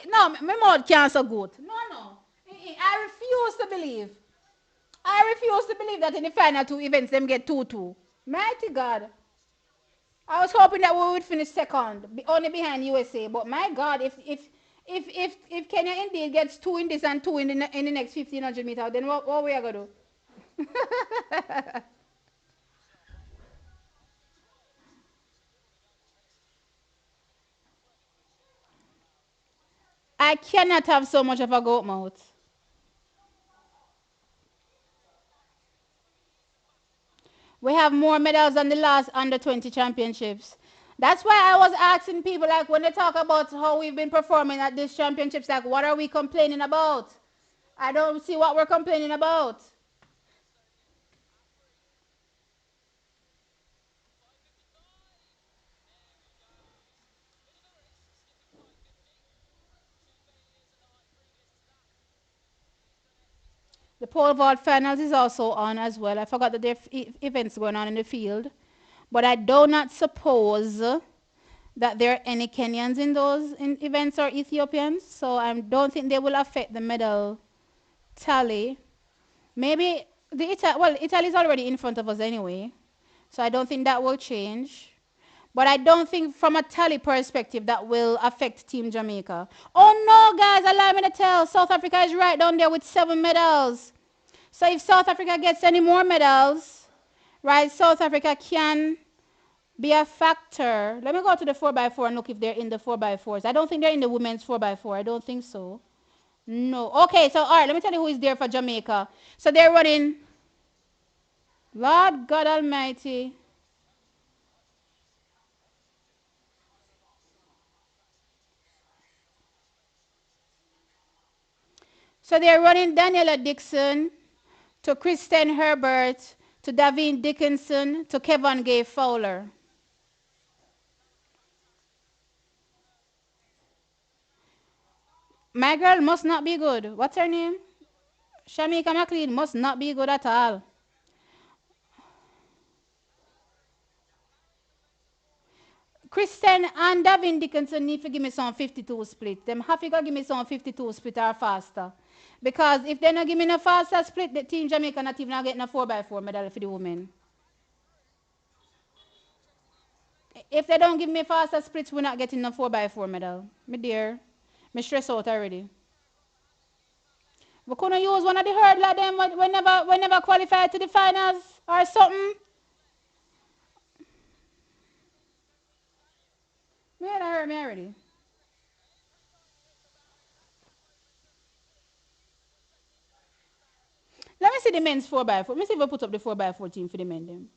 No, my mouth can't so good. No, no. I refuse to believe. I refuse to believe that in the final two events, them get 2-2. Mighty God. I was hoping that we would finish second, only behind USA. But my God, if Kenya indeed gets two in this and two in the next 1,500 meter, then what we are gonna do? I cannot have so much of a goat mouth. We have more medals than the last under 20 championships. That's why I was asking people, like, when they talk about how we've been performing at these championships, like, what are we complaining about? I don't see what we're complaining about. The pole vault finals is also on as well. I forgot that there are events going on in the field. But I do not suppose that there are any Kenyans in those events or Ethiopians. So I don't think they will affect the medal tally. Maybe Italy is already in front of us anyway. So I don't think that will change. But I don't think from a tally perspective that will affect Team Jamaica. Oh no, guys, allow me to tell. South Africa is right down there with 7 medals. So if South Africa gets any more medals, right, South Africa can be a factor. Let me go to the 4 by 4 and look if they're in the 4 by 4s. I don't think they're in the women's 4 by 4. I don't think so. No. Okay, so all right, let me tell you who is there for Jamaica. So they're running, Lord God Almighty. So they're running Daniela Dixon to Kristen Herbert to Davine Dickinson to Kevin Gay Fowler. My girl must not be good. What's her name? Shamika McLean must not be good at all. Kristen and Davin Dickinson need to give me some 52 split. Them have to go give me some 52 split or faster. Because if they not give me no faster split, the team Jamaica not even getting a 4x4 medal for the women. If they don't give me faster splits, we're not getting no 4x4 medal. Me dear, me stress out already. We couldn't use one of the hurdler them whenever qualified to the finals or something. Me had heard me already. Let me see the men's 4x4. Let me see if I put up the 4x4 team for the men them.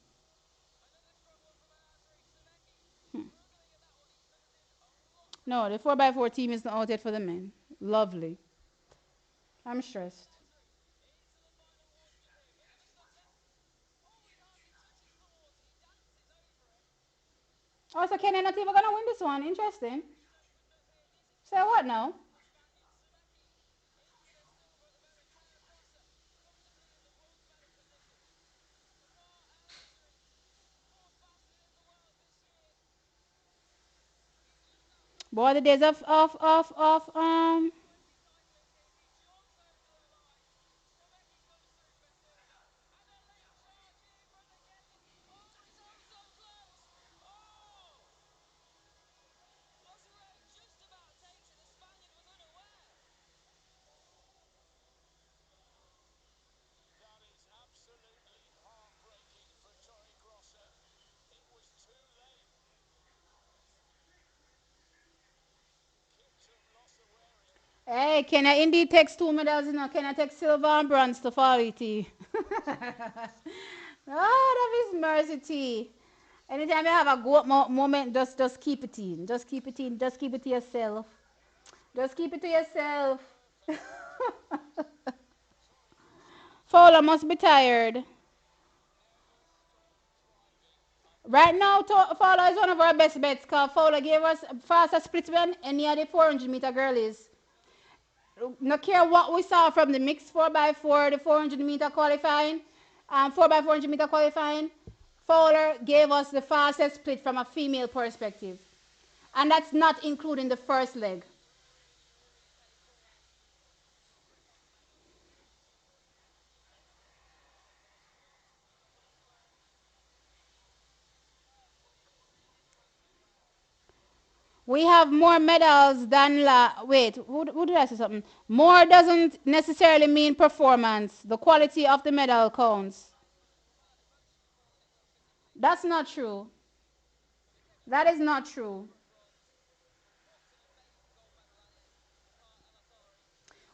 No, the 4x4 team is not out yet for the men. Lovely. I'm stressed. Oh, so Kenya not even gonna win this one. Interesting. So what now? Boy, the days of. Hey, Kenya indeed takes 2 medals, you know. Kenya takes silver and bronze to follow tea. Oh, that is mercy tea. Anytime you have a good moment, just keep it in. Just keep it in. Just keep it to yourself. Just keep it to yourself. Fowler must be tired. Right now, Fowler is one of our best bets because Fowler gave us faster split run any of the 400-meter girlies. No care what we saw from the mixed 4x4, the 400-meter qualifying, 4x400-meter qualifying, Fowler gave us the fastest split from a female perspective. And that's not including the first leg. We have more medals than wait, who did I say something? More doesn't necessarily mean performance. The quality of the medal counts. That's not true. That is not true.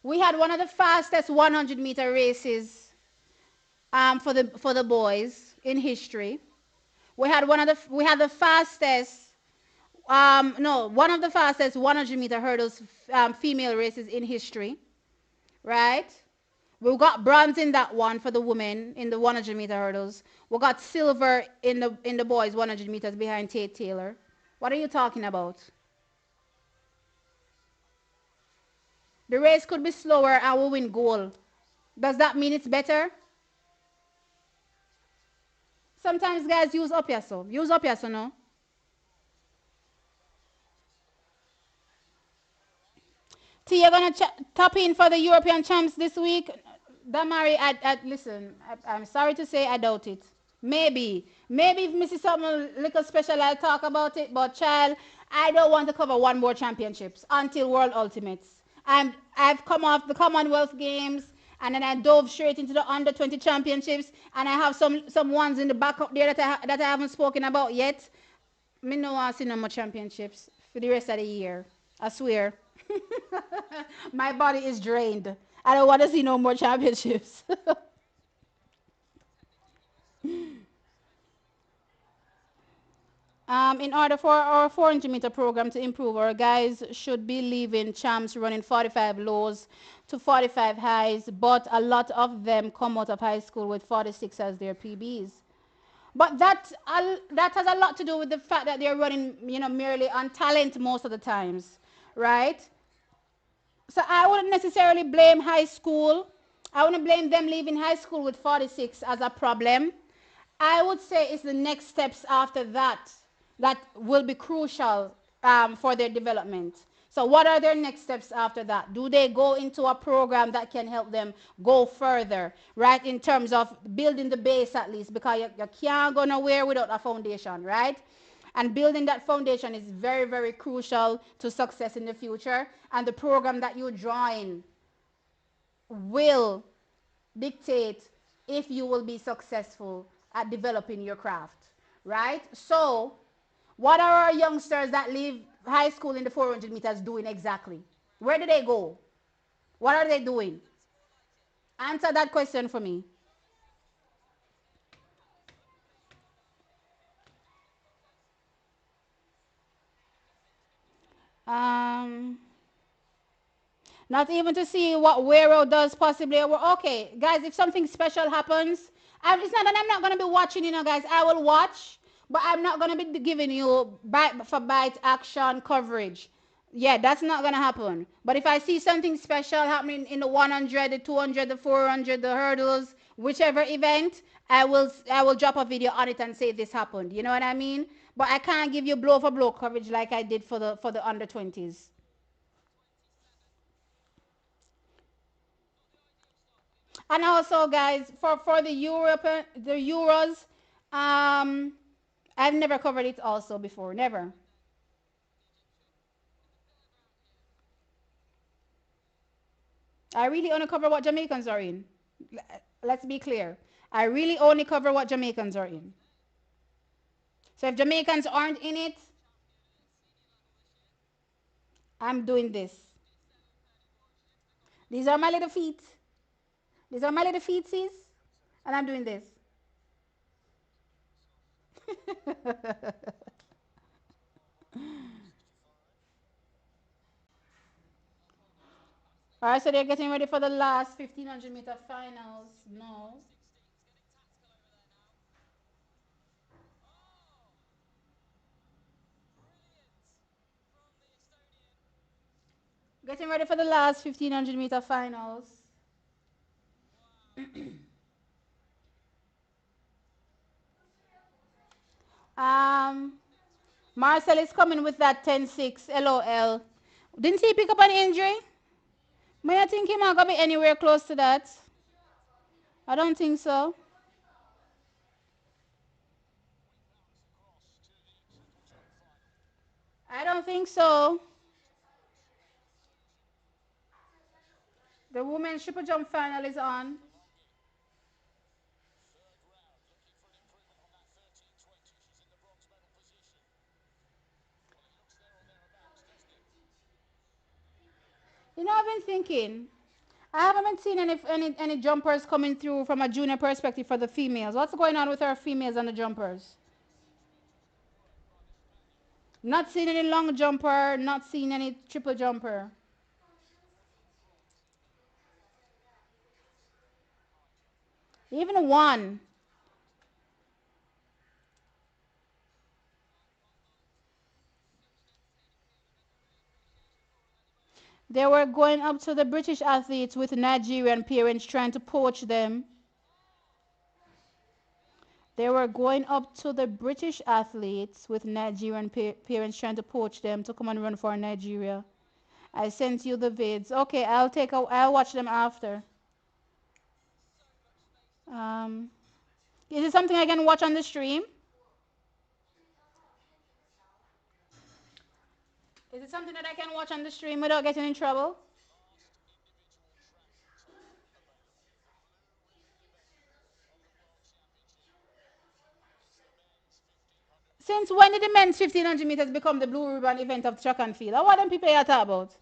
We had one of the fastest 100-meter races for the boys in history. We had the fastest no, one of the fastest 100-meter hurdles female races in history, right? We got bronze in that one for the women in the 100-meter hurdles. We got silver in the boys 100 meters behind Tate Taylor. What are you talking about? The race could be slower and we win gold. Does that mean it's better? Sometimes guys use up your so. Use up your so no. T, you're gonna tap in for the European champs this week. Damari, listen. I'm sorry to say, I doubt it. Maybe if Mrs. Something little special, I'll talk about it. But child, I don't want to cover one more championships until World Ultimates. I've come off the Commonwealth Games, and then I dove straight into the under 20 championships, and I have some ones in the back up there that I haven't spoken about yet. Me no want to see no more championships for the rest of the year. I swear. My body is drained. I don't want to see no more championships. In order for our 400-meter program to improve, our guys should be leaving champs running 45 lows to 45 highs, but a lot of them come out of high school with 46 as their PBs. But that has a lot to do with the fact that they're running, merely on talent most of the times, right? So I wouldn't necessarily blame high school. I wouldn't blame them leaving high school with 46 as a problem. I would say it's the next steps after that that will be crucial for their development. So, what are their next steps after that? Do they go into a program that can help them go further, right? In terms of building the base at least, because you can't go nowhere without a foundation, right? And building that foundation is very, very crucial to success in the future. And the program that you join will dictate if you will be successful at developing your craft, right? So, what are our youngsters that leave high school in the 400 meters doing exactly? Where do they go? What are they doing? Answer that question for me. Um, Not even to see what Wero does possibly. Okay, guys, if something special happens, it's not that I'm not going to be watching, guys. I will watch, but I'm not going to be giving you bite for bite action coverage. Yeah, that's not going to happen. But if I see something special happening in the 100, the 200, the 400, the hurdles, whichever event, I will drop a video on it and say this happened. You know what I mean? But I can't give you blow for blow coverage like I did for the under 20s. And also, guys, for the Euros, um, I've never covered it also before. Never. I really only cover what Jamaicans are in. Let's be clear. I really only cover what Jamaicans are in. So if Jamaicans aren't in it, I'm doing this. These are my little feet. These are my little feetsies, and I'm doing this. All right, so they're getting ready for the last 1500-meter finals. No. Getting ready for the last 1500-meter finals. Um, Marcel is coming with that 10-6. LOL. Didn't he pick up an injury? May I think he might be anywhere close to that. I don't think so. I don't think so. The women's triple jump final is on. I've been thinking. I haven't been seeing any jumpers coming through from a junior perspective for the females. What's going on with our females and the jumpers? Not seeing any long jumper, not seeing any triple jumper. Even one. They were going up to the British athletes with Nigerian parents trying to poach them. They were going up to the British athletes with Nigerian parents trying to poach them to come and run for Nigeria. I sent you the vids. Okay, I'll watch them after. Um, is it something I can watch on the stream? Is it something that I can watch on the stream without getting in trouble? Since when did the men's 1500 meters become the blue ribbon event of track and field? What them people here talk about?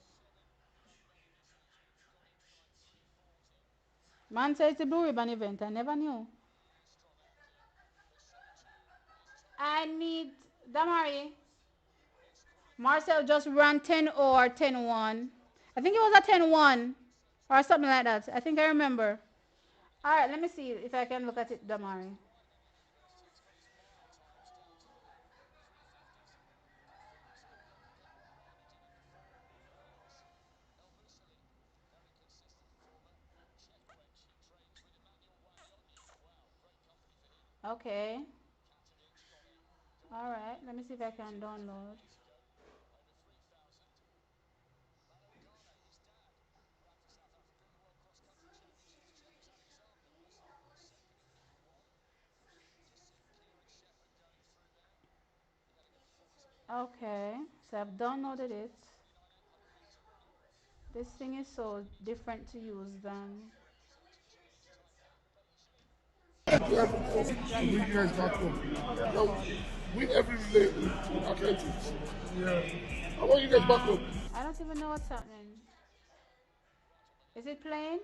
Man says it's a blue ribbon event. I never knew. I need Damari. Marcel just ran 10 or 10-1. I think it was a 10-1 or something like that. I think I remember. All right, let me see if I can look at it, Damari. Okay. All right, let me see if I can download. Okay, so I've downloaded it. This thing is so different to use than. Yeah, Maybe I just drag it bring on you guys my. back home. How do I Now, pause? with every relay athletics. Yeah. I want you guys back home. I don't even know what's happening. Is it playing?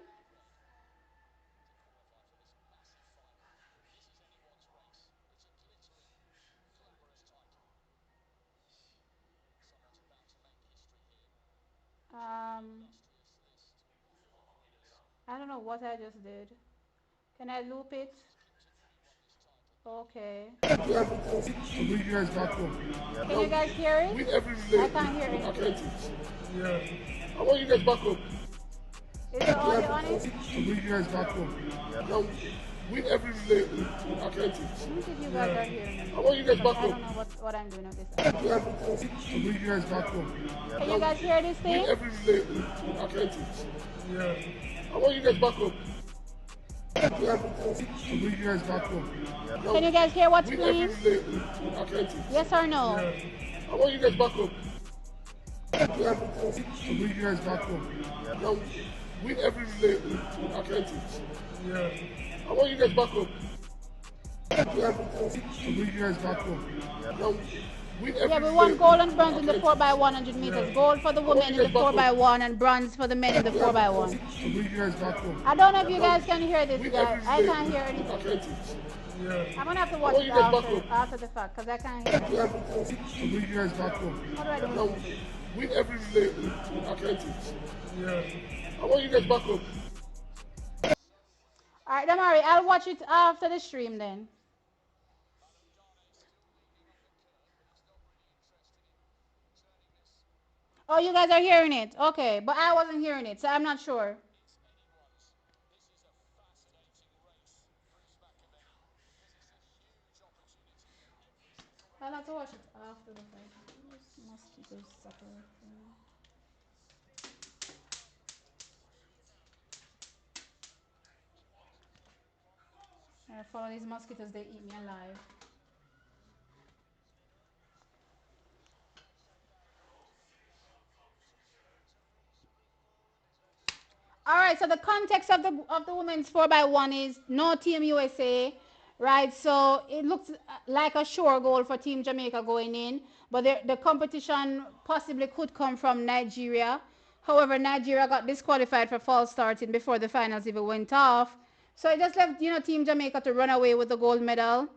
Um, I don't know what I just did. Can I loop it? Okay. Yeah, bring you guys back home. Can Now, you guys hear it? with every I relay can't hear anything. athletics. Yeah. I want you guys back home. Is the Yeah, audio on it? bring you guys back home. Now, with every relay athletics. Let me see if you guys Yeah. are hearing me. I want you guys Because back I home. don't know what I'm doing with this app. Yeah, bring you guys back home. Can you Now, guys hear this with thing? every relay athletics. Yeah. I want you guys back home. Yeah, bring you guys back home. Now, Can you guys hear what's with every playing? relay athletics. Yes or no? Yeah. I want you guys back home. Yeah, bring you guys back home. Now, with every relay athletics. Yeah. I want you guys back home. Yeah, bring you guys back home. Now, with Yeah, every we relay want gold and bronze in the 4 by athletics. 100 meters. Yeah. Gold for the I want women you in the guys back 4 home. by 1 and bronze for the men in the Yeah, 4 by 1. bring you guys back home. I don't know if you Now, guys can hear this, with guys. every I relay can't hear anything. athletics. Yeah. I'm gonna have to I watch want it you guys back after home. after the fact because I can't hear. Yeah, bring you guys back home. How do I Now, remove it? with every relay athletics. Yeah. I want you guys back home. All right, don't worry. I'll watch it after the stream then. Oh, you guys are hearing it. Okay, but I wasn't hearing it, so I'm not sure. I'll have to watch it after the fact. Mosquitoes sucker. I follow these mosquitoes. They eat me alive. All right. So the context of the women's 4 by 1 is no Team USA, right? So it looks like a sure goal for Team Jamaica going in, but the competition possibly could come from Nigeria. However, Nigeria got disqualified for false starting before the finals even went off. So it just left Team Jamaica to run away with the gold medal.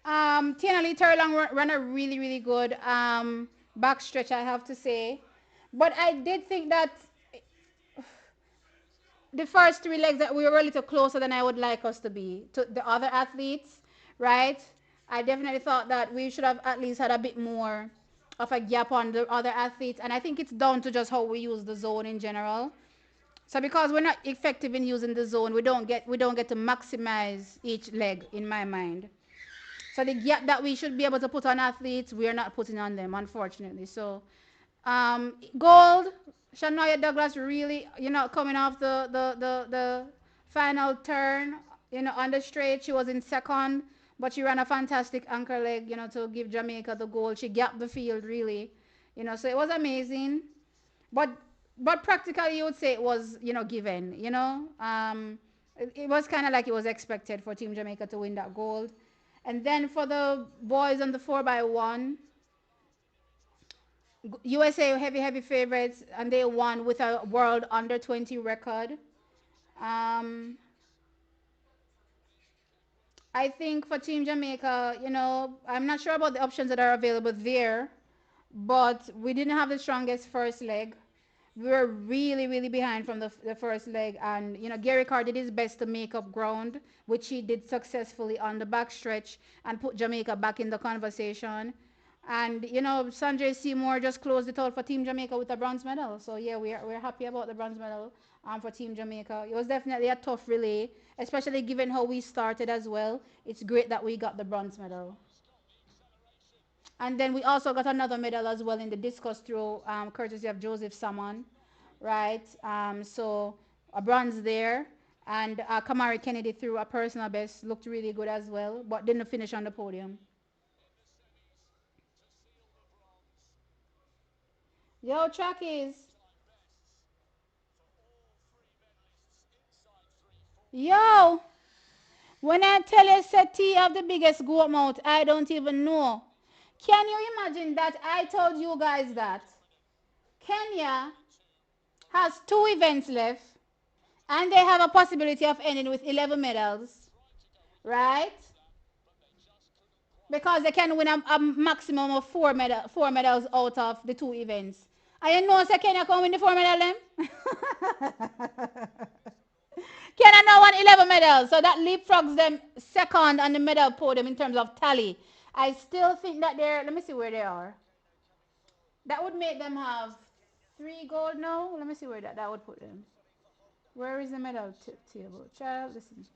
Tiana Lee Terlong ran a really good backstretch, I have to say. But I did think that the first 3 legs that we were a little closer than I would like us to be to the other athletes, right? I definitely thought that we should have at least had a bit more of a gap on the other athletes, and I think it's down to just how we use the zone in general. So because we're not effective in using the zone, we don't get to maximize each leg in my mind. So the gap that we should be able to put on athletes, we are not putting on them, unfortunately. So gold, Shania Douglas really, coming off the final turn, on the straight. She was in second, but she ran a fantastic anchor leg, to give Jamaica the gold. She gapped the field really, so it was amazing. But practically you would say it was, given, it was kind of like it was expected for Team Jamaica to win that gold. And then for the boys on the 4 by 1, USA heavy favorites, and they won with a world under 20 record. Um, I think for Team Jamaica, I'm not sure about the options that are available there, but we didn't have the strongest first leg. We were really behind from the first leg, and Gary Carr did his best to make up ground, which he did successfully on the backstretch and put Jamaica back in the conversation. And Sanjay Seymour just closed it out for Team Jamaica with a bronze medal. So yeah, we're happy about the bronze medal for Team Jamaica. It was definitely a tough relay, especially given how we started as well. It's great that we got the bronze medal. And then we also got another medal as well in the discus throw, courtesy of Joseph Salmon, right? So a bronze there. And Kamari Kennedy threw a personal best, looked really good as well, but didn't finish on the podium. Yo, Chuckies. Yo, when I tell you Seti have the biggest goat mouth, I don't even know. Can you imagine that I told you guys that Kenya has two events left and they have a possibility of ending with 11 medals, right? Because they can win a maximum of four medals out of the two events. I know say Kenya can win the four medal them. Kenya now won 11 medals, so that leapfrogs them second on the medal podium in terms of tally. I still think that they're, let me see where they are. That would make them have three gold now. Let me see where that would put them. Where is the medal table? Child, listen.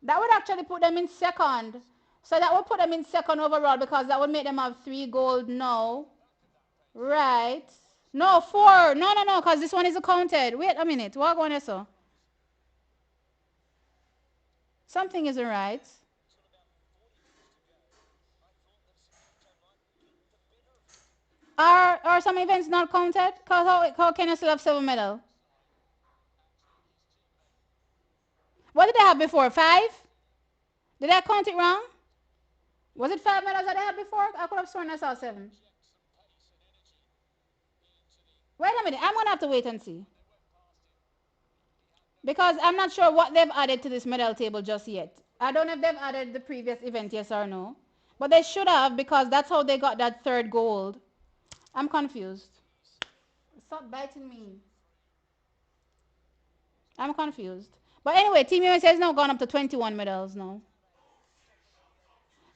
That would actually put them in second. So that would put them in second overall because that would make them have three gold now. Right. No, four. No, no, no, because this one is counted. Wait a minute. What going on so? Something isn't right. Are some events not counted? Because how can you still have seven medal? What did they have before? Five? Did I count it wrong? Was it five medals that I had before? I could have sworn I saw seven. Wait a minute. I'm going to have to wait and see. Because I'm not sure what they've added to this medal table just yet. I don't know if they've added the previous event, yes or no. But they should have because that's how they got that third gold. I'm confused. Stop biting me. I'm confused. But anyway, Team USA has now gone up to 21 medals now.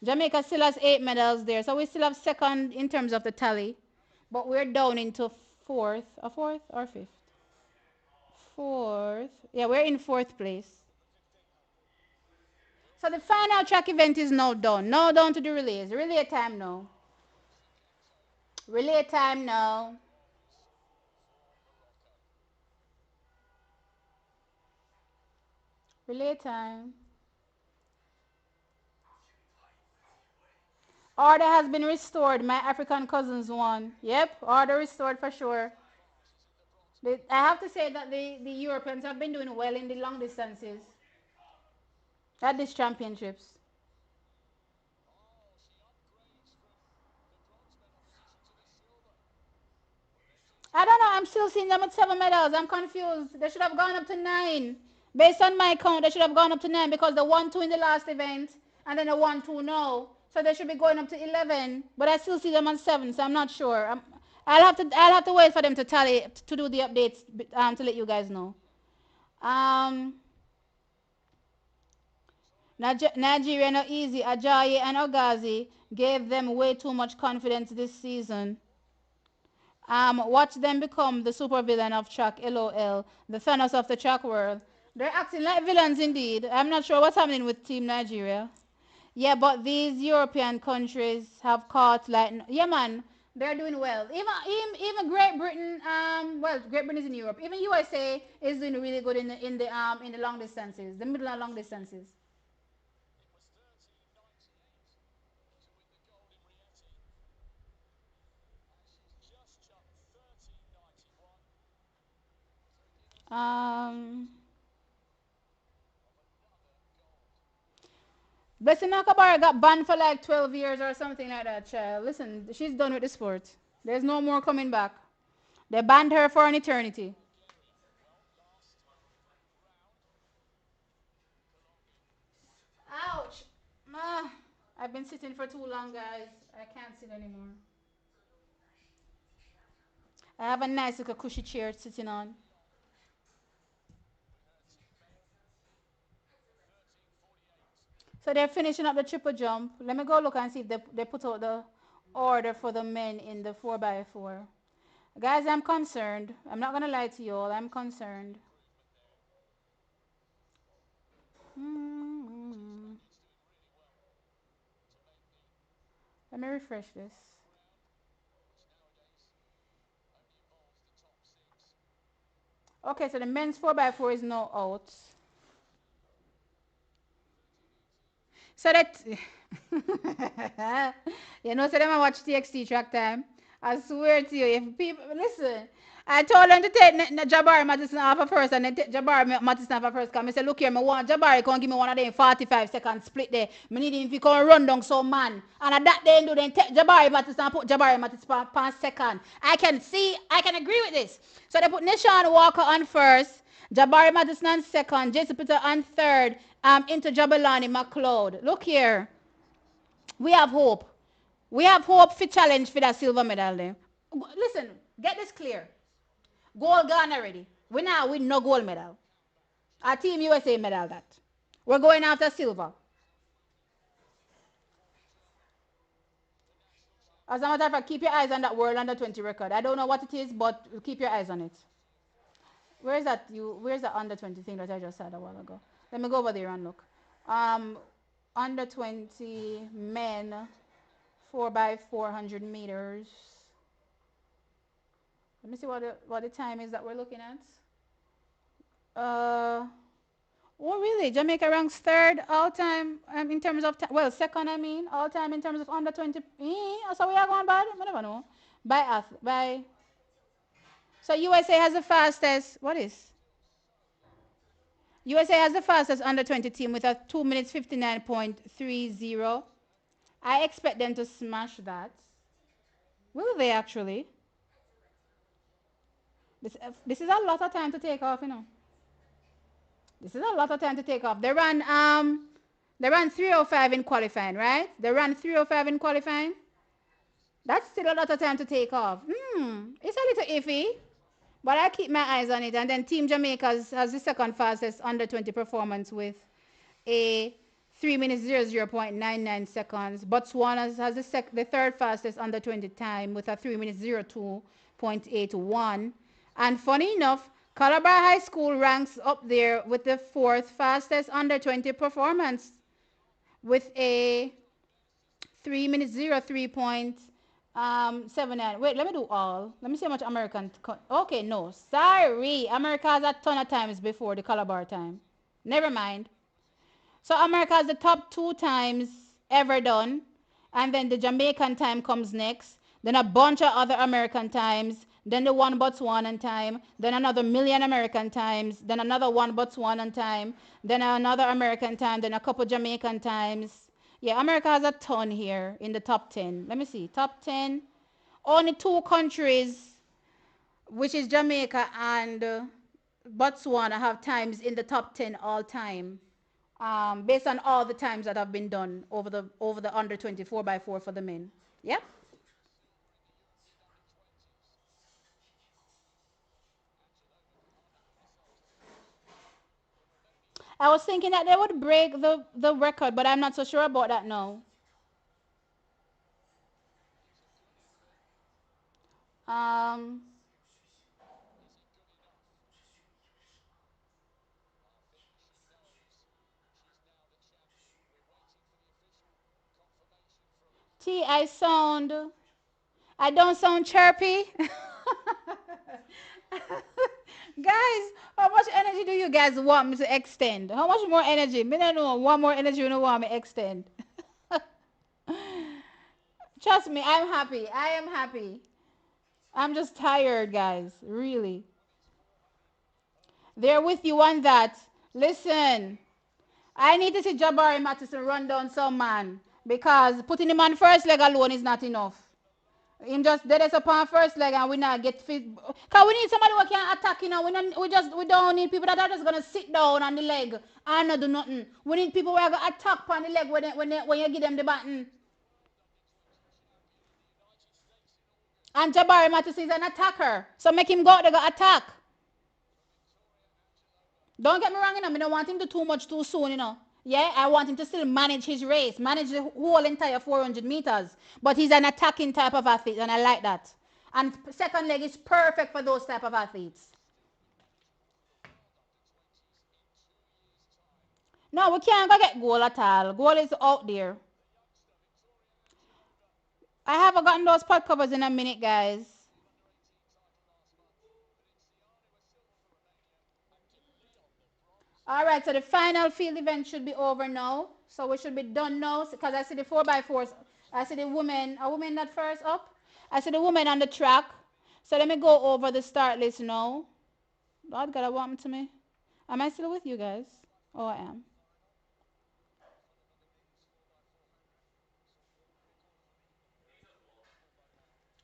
Jamaica still has 8 medals there. So we still have second in terms of the tally. But we're down into fourth. A fourth or fifth? Fourth. Yeah, we're in fourth place. So the final track event is now done. Now down to the relays. Relay time now. Relay time now. Relay time. Order has been restored. My African cousins won. Yep, order restored for sure. I have to say that the Europeans have been doing well in the long distances at these championships. I don't know. I'm still seeing them at 7 medals. I'm confused. They should have gone up to 9. Based on my count, they should have gone up to 9 because they won 2 in the last event and then they won 2 now. So they should be going up to 11. But I still see them on 7, so I'm not sure. I'll have to wait for them to tally to do the updates to let you guys know. Um, Nigeria no easy. Ajayi and Ogazi gave them way too much confidence this season. Watch them become the supervillain of track, LOL, the Thanos of the track world. They're acting like villains indeed. I'm not sure what's happening with Team Nigeria. Yeah, but these European countries have caught like, yeah, man, they're doing well. Even Great Britain, well, Great Britain is in Europe. Even USA is doing really good in the long distances, the middle and long distances. Um, Blessing Nakabara got banned for like 12 years or something like that, child. Listen, she's done with the sport. There's no more coming back. They banned her for an eternity. Ouch. Ah, I've been sitting for too long, guys. I can't sit anymore. I have a nice little cushy chair sitting on. So they're finishing up the triple jump. Let me go look and see if they put out the order for the men in the 4x4. Guys, I'm concerned. I'm not going to lie to you all. I'm concerned. Mm-hmm. Let me refresh this. Okay, so the men's 4x4 is no out. So that you know, so them I watch TXT track time. I swear to you, if people listen, I told them to take Jabari Madison off of first and then take Jabari Madison off of first. Cause I said, look here, me want Jabari come give me one of them 45-second split there. Me need him to come run down some man. And at that they do then take Jabari Madison and put Jabari Madison per second. I can agree with this. So they put Nishan Walker on first. Jabari Madison on second, Jason Peter on third, into Jabulani McLeod. Look here. We have hope. We have hope for challenge for that silver medal there. Listen, get this clear. Gold gone already. We now win no gold medal. Our team USA medal that. We're going after silver. As a matter of fact, keep your eyes on that World Under 20 record. I don't know what it is, but keep your eyes on it. Where is that where's the under 20 thing that I just said a while ago? Let me go over there and look. Um Under 20 men 4 by 400 meters. Let me see what the time is that we're looking at. Uh oh really? Jamaica ranks third all time in terms of well second I mean all time in terms of under 20. So we are going bad. I never know. By so USA has the fastest. What is? USA has the fastest under 20 team with a 2 minutes 59.30. I expect them to smash that. Will they actually? This is a lot of time to take off, you know. This is a lot of time to take off. They ran 305 in qualifying, right? They ran 305 in qualifying. That's still a lot of time to take off. It's a little iffy, but I keep my eyes on it. And then Team Jamaica has the second fastest under 20 performance with a 3 minutes 00.99 seconds. Botswana has the third fastest under 20 time with a 3 minutes 02.81. And funny enough, Calabar High School ranks up there with the fourth fastest under 20 performance with a 3 minutes 03.79. Wait, let me do all. Let me see how much American. Okay, no. Sorry. America has a ton of times before the Calabar time. Never mind. So America has the top 2 times ever done. And then the Jamaican time comes next. Then a bunch of other American times. Then the one Botswanan time. Then another million American times. Then another one Botswanan time. Then another American time. Then a couple Jamaican times. Yeah, America has a ton here in the top 10. Let me see. Top 10. Only 2 countries, which is Jamaica and Botswana, have times in the top 10 all time. Based on all the times that have been done over the under 24 by 4 for the men. Yep. I was thinking that they would break the record, but I'm not so sure about that now. Um, T, I don't sound chirpy. Guys, how much energy do you guys want me to extend? How much more energy? Me don't know. One more energy you don't want me to extend. Trust me, I'm happy. I am happy. I'm just tired, guys. Really. They're with you on that. Listen, I need to see Jabari Mattison run down some man because putting him on first leg alone is not enough. Him just dead us upon first leg and we not get fit. Cause we need somebody who can attack, you know. We don't need people that are just gonna sit down on the leg and not do nothing. We need people who are gonna attack on the leg when you give them the button. And Jabari Mattison is an attacker. So make him go out there go attack. Don't get me wrong, you know. I don't want him to too much too soon, you know. Yeah, I want him to still manage his race, manage the whole entire 400 meters. But he's an attacking type of athlete, and I like that. And second leg is perfect for those type of athletes. No, we can't go get goal at all. Goal is out there. I haven't gotten those pot covers in a minute, guys. All right, so the final field event should be over now. So we should be done now because I see the 4x4s. I see the woman, a woman that first up. I see the woman on the track. So let me go over the start list now. God, God, what happened to me? Am I still with you guys? Oh, I am.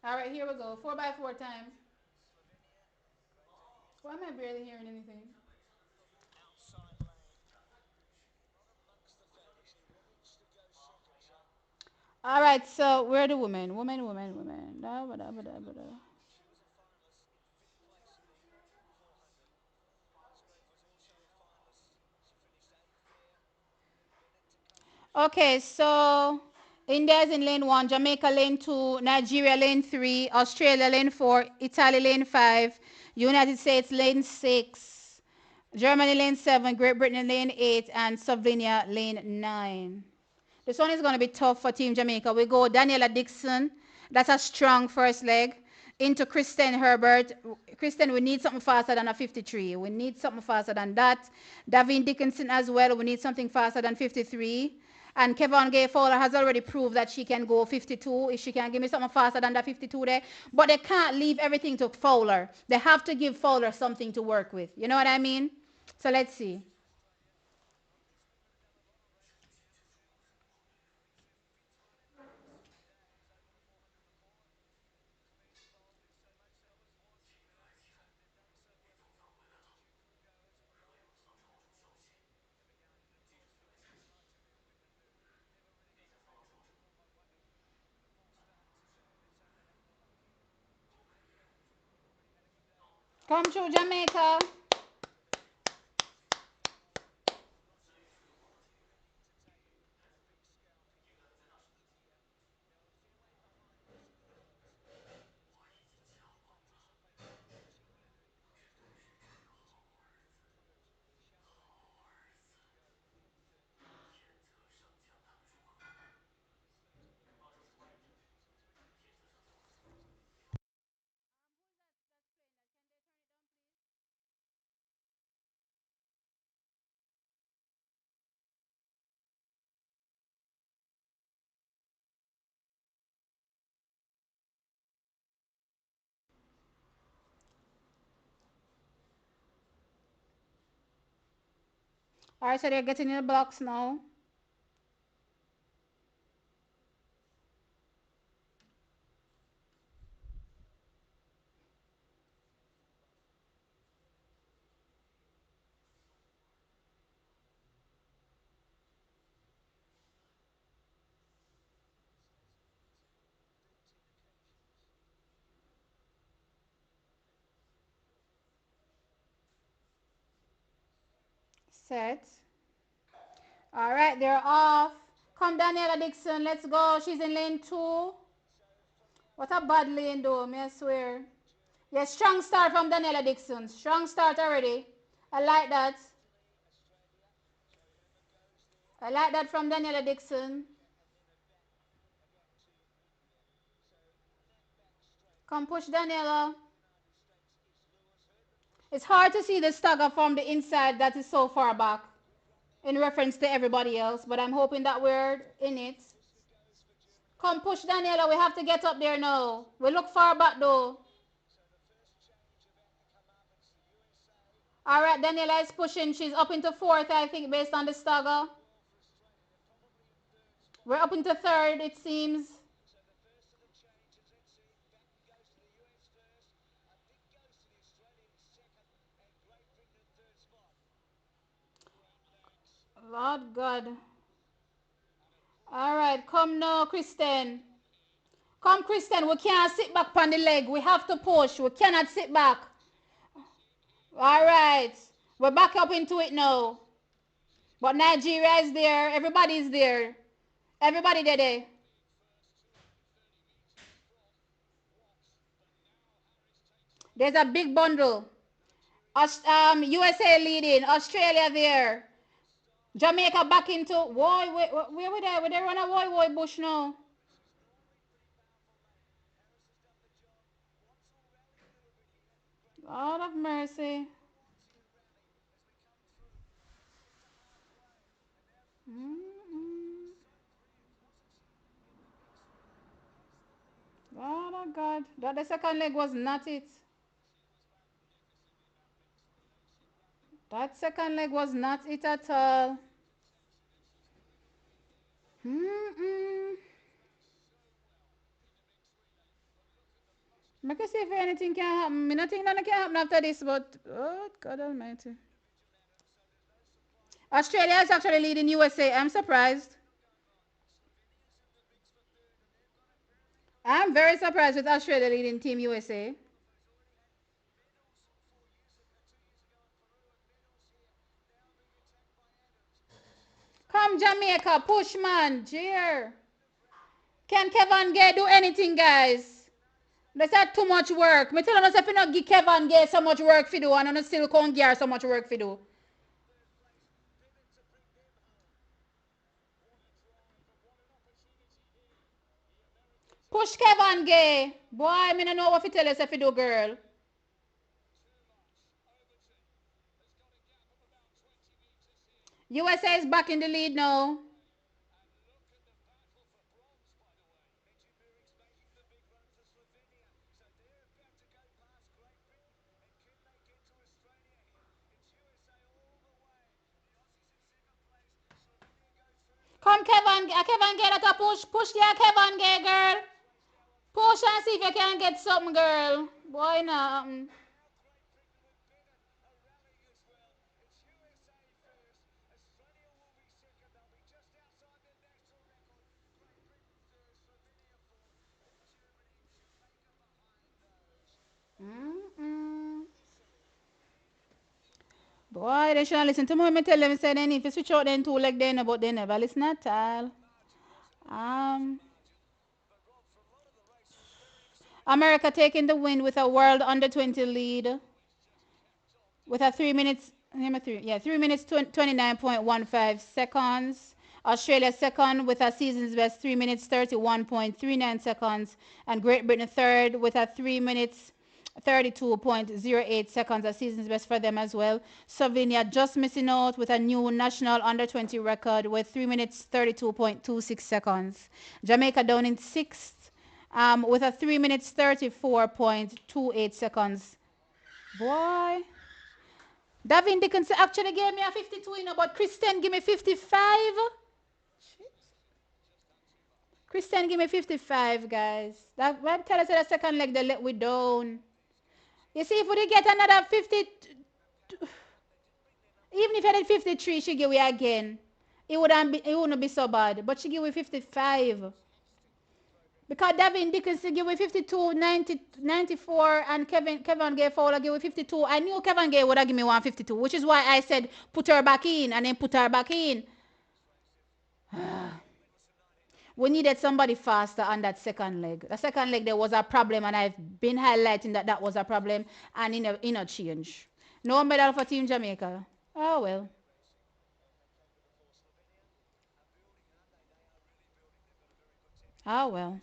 All right, here we go. 4x4 time. Why am I barely hearing anything? All right, so where are the women? Women, women, women. Da, ba, da, ba, da, ba, da. Okay, so India is in lane one, Jamaica lane two, Nigeria lane three, Australia lane four, Italy lane five, United States lane six, Germany lane seven, Great Britain lane eight, and Slovenia lane nine. This one is going to be tough for Team Jamaica. We go Daniela Dixon. That's a strong first leg. Into Kristen Herbert. Kristen, we need something faster than a 53. We need something faster than that. Davine Dickinson as well. We need something faster than 53. And Kevin Gay Fowler has already proved that she can go 52 if she can give me something faster than that 52 there. But they can't leave everything to Fowler. They have to give Fowler something to work with. You know what I mean? So let's see. Come through, Jamaica. All right, so they're getting in the blocks now. Set. All right, they're off. Come, Daniela Dixon. Let's go. She's in lane two. What a bad lane, though, may I swear. Yeah, strong start from Daniela Dixon. Strong start already. I like that. I like that from Daniela Dixon. Come, push Daniela. It's hard to see the stagger from the inside that is so far back in reference to everybody else, but I'm hoping that we're in it. Come, push Daniela. We have to get up there now. We look far back, though. All right, Daniela is pushing. She's up into fourth, I think, based on the stagger. We're up into third, it seems. Lord God. All right, come now, Kristen. Come, Kristen. We can't sit back on the leg. We have to push. We cannot sit back. All right. We're back up into it now. But Nigeria is there. Everybody is there. Everybody there. There's a big bundle. USA leading. Australia there. Jamaica back into. Why? Where were they? Were they run a why bush now? Lord of mercy. Mm-mm. Lord of God. That the second leg was not it. That second leg was not it at all. Mm-mm. Make us see if anything can happen. Me nothing that can happen after this, but oh God Almighty. Australia is actually leading USA. I'm surprised. I'm very surprised with Australia leading Team USA. Come Jamaica, push man, cheer. Can Kevin Gay do anything, guys? That's not too much work. Me tell us if you not give Kevin Gay so much work for do, and you still can't give her so much work for do. Push Kevin Gay. Boy, me no know what to tell us if you do, girl. USA is back in the lead now. Come Kevin, Kevin Gay, that a push, push there, Kevin Gay, girl. Push and see if you can get something, girl. Boy, nah. Mm-mm. Boy, they should listen to me. Me tell them say they need to switch out them two leg then, but they never listen at all. Um, America taking the win with a world under 20 lead with a 3 minutes. 3 minutes 29.15 seconds. Australia second with a season's best 3 minutes 31.39 seconds, and Great Britain third with a 3 minutes 32.08 seconds, a season's best for them as well. Slovenia just missing out with a new national under 20 record with 3 minutes 32.26 seconds. Jamaica down in sixth with a 3 minutes 34.28 seconds. Boy, Davin Dickinson actually gave me a 52, but Christian give me 55. Christian give me 55, guys. That when tell us that the second leg they let we down. You see, if we get another 50, even if I did 53, she give we again. It wouldn't be so bad. But she give we 55. Because Davin Dickinson give we 52, 90, 94, and Kevin Gay Fowler give we 52. I knew Kevin Gay would have given me 152, which is why I said put her back in and then put her back in. We needed somebody faster on that second leg. The second leg there was a problem, and I've been highlighting that was a problem, and in a change. No medal for Team Jamaica. Oh well. Oh well.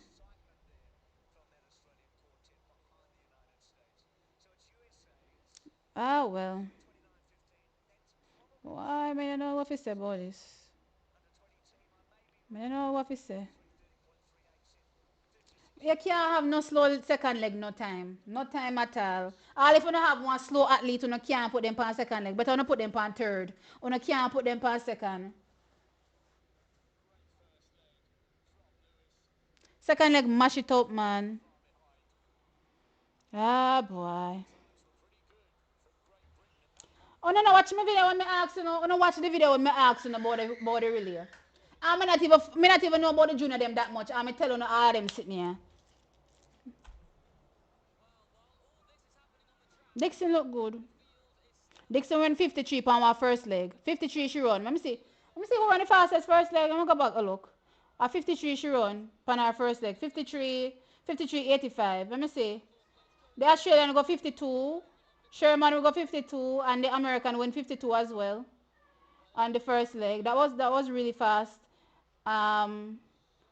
Oh well. Why? I mean, I don't know what to say about this. I don't know what to say. You can't have no slow second leg, no time. No time at all. All if you don't have one slow athlete, you can't put them on second leg. But you put them on third. You can't put them on second. Second leg, mash it up, man. Ah, boy. Oh, no, no, watch my video when me ask you, no, watch the video when me ask you about the relay. Me not even know about the junior them that much. I'm telling you all them sitting here. Dixon look good. Dixon went 53 on our first leg. 53 she run. Let me see. Let me see who run the fastest first leg. Let me go back a look. 53 she run on our first leg. 53, 53, 85. Let me see. The Australian go 52. Sherman will go 52, and the American win 52 as well on the first leg. That was really fast. Um,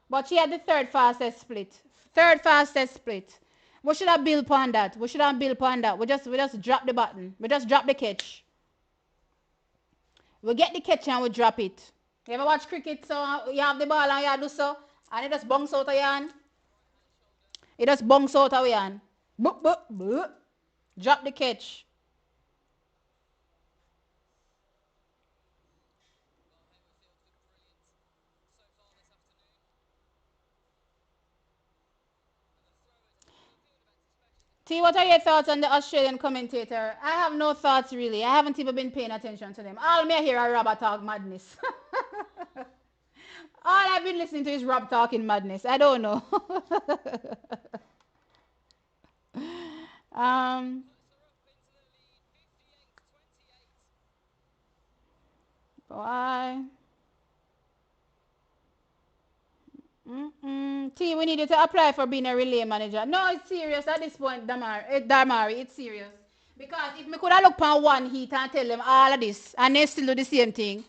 but she had the third fastest split. Third fastest split. We should have built upon that. We should have built upon that. We just drop the button. We just drop the catch. We get the catch and we drop it. You ever watch cricket? So you have the ball and you do so, and it just bounce out of your hand. It just bounce out of your hand. Boop, boop, boop. Drop the catch. T, what are your thoughts on the Australian commentator? I have no thoughts really. I haven't even been paying attention to them. All me hear are Robert talk madness. All I've been listening to is Rob talking madness. I don't know. um, why? T, we needed to apply for being a relay manager. No, it's serious at this point, Damari. It's serious. Because if we could have looked on one heat and tell them all of this, and they still do the same thing,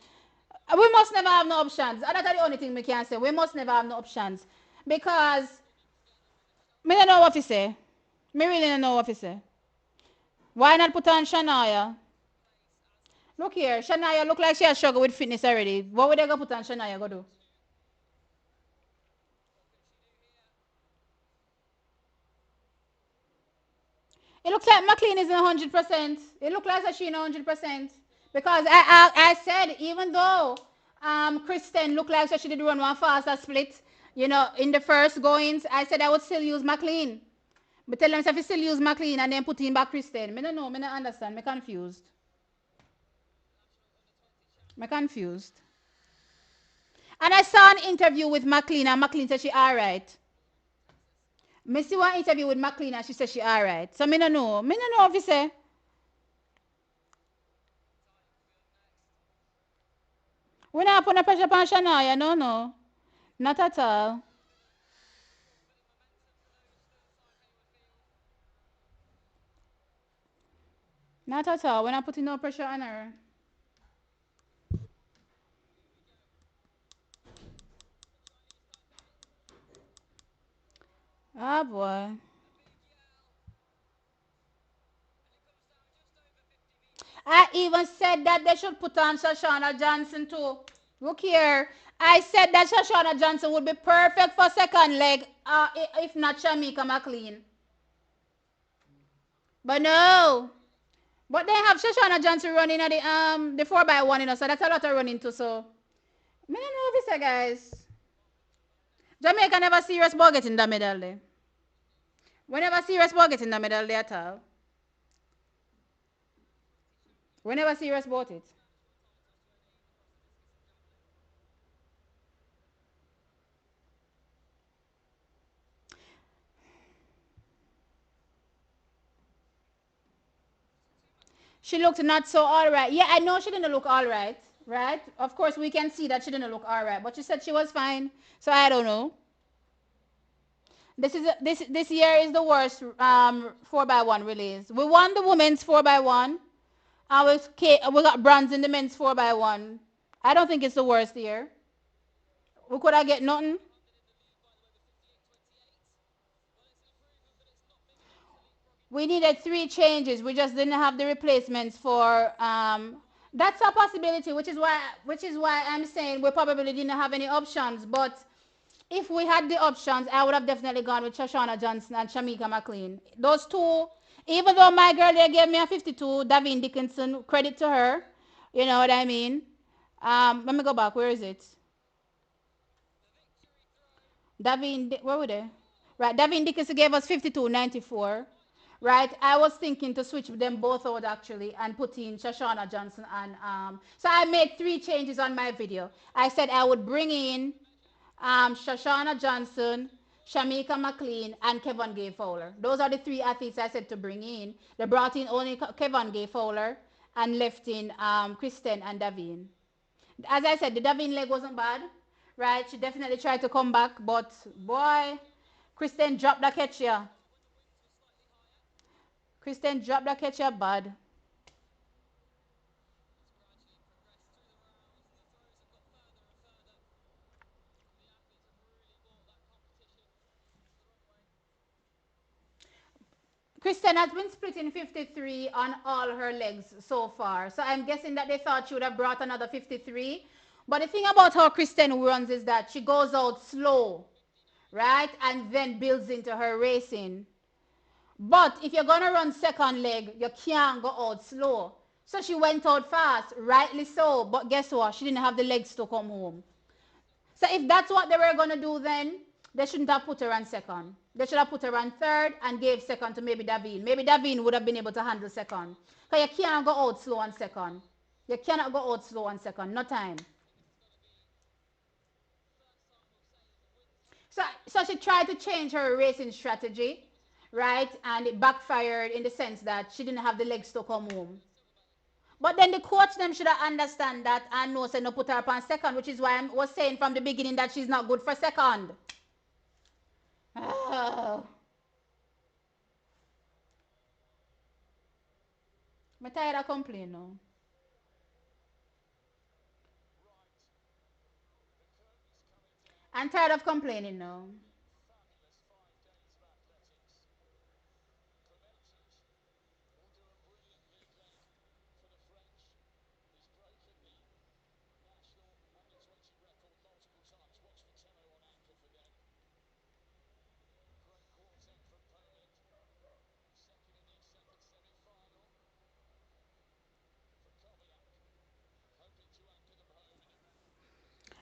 we must never have no options. And that's the only thing we can say. We must never have no options. Because me don't know what to say. Me really don't know what to say. Why not put on Shania? Look here, Shania look like she has struggled with fitness already. What would they go put on Shania go do? It looks like McLean is in 100%. It looks like she in 100%. Because I said, even though Kristen looked like she did run one faster split, in the first goings, I said I would still use McLean. But tell them if you still use McLean and then put him back Kristen. I don't know, I don't understand. I'm confused. I'm confused. And I saw an interview with McLean and McLean said she alright. Me see one interview with McLean and she said she alright. So me no know. Me no know if you say. We not put no pressure on Shania, no, no. Not at all. Not at all. We're not putting no pressure on her. Ah boy. I even said that they should put on Shoshana Johnson too. Look here. I said that Shoshana Johnson would be perfect for second leg, if not Shamika McLean. But no. But they have Shoshana Johnson running at the 4x1, so that's a lot of running too. So I don't know if it's guys. Jamaica never serious about getting the medal there. We never serious about getting the medal there at all. We never serious about it. She looked not so all right. Yeah, I know she didn't look all right, right? Of course, we can see that she didn't look all right, but she said she was fine. So I don't know. This year is the worst 4x1 release. We won the women's 4x1. We got bronze in the men's 4x1. I don't think it's the worst year. We could have get nothing. We needed three changes. We just didn't have the replacements for. That's a possibility, which is why I'm saying we probably didn't have any options. But if we had the options, I would have definitely gone with Shoshana Johnson and Shamika McLean. Those two, even though my girl they gave me a 52, Davine Dickinson, credit to her. You know what I mean? Let me go back. Where is it? Where were they? Right, Davin Dickinson gave us 52.94. Right, I was thinking to switch them both out actually and put in Shoshana Johnson and so I made three changes on my video. I said I would bring in Shoshana Johnson, Shamika McLean, and Kevin Gay Fowler. Those are the three athletes I said to bring in. They brought in only Kevin Gay Fowler and left in Kristen and Davine. As I said, the Davine leg wasn't bad, right? She definitely tried to come back, but boy, Kristen dropped the catch here. Kristen dropped the catch here bad. Kristen has been splitting 53 on all her legs so far. So I'm guessing that they thought she would have brought another 53. But the thing about how Kristen runs is that she goes out slow, right? And then builds into her racing. But if you're going to run second leg, you can't go out slow. So she went out fast, rightly so. But guess what? She didn't have the legs to come home. So if that's what they were going to do then, they shouldn't have put her on second. They should have put her on third and gave second to maybe Davine. Maybe Davine would have been able to handle second. Because you cannot go out slow on second. You cannot go out slow on second. No time. So she tried to change her racing strategy, right? And it backfired in the sense that she didn't have the legs to come home. But then the coach them should have understand that and know say no put her up on second, which is why I was saying from the beginning that she's not good for second. Oh, I'm tired of complaining now. I'm tired of complaining now.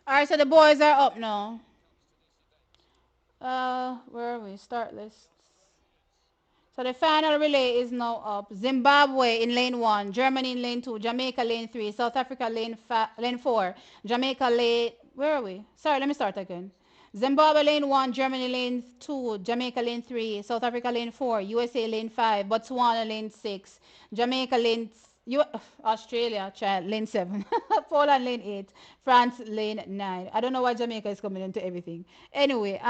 All right, so the boys are up now. Where are we? Start list. So the final relay is now up. Zimbabwe in lane one, Germany in lane two, Jamaica lane three, South Africa lane four, Jamaica lane. Where are we? Sorry, let me start again. Zimbabwe lane one, Germany lane two, Jamaica lane three, South Africa lane four, USA lane five, Botswana lane six, Jamaica lane U- Australia child lane seven, Poland lane eight, France lane nine. I don't know why Jamaica is coming into everything. Anyway,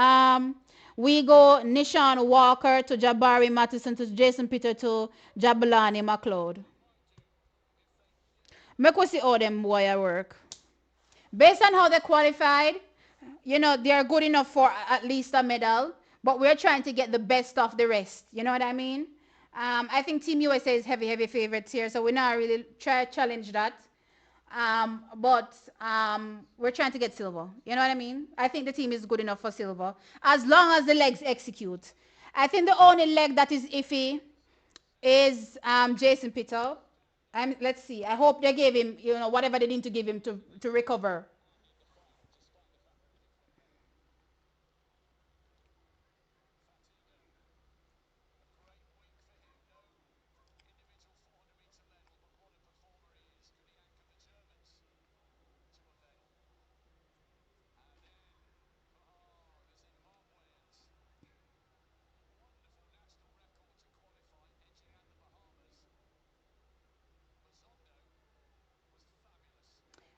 we go Nishan Walker to Jabari Mattison to Jason Peter to Jabalani McLeod. Make we see how them boy at work. Based on how they qualified, they are good enough for at least a medal, but we're trying to get the best of the rest. You know what I mean? I think Team USA is heavy, heavy favorites here, so we're not really try to challenge that. But we're trying to get silver. You know what I mean? I think the team is good enough for silver as long as the legs execute. I think the only leg that is iffy is Jason Peter. Let's see. I hope they gave him, whatever they need to give him to recover.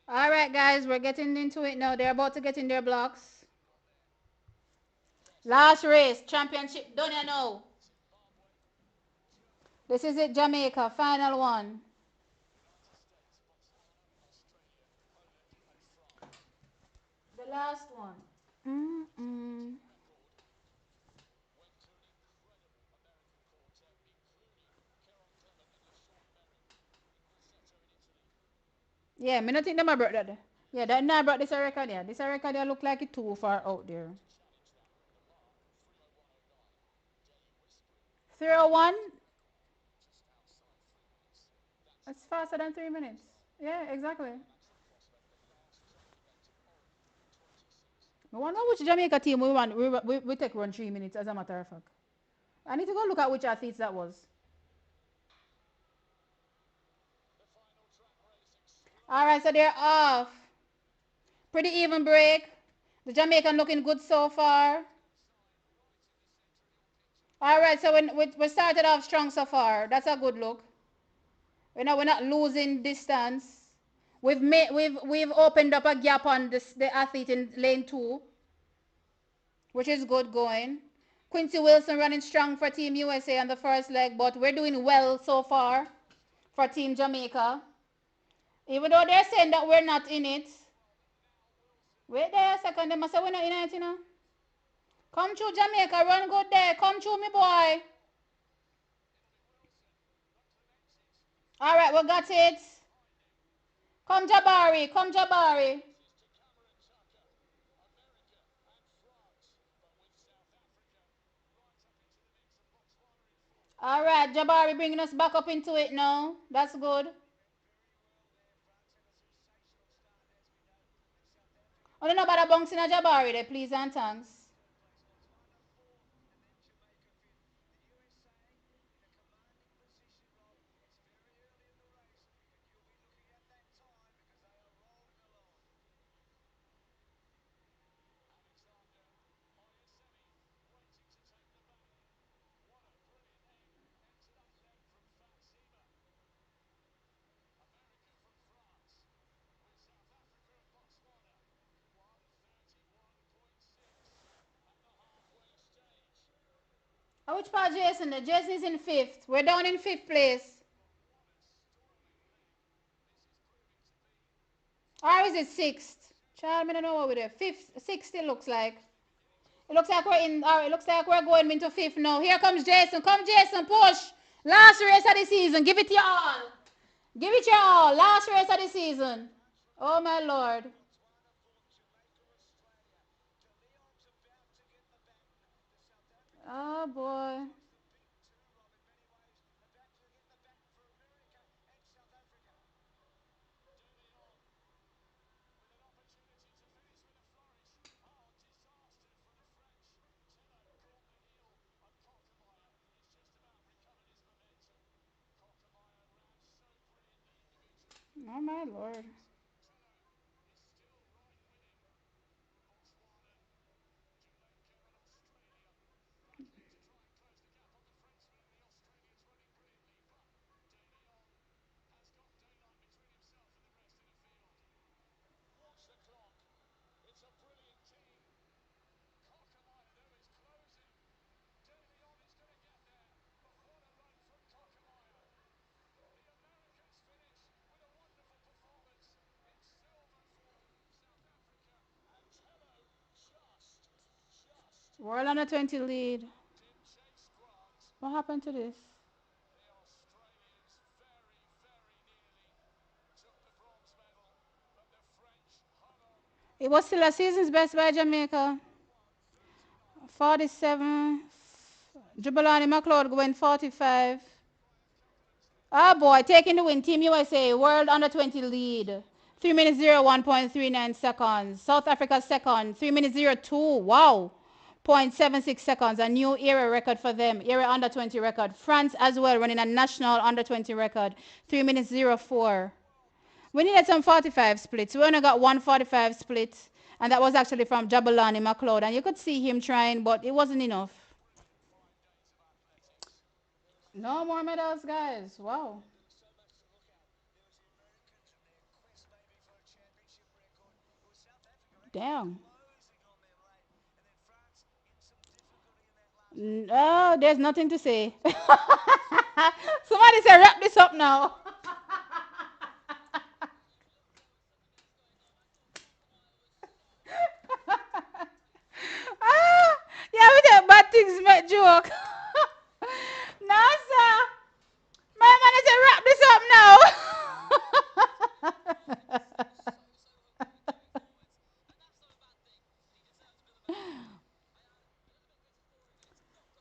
All right, guys, we're getting into it now. They're about to get in their blocks. Last race, championship. Don't you know? This is it, Jamaica. Final one. The last one. Mm-mm. Yeah, me not think them a brought that. Yeah, that now brought this a record here. This a record here look like it too far out there. 301. That's faster than 3 minutes. Yeah, exactly. I wonder which Jamaica team we want. We take run 3 minutes as a matter of fact. I need to go look at which athletes that was. All right, so they're off. Pretty even break. The Jamaican looking good so far. All right, so we started off strong so far. That's a good look. We're not losing distance. We've opened up a gap on the athlete in lane two, which is good going. Quincy Wilson running strong for Team USA on the first leg, but we're doing well so far for Team Jamaica. Even though they're saying that we're not in it. Wait there a second, they must say we're not in it, you know. Come through Jamaica, run good there. Come through me boy. All right, we got it. Come Jabari, come Jabari. All right, Jabari bringing us back up into it now. That's good. Oh, no, about a bounce in a Jabari there, please and thanks. Oh, which part Jason? The Jason is in fifth. We're down in fifth place. Or is it sixth? Child, I don't know what we're there. Fifth, sixth it looks like. It looks like we're in, or it looks like we're going into fifth now. Here comes Jason. Come, Jason, push. Last race of the season. Give it your all. Give it your all. Last race of the season. Oh, my Lord. Oh, boy. Oh, my Lord. World under 20 lead. What happened to this? It was still a season's best by Jamaica. 47. Jubalani McLeod went 45. Oh boy, taking the win. Team USA, World Under 20 lead. 3 minutes 01.39 seconds. South Africa second. 3 minutes 02. Wow. 0.76 seconds. A new era record for them. Era under 20 record. France as well running a national under 20 record. 3 minutes 04. We needed some 45 splits. We only got one 45 split. And that was actually from Jabulani McLeod. And you could see him trying, but it wasn't enough. No more medals, guys. Wow. Damn. No, there's nothing to say. Somebody say wrap this up now. Ah, yeah, we get bad things make joke. No, sir. My man say wrap this up now.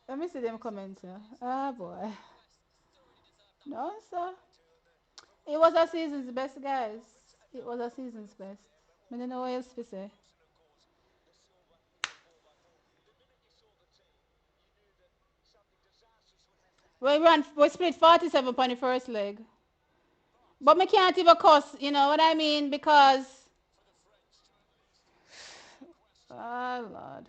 Let me see them comments here. Ah, boy. No, sir. It was a season's best, guys. It was a season's best. I don't know what else to say. We split 47 on the first leg. But me can't even cuss, you know what I mean? Because, oh Lord.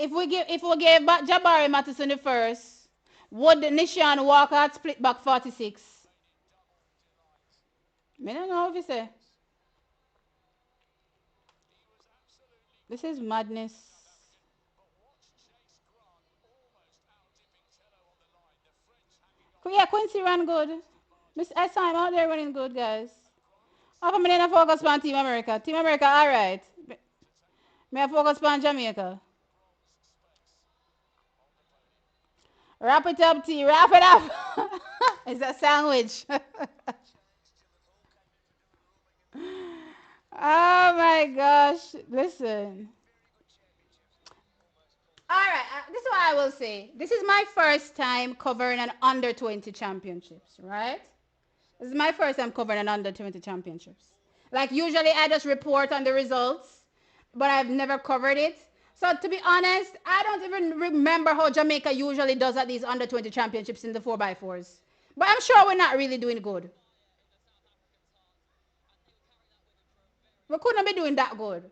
If we gave back Jabari Mattis in the first, would Nishan Walker split back 46? Me don't know if you say. This is madness. Yeah, Quincy ran good. I saw him out there running good, guys. How come I didn't focus on Team America? Team America, all right. May I focus on Jamaica? Wrap it up, T. Wrap it up. It's a sandwich. Oh my gosh. Listen. All right. This is what I will say. This is my first time covering an under 20 championships, right? This is my first time covering an under 20 championships. Like, usually I just report on the results, but I've never covered it. So, to be honest, I don't even remember how Jamaica usually does at these under 20 championships in the 4x4s. But I'm sure we're not really doing good. We couldn't be doing that good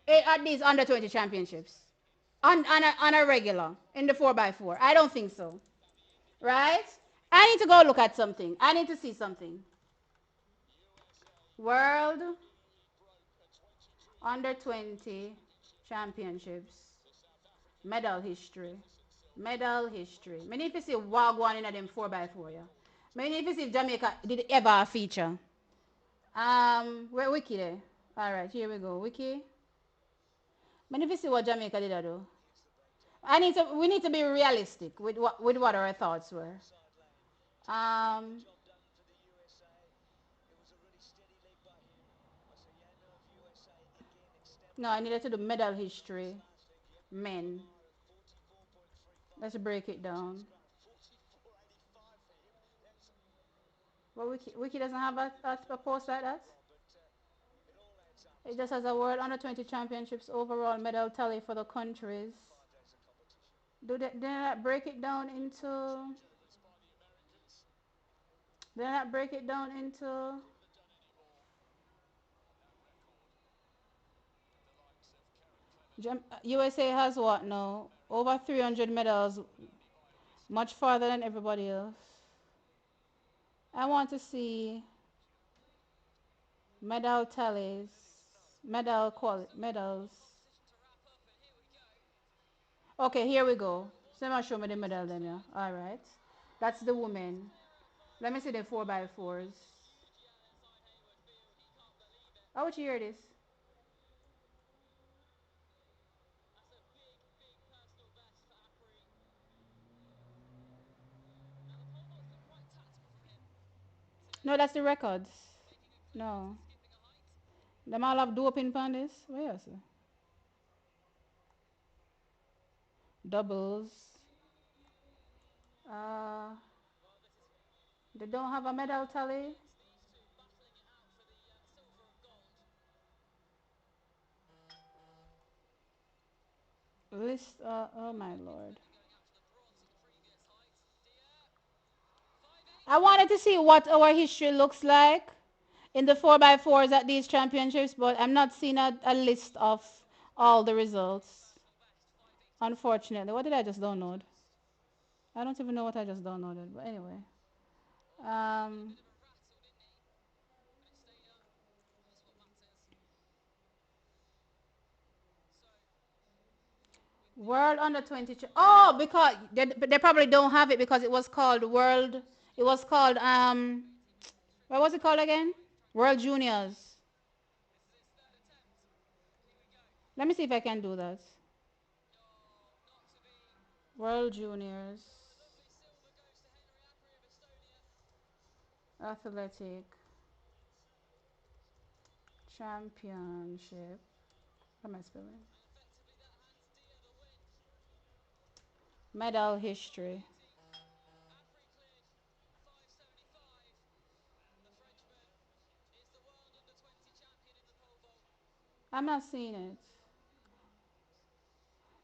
at these under 20 championships on a regular in the 4x4. I don't think so. Right? I need to go look at something. I need to see something. World under 20 championships. Medal history. Medal history. Many if you see Wagwan in them 4x4, yeah. Many if you see if Jamaica did ever feature. Where Wiki there? Alright, here we go. Wiki. Many if you see what Jamaica did do. We need to be realistic with what our thoughts were. Um no, I needed to do medal history. Men. Let's break it down. Well, Wiki doesn't have a post like that. It just has a word under 20 championships overall medal tally for the countries. Do they not break it down into? Do they not break it down into? USA has what now? Over 300 medals, much farther than everybody else. I want to see medal tallies, medals. Okay, here we go. Someone show me the medal then, yeah. All right. That's the woman. Let me see the 4x4s. I want you hear this. No, that's the records. No. Them all have doping on this. Where is it? Doubles. Uh, they don't have a medal tally. List. Oh my lord. I wanted to see what our history looks like in the 4x4s at these championships, but I'm not seeing a list of all the results. Unfortunately. What did I just download? I don't even know what I just downloaded, but anyway. Um, World under 20. Oh, because they probably don't have it because it was called World. It was called what was it called again? World Juniors. Let me see if I can do that. World Juniors Athletic Championship. What am I spelling? Medal history. I'm not seeing it.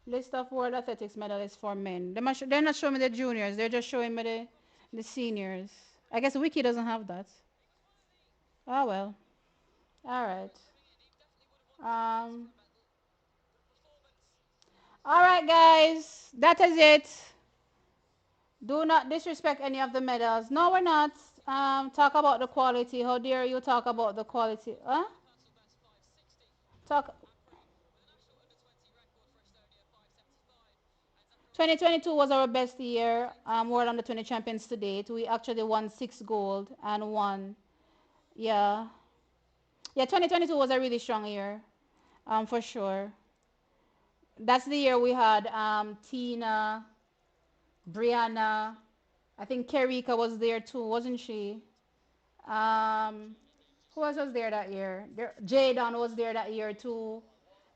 List of world athletics medalists for men. They're not showing me the juniors. They're just showing me the seniors. I guess Wiki doesn't have that. Oh well. All right. Um. All right, guys. That is it. Do not disrespect any of the medals. No, we're not. Talk about the quality. How dare you talk about the quality? Huh? Talk. 2022 was our best year. World Under 20 champions to date. We actually won 6 gold and one. Yeah. Yeah, 2022 was a really strong year. For sure. That's the year we had Tina, Brianna, I think Kerika was there too, wasn't she? Um, who else was there that year? Jadon was there that year too.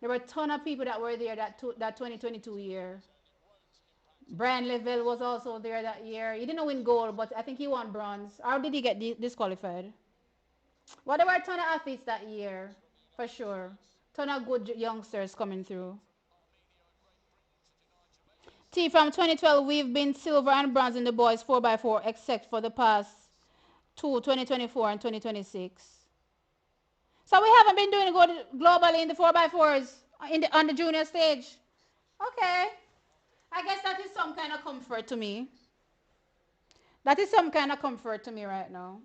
There were a ton of people that were there that 2022 year. Brian Leville was also there that year. He didn't win gold, but I think he won bronze. Or did he get disqualified? Well, there were a ton of athletes that year, for sure. Ton of good youngsters coming through. T, from 2012, we've been silver and bronze in the boys 4x4, except for the past two, 2024 and 2026. So we haven't been doing good globally in the 4x4s on the junior stage. Okay. I guess that is some kind of comfort to me. That is some kind of comfort to me right now.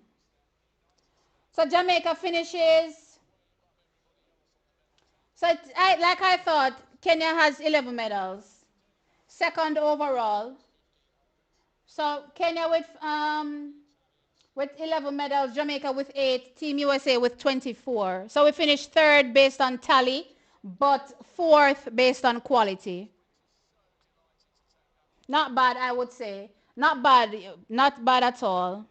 So Jamaica finishes. So like I thought, Kenya has 11 medals, second overall. So Kenya with 11 medals, Jamaica with 8, Team USA with 24. So we finished third based on tally, but fourth based on quality. Not bad, I would say. Not bad, not bad at all.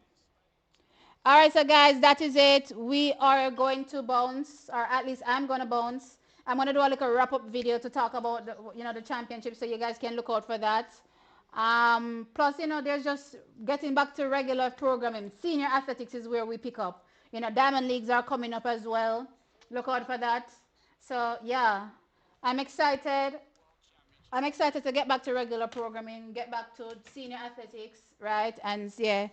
All right, so guys, that is it. We are going to bounce, or at least I'm gonna bounce. I'm gonna do a little wrap-up video to talk about the championship, so you guys can look out for that. Plus, there's just getting back to regular programming. Senior athletics is where we pick up. Diamond leagues are coming up as well. Look out for that. So yeah, I'm excited. I'm excited to get back to regular programming, get back to senior athletics, right? And yeah,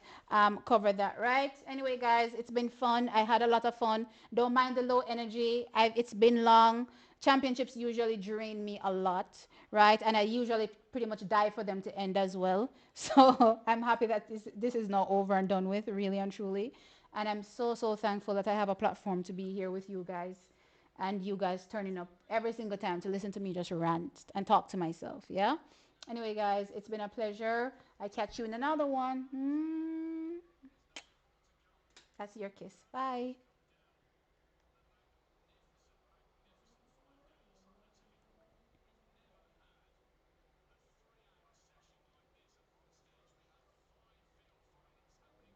cover that, right? Anyway, guys, it's been fun. I had a lot of fun. Don't mind the low energy. It's been long. Championships usually drain me a lot, right? And I usually pretty much die for them to end as well. So I'm happy that this is now over and done with, really and truly. And I'm so, so thankful that I have a platform to be here with you guys and you guys turning up every single time to listen to me just rant and talk to myself. Yeah. Anyway, guys, it's been a pleasure. I catch you in another one. That's your kiss. Bye.